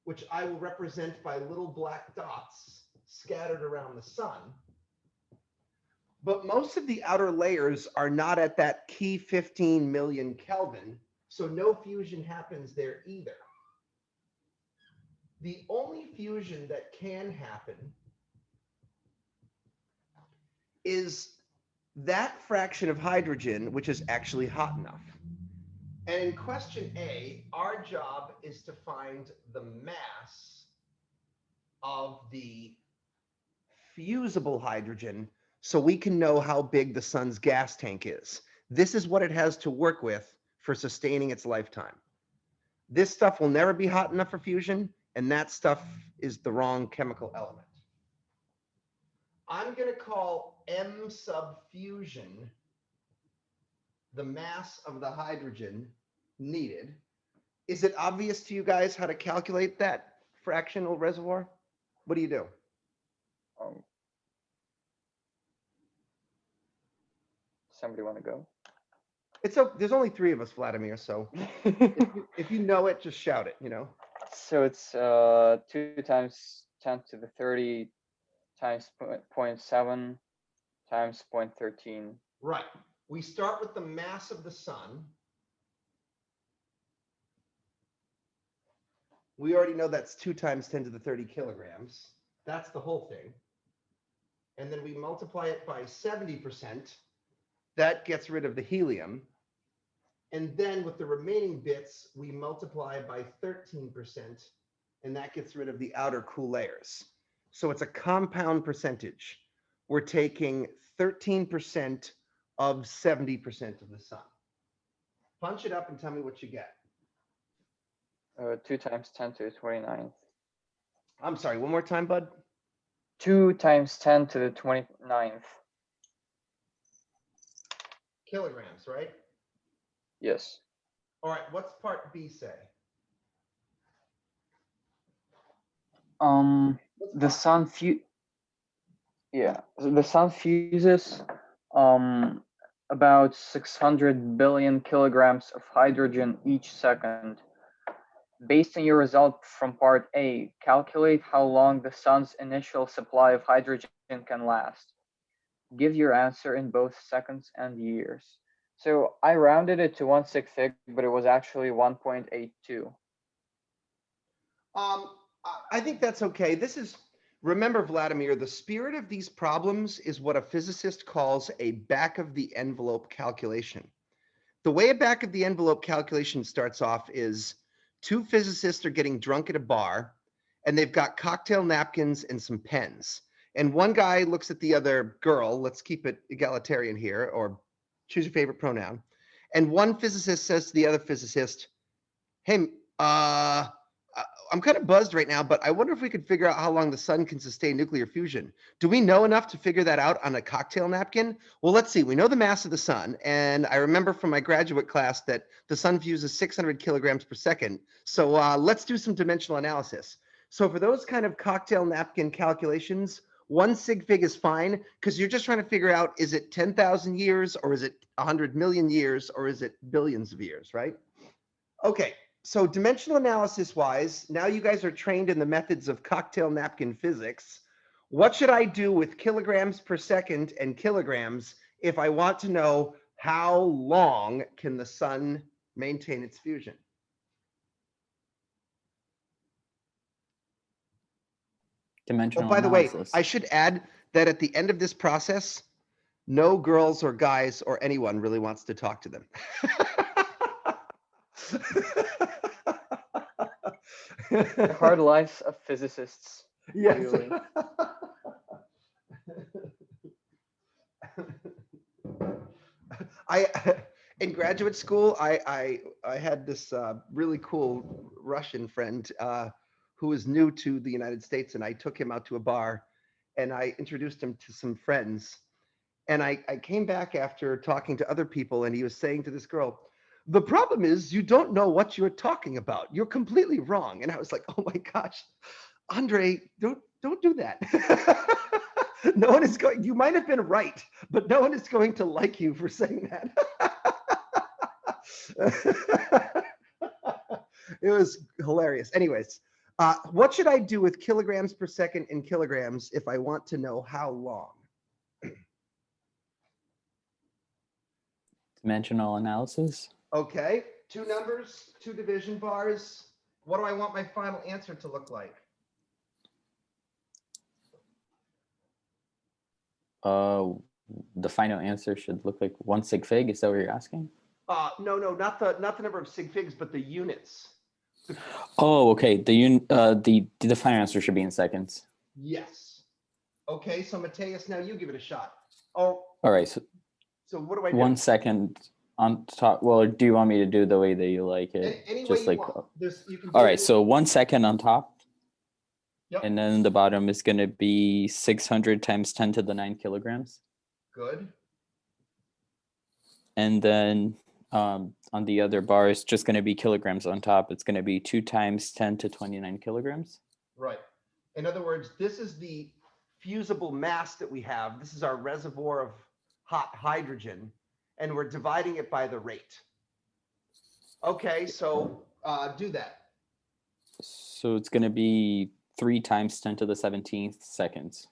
which I will represent by little black dots scattered around the sun. But most of the outer layers are not at that key 15 million Kelvin, so no fusion happens there either. The only fusion that can happen is that fraction of hydrogen, which is actually hot enough. And in question A, our job is to find the mass of the fusible hydrogen so we can know how big the sun's gas tank is. This is what it has to work with for sustaining its lifetime. This stuff will never be hot enough for fusion, and that stuff is the wrong chemical element. I'm going to call M sub fusion the mass of the hydrogen needed. Is it obvious to you guys how to calculate that fractional reservoir? What do you do? Somebody want to go? There's only 3 of us, Vladimir, so if you know it, just shout it, you know. So it's 2 times 10 to the 30 times 0.7 times 0.13. Right. We start with the mass of the sun. We already know that's 2 times 10 to the 30 kilograms. That's the whole thing. And then we multiply it by 70%. That gets rid of the helium. And then with the remaining bits, we multiply by 13%, and that gets rid of the outer cool layers. So it's a compound percentage. We're taking 13% of 70% of the sun. Punch it up and tell me what you get. 2 times 10 to the 29th. I'm sorry, one more time, bud. 2 times 10 to the 29th. Kilograms, right? Yes. All right, what's part B say? The sun the sun fuses about 600 billion kilograms of hydrogen each second. Based on your result from part A, calculate how long the sun's initial supply of hydrogen can last. Give your answer in both seconds and years. So I rounded it to 1/6, but it was actually 1.82. I think that's okay. Remember, Vladimir, the spirit of these problems is what a physicist calls a back of the envelope calculation. The way a back of the envelope calculation starts off is 2 physicists are getting drunk at a bar, and they've got cocktail napkins and some pens. And one guy looks at the other girl, let's keep it egalitarian here, or choose your favorite pronoun. And one physicist says to the other physicist, hey, I'm kind of buzzed right now, but I wonder if we could figure out how long the sun can sustain nuclear fusion. Do we know enough to figure that out on a cocktail napkin? Well, let's see. We know the mass of the sun. And I remember from my graduate class that the sun fuses 600 kilograms per second. So let's do some dimensional analysis. So for those kind of cocktail napkin calculations, 1 sig fig is fine, because you're just trying to figure out, is it 10,000 years, or is it 100 million years, or is it billions of years, right? Okay. So dimensional analysis wise, now you guys are trained in the methods of cocktail napkin physics. What should I do with kilograms per second and kilograms if I want to know how long can the sun maintain its fusion? Dimensional Oh, by the way, analysis. I should add that at the end of this process, no girls or guys or anyone really wants to talk to them. The hard lives of physicists. Yes. Really. In graduate school, I had this really cool Russian friend who was new to the United States, and I took him out to a bar, and I introduced him to some friends. And I came back after talking to other people, and he was saying to this girl, the problem is you don't know what you're talking about. You're completely wrong. And I was like, oh my gosh, Andre, don't do that. No one is going, you might have been right, but no one is going to like you for saying that. It was hilarious. Anyways, what should I do with kilograms per second in kilograms if I want to know how long? Dimensional analysis. Okay, 2 numbers, 2 division bars. What do I want my final answer to look like? The final answer should look like 1 sig fig. Is that what you're asking? No, not the number of sig figs, but the units. Oh, okay. The final answer should be in seconds. Yes. Okay, so Mateus, now you give it a shot. Oh, All right. so what do I do? 1 second on top. Well, do you want me to do the way that you like it? Any way Just you like. want. You can do All right. it. So 1 second on top. Yep. And then the bottom is going to be 600 times 10 to the 9 kilograms. Good. And then on the other bar, it's just going to be kilograms on top. It's going to be 2 times 10 to 29 kilograms. Right. In other words, this is the fusible mass that we have. This is our reservoir of hot hydrogen, and we're dividing it by the rate. Okay, so do that. So it's going to be 3 times 10 to the 17th seconds.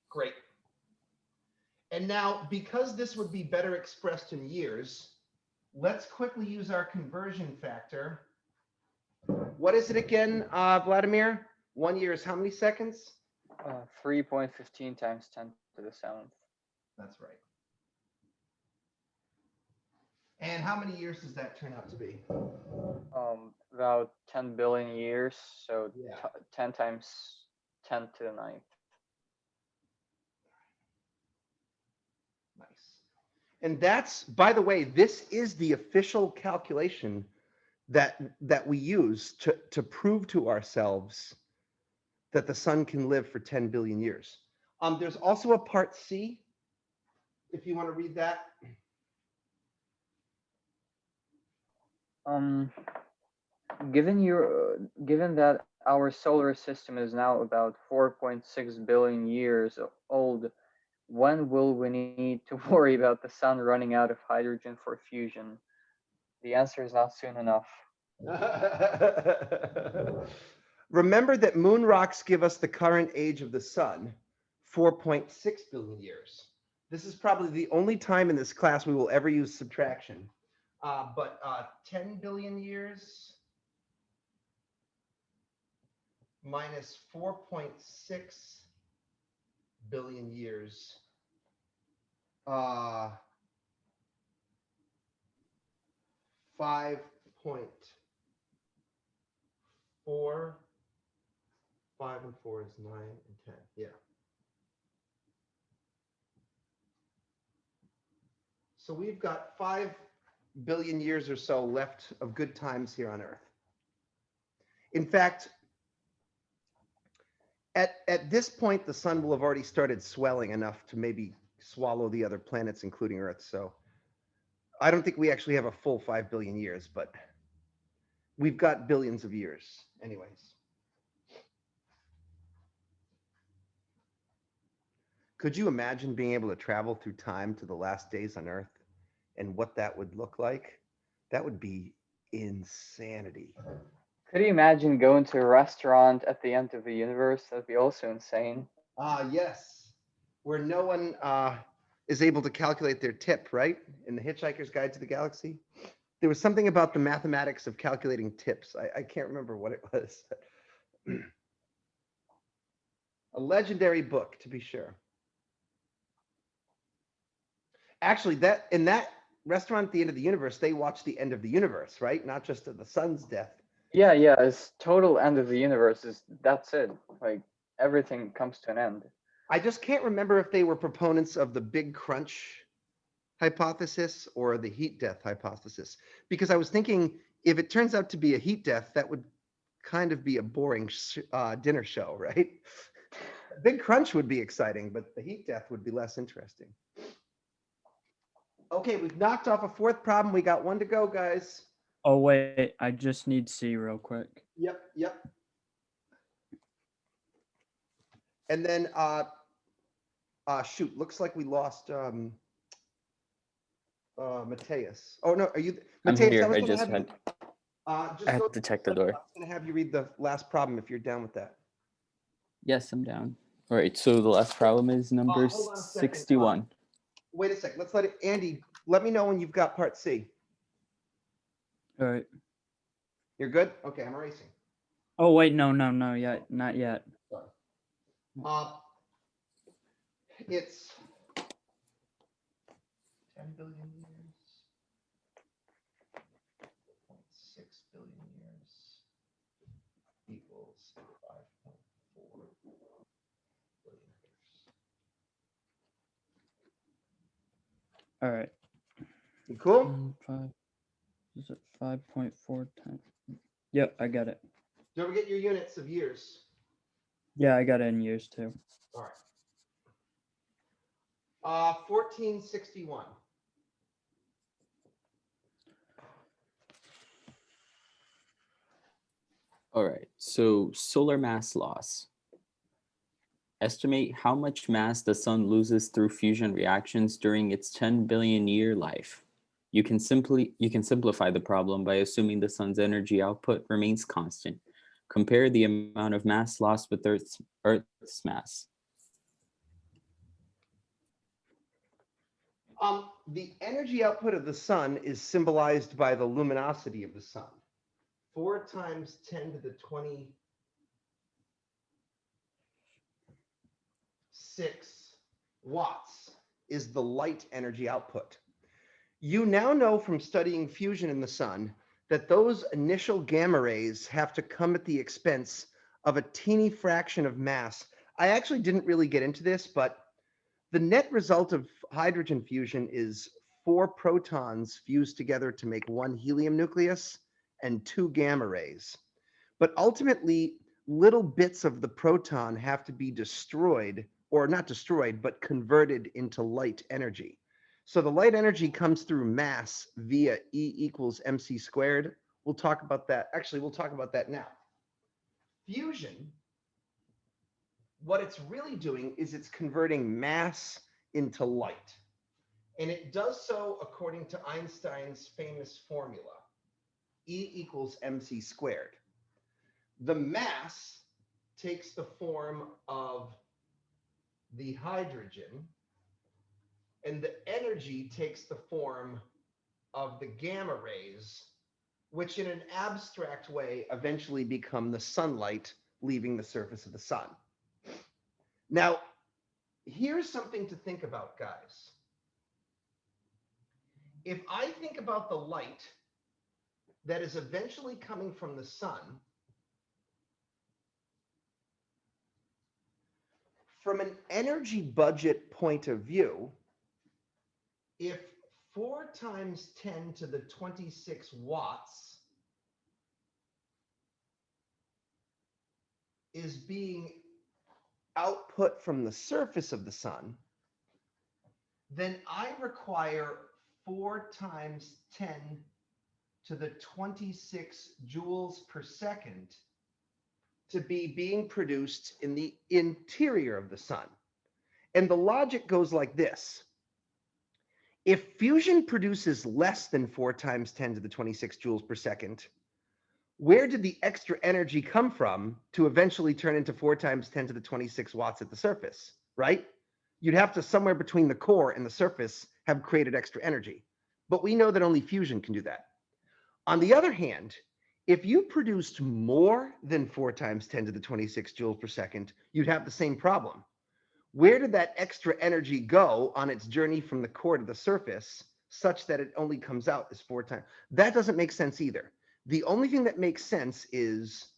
Great. And now, because this would be better expressed in years, let's quickly use our conversion factor. What is it again, Vladimir? 1 year is how many seconds? 3.15 times 10 to the 7th. That's right. And how many years does that turn out to be? About 10 billion years. So Yeah. 10 times 10 to the 9th. Nice. And that's, by the way, this is the official calculation that we use to prove to ourselves that the sun can live for 10 billion years. There's also a part C, if you want to read that. Given that our solar system is now about 4.6 billion years old, when will we need to worry about the sun running out of hydrogen for fusion? The answer is not soon enough. Remember that moon rocks give us the current age of the sun, 4.6 billion years. This is probably the only time in this class we will ever use subtraction. But 10 billion years minus 4.6 billion years. 5.4. 5 and 4 is 9 and 10. Yeah. So we've got 5 billion years or so left of good times here on Earth. In fact, at this point, the sun will have already started swelling enough to maybe swallow the other planets, including Earth. So I don't think we actually have a full 5 billion years, but we've got billions of years anyways. Could you imagine being able to travel through time to the last days on Earth and what that would look like? That would be insanity. Could you imagine going to a restaurant at the end of the universe? That'd be also insane. Yes, where no one is able to calculate their tip, right? In the Hitchhiker's Guide to the Galaxy. There was something about the mathematics of calculating tips. I can't remember what it was. A legendary book, to be sure. Actually, in that restaurant at the end of the universe, they watch the end of the universe, right? Not just of the sun's death. Yeah, it's total end of the universe. That's it. Like everything comes to an end. I just can't remember if they were proponents of the Big Crunch hypothesis or the heat death hypothesis, because I was thinking if it turns out to be a heat death, that would kind of be a boring dinner show, right? Big Crunch would be exciting, but the heat death would be less interesting. Okay, we've knocked off a fourth problem. We got one to go, guys. Oh wait, I just need C real quick. Yep, yep. And then, shoot, looks like we lost Mateus. Oh, no, are you, I'm Mateus, here. I was I gonna just have you, had, just I go, had to check the I door. was gonna have you read the last problem if you're down with that. Yes, I'm down. All right, so the last problem is number Hold on a second. 61. Wait a sec, let's let it, Andy, let me know when you've got part C. All right. You're good? Okay, I'm erasing. Oh wait, no, yet, not yet. It's 10 billion years, 0.6 billion years equals 5.4 billion years. All right. You cool? 5, is it 5.4 times? Yep, I got it. Don't forget your units of years. Yeah, I got it in years too. All right. 1461. All right, so solar mass loss. Estimate how much mass the sun loses through fusion reactions during its 10 billion year life. You can simplify the problem by assuming the sun's energy output remains constant. Compare the amount of mass lost with Earth's mass. The energy output of the sun is symbolized by the luminosity of the sun. 4 times 10 to the 26 watts is the light energy output. You now know from studying fusion in the sun that those initial gamma rays have to come at the expense of a teeny fraction of mass. I actually didn't really get into this, but the net result of hydrogen fusion is 4 protons fused together to make 1 helium nucleus and 2 gamma rays. But ultimately, little bits of the proton have to be destroyed, or not destroyed, but converted into light energy. So the light energy comes through mass via E equals mc squared. We'll talk about that. Actually, we'll talk about that now. Fusion, what it's really doing is it's converting mass into light. And it does so according to Einstein's famous formula, E equals mc squared. The mass takes the form of the hydrogen, and the energy takes the form of the gamma rays, which in an abstract way eventually become the sunlight leaving the surface of the sun. Now, here's something to think about, guys. If I think about the light that is eventually coming from the sun, from an energy budget point of view, if 4 times 10 to the 26 watts is being output from the surface of the sun, then I require 4 times 10 to the 26 joules per second to be being produced in the interior of the sun. And the logic goes like this. If fusion produces less than 4 times 10 to the 26 joules per second, where did the extra energy come from to eventually turn into 4 times 10 to the 26 watts at the surface, right? You'd have to, somewhere between the core and the surface, have created extra energy. But we know that only fusion can do that. On the other hand, if you produced more than 4 times 10 to the 26 joules per second, you'd have the same problem. Where did that extra energy go on its journey from the core to the surface such that it only comes out as 4 times? That doesn't make sense either. The only thing that makes sense is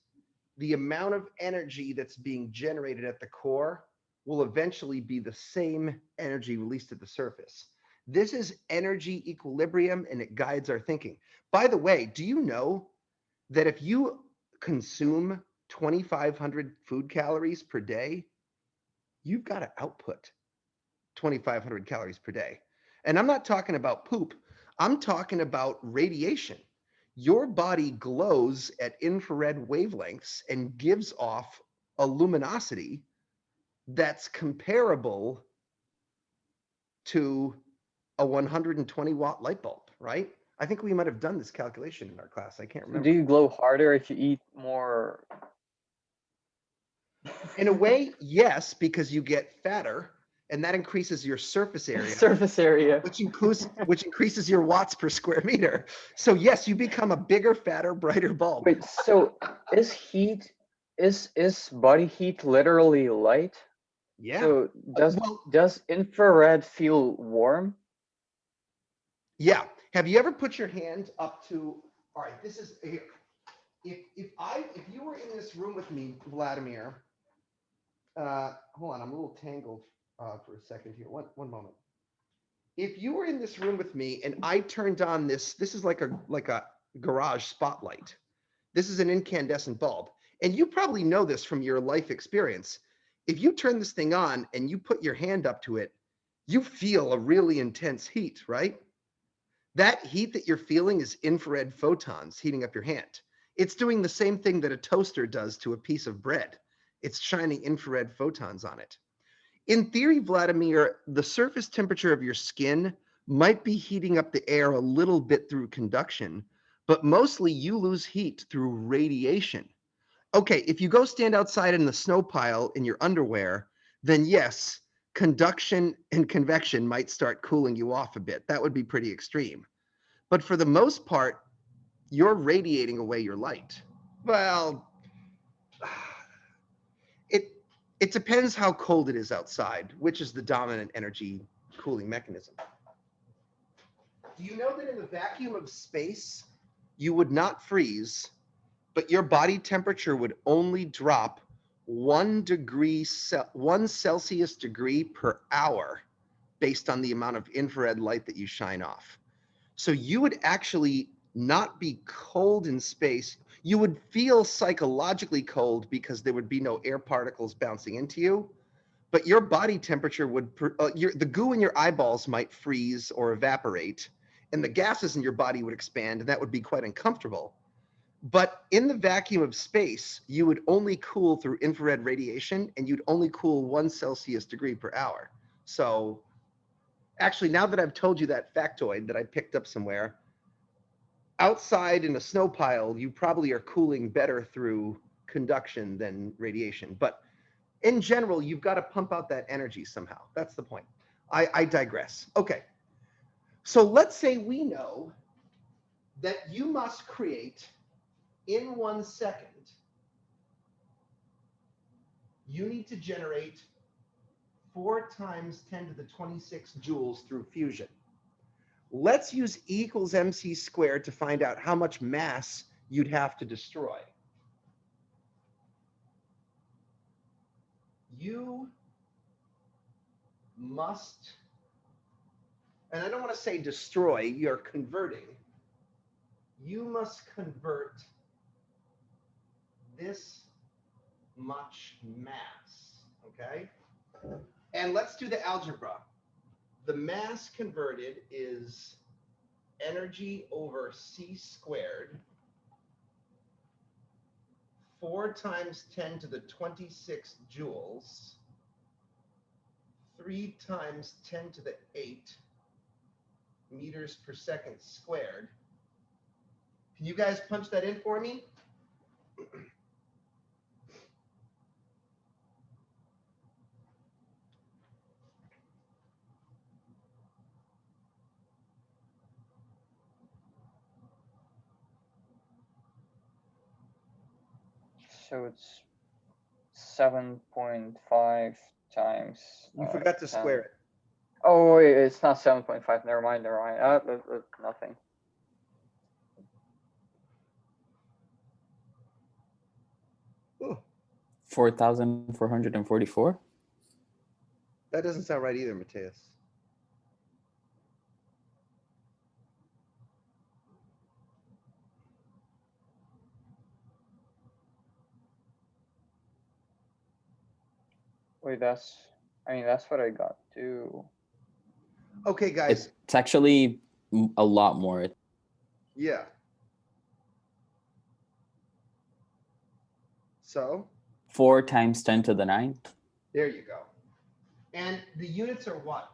the amount of energy that's being generated at the core will eventually be the same energy released at the surface. This is energy equilibrium, and it guides our thinking. By the way, do you know that if you consume 2,500 food calories per day, you've got to output 2,500 calories per day? And I'm not talking about poop. I'm talking about radiation. Your body glows at infrared wavelengths and gives off a luminosity that's comparable to a 120 watt light bulb, right? I think we might have done this calculation in our class. I can't So remember. do you glow harder if you eat more? In a way, yes, because you get fatter and that increases your surface area, Surface area. which increases your watts per square meter. So yes, you become a bigger, fatter, brighter bulb. Wait, so is body heat literally light? Yeah. So Well, does infrared feel warm? yeah. Have you ever put your hand up to, all right, this is here. If you were in this room with me, Vladimir, hold on, I'm a little tangled for a second here. One moment. If you were in this room with me and I turned on this is like a garage spotlight. This is an incandescent bulb. And you probably know this from your life experience. If you turn this thing on and you put your hand up to it, you feel a really intense heat, right? That heat that you're feeling is infrared photons heating up your hand. It's doing the same thing that a toaster does to a piece of bread. It's shining infrared photons on it. In theory, Vladimir, the surface temperature of your skin might be heating up the air a little bit through conduction, but mostly you lose heat through radiation. Okay, if you go stand outside in the snow pile in your underwear, then yes, conduction and convection might start cooling you off a bit. That would be pretty extreme. But for the most part, you're radiating away your light. Well, it depends how cold it is outside, which is the dominant energy cooling mechanism. Do you know that in the vacuum of space, you would not freeze, but your body temperature would only drop 1 Celsius degree per hour based on the amount of infrared light that you shine off. So you would actually not be cold in space. You would feel psychologically cold because there would be no air particles bouncing into you, but your body temperature would, the goo in your eyeballs might freeze or evaporate, and the gases in your body would expand, and that would be quite uncomfortable. But in the vacuum of space, you would only cool through infrared radiation, and you'd only cool 1 Celsius degree per hour. So actually, now that I've told you that factoid that I picked up somewhere, outside in a snow pile, you probably are cooling better through conduction than radiation. But in general, you've got to pump out that energy somehow. That's the point. I digress. Okay. So let's say we know that you must create in 1 second, you need to generate 4 times 10 to the 26 joules through fusion. Let's use E equals mc squared to find out how much mass you'd have to destroy. You must, and I don't want to say destroy, you're converting. You must convert this much mass, okay? And let's do the algebra. The mass converted is energy over c squared, 4 times 10 to the 26 joules, 3 times 10 to the 8 meters per second squared. Can you guys punch that in for me? So it's 7.5 times. You forgot to 10. square it. Oh, wait, it's not 7.5. Never mind. Nothing. Ooh, 4,444. that doesn't sound right either, Mateus. Wait, that's what I got too. Okay, guys. It's actually a lot more. Yeah. So 4 times 10 to the 9. there you go. And the units are what?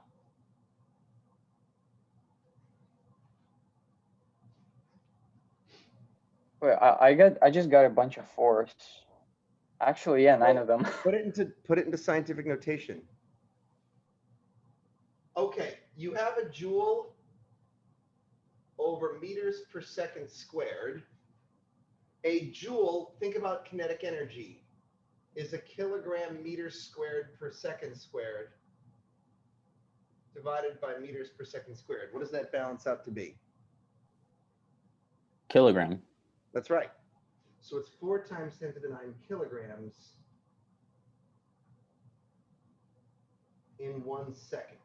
Wait, I just got a bunch of fours. Actually, yeah, 9 of them. Put it into scientific notation. Okay, you have a joule over meters per second squared. A joule, think about kinetic energy, is a kilogram meters squared per second squared divided by meters per second squared. What does that balance out to be? Kilogram. That's right. So it's 4 times 10 to the 9 kilograms in 1 second.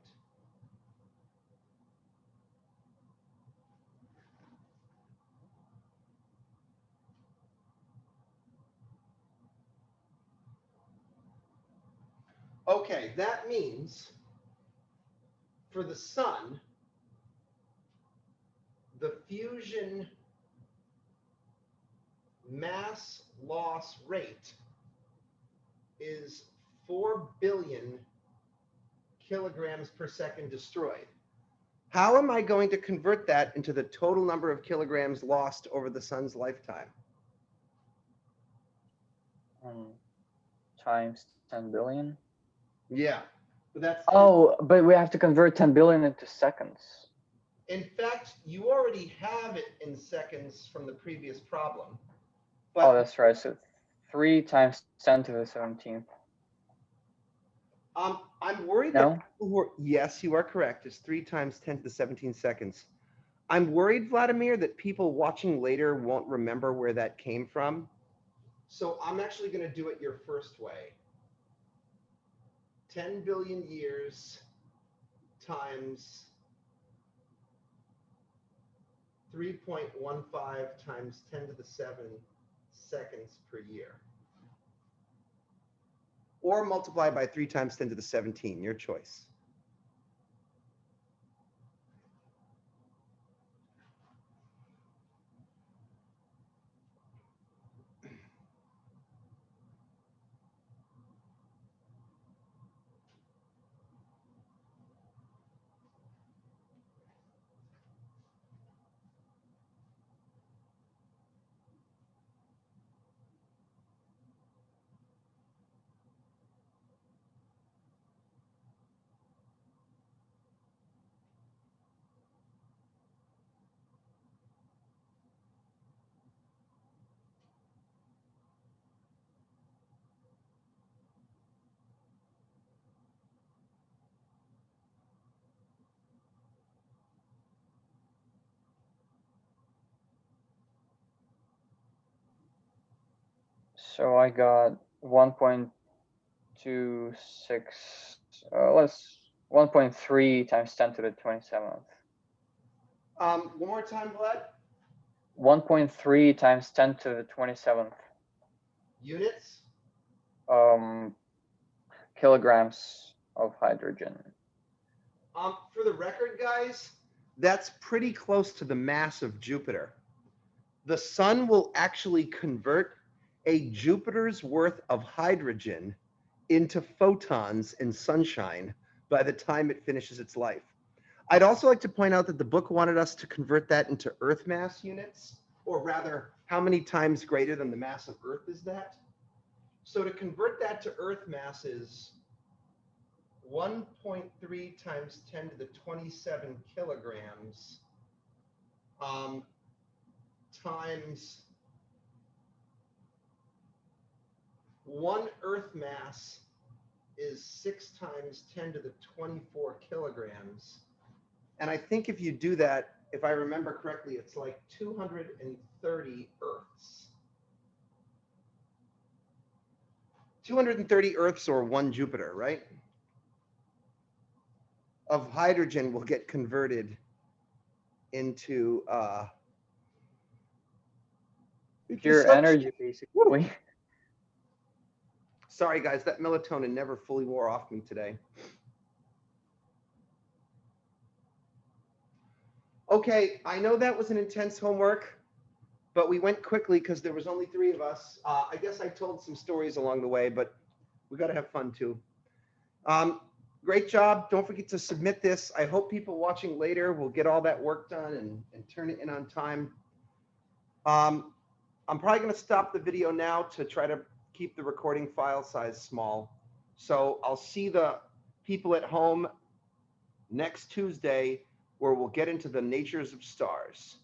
Okay, that means for the sun, the fusion mass loss rate is 4 billion kilograms per second destroyed. How am I going to convert that into the total number of kilograms lost over the sun's lifetime? Times 10 billion. Yeah, but that's Oh, but we have to convert 10 billion into seconds. in fact, you already have it in seconds from the previous problem. Oh, But that's right. So 3 times 10 to the 17th. I'm worried No? that people who are, yes, you are correct. It's 3 times 10 to the 17 seconds. I'm worried, Vladimir, that people watching later won't remember where that came from. So I'm actually going to do it your first way. 10 billion years times 3.15 times 10 to the 7 seconds per year. Or multiply by 3 times 10 to the 17, your choice. So I got 1.26, let's 1.3 times 10 to the 27th. One more time, Vlad. 1.3 times 10 to the 27th. Units. Kilograms of hydrogen. For the record, guys, that's pretty close to the mass of Jupiter. The sun will actually convert a Jupiter's worth of hydrogen into photons in sunshine by the time it finishes its life. I'd also like to point out that the book wanted us to convert that into Earth mass units, or rather, how many times greater than the mass of Earth is that? So to convert that to Earth mass is 1.3 times 10 to the 27 kilograms times 1 Earth mass is 6 times 10 to the 24 kilograms. And I think if you do that, if I remember correctly, it's like 230 Earths. 230 Earths or 1 Jupiter, right? Of hydrogen will get converted into Pure energy, basically. Sorry, guys, that melatonin never fully wore off me today. Okay, I know that was an intense homework, but we went quickly because there was only 3 of us. I guess I told some stories along the way, but we got to have fun too. Great job. Don't forget to submit this. I hope people watching later will get all that work done and turn it in on time. I'm probably going to stop the video now to try to keep the recording file size small. So I'll see the people at home next Tuesday, where we'll get into the natures of stars.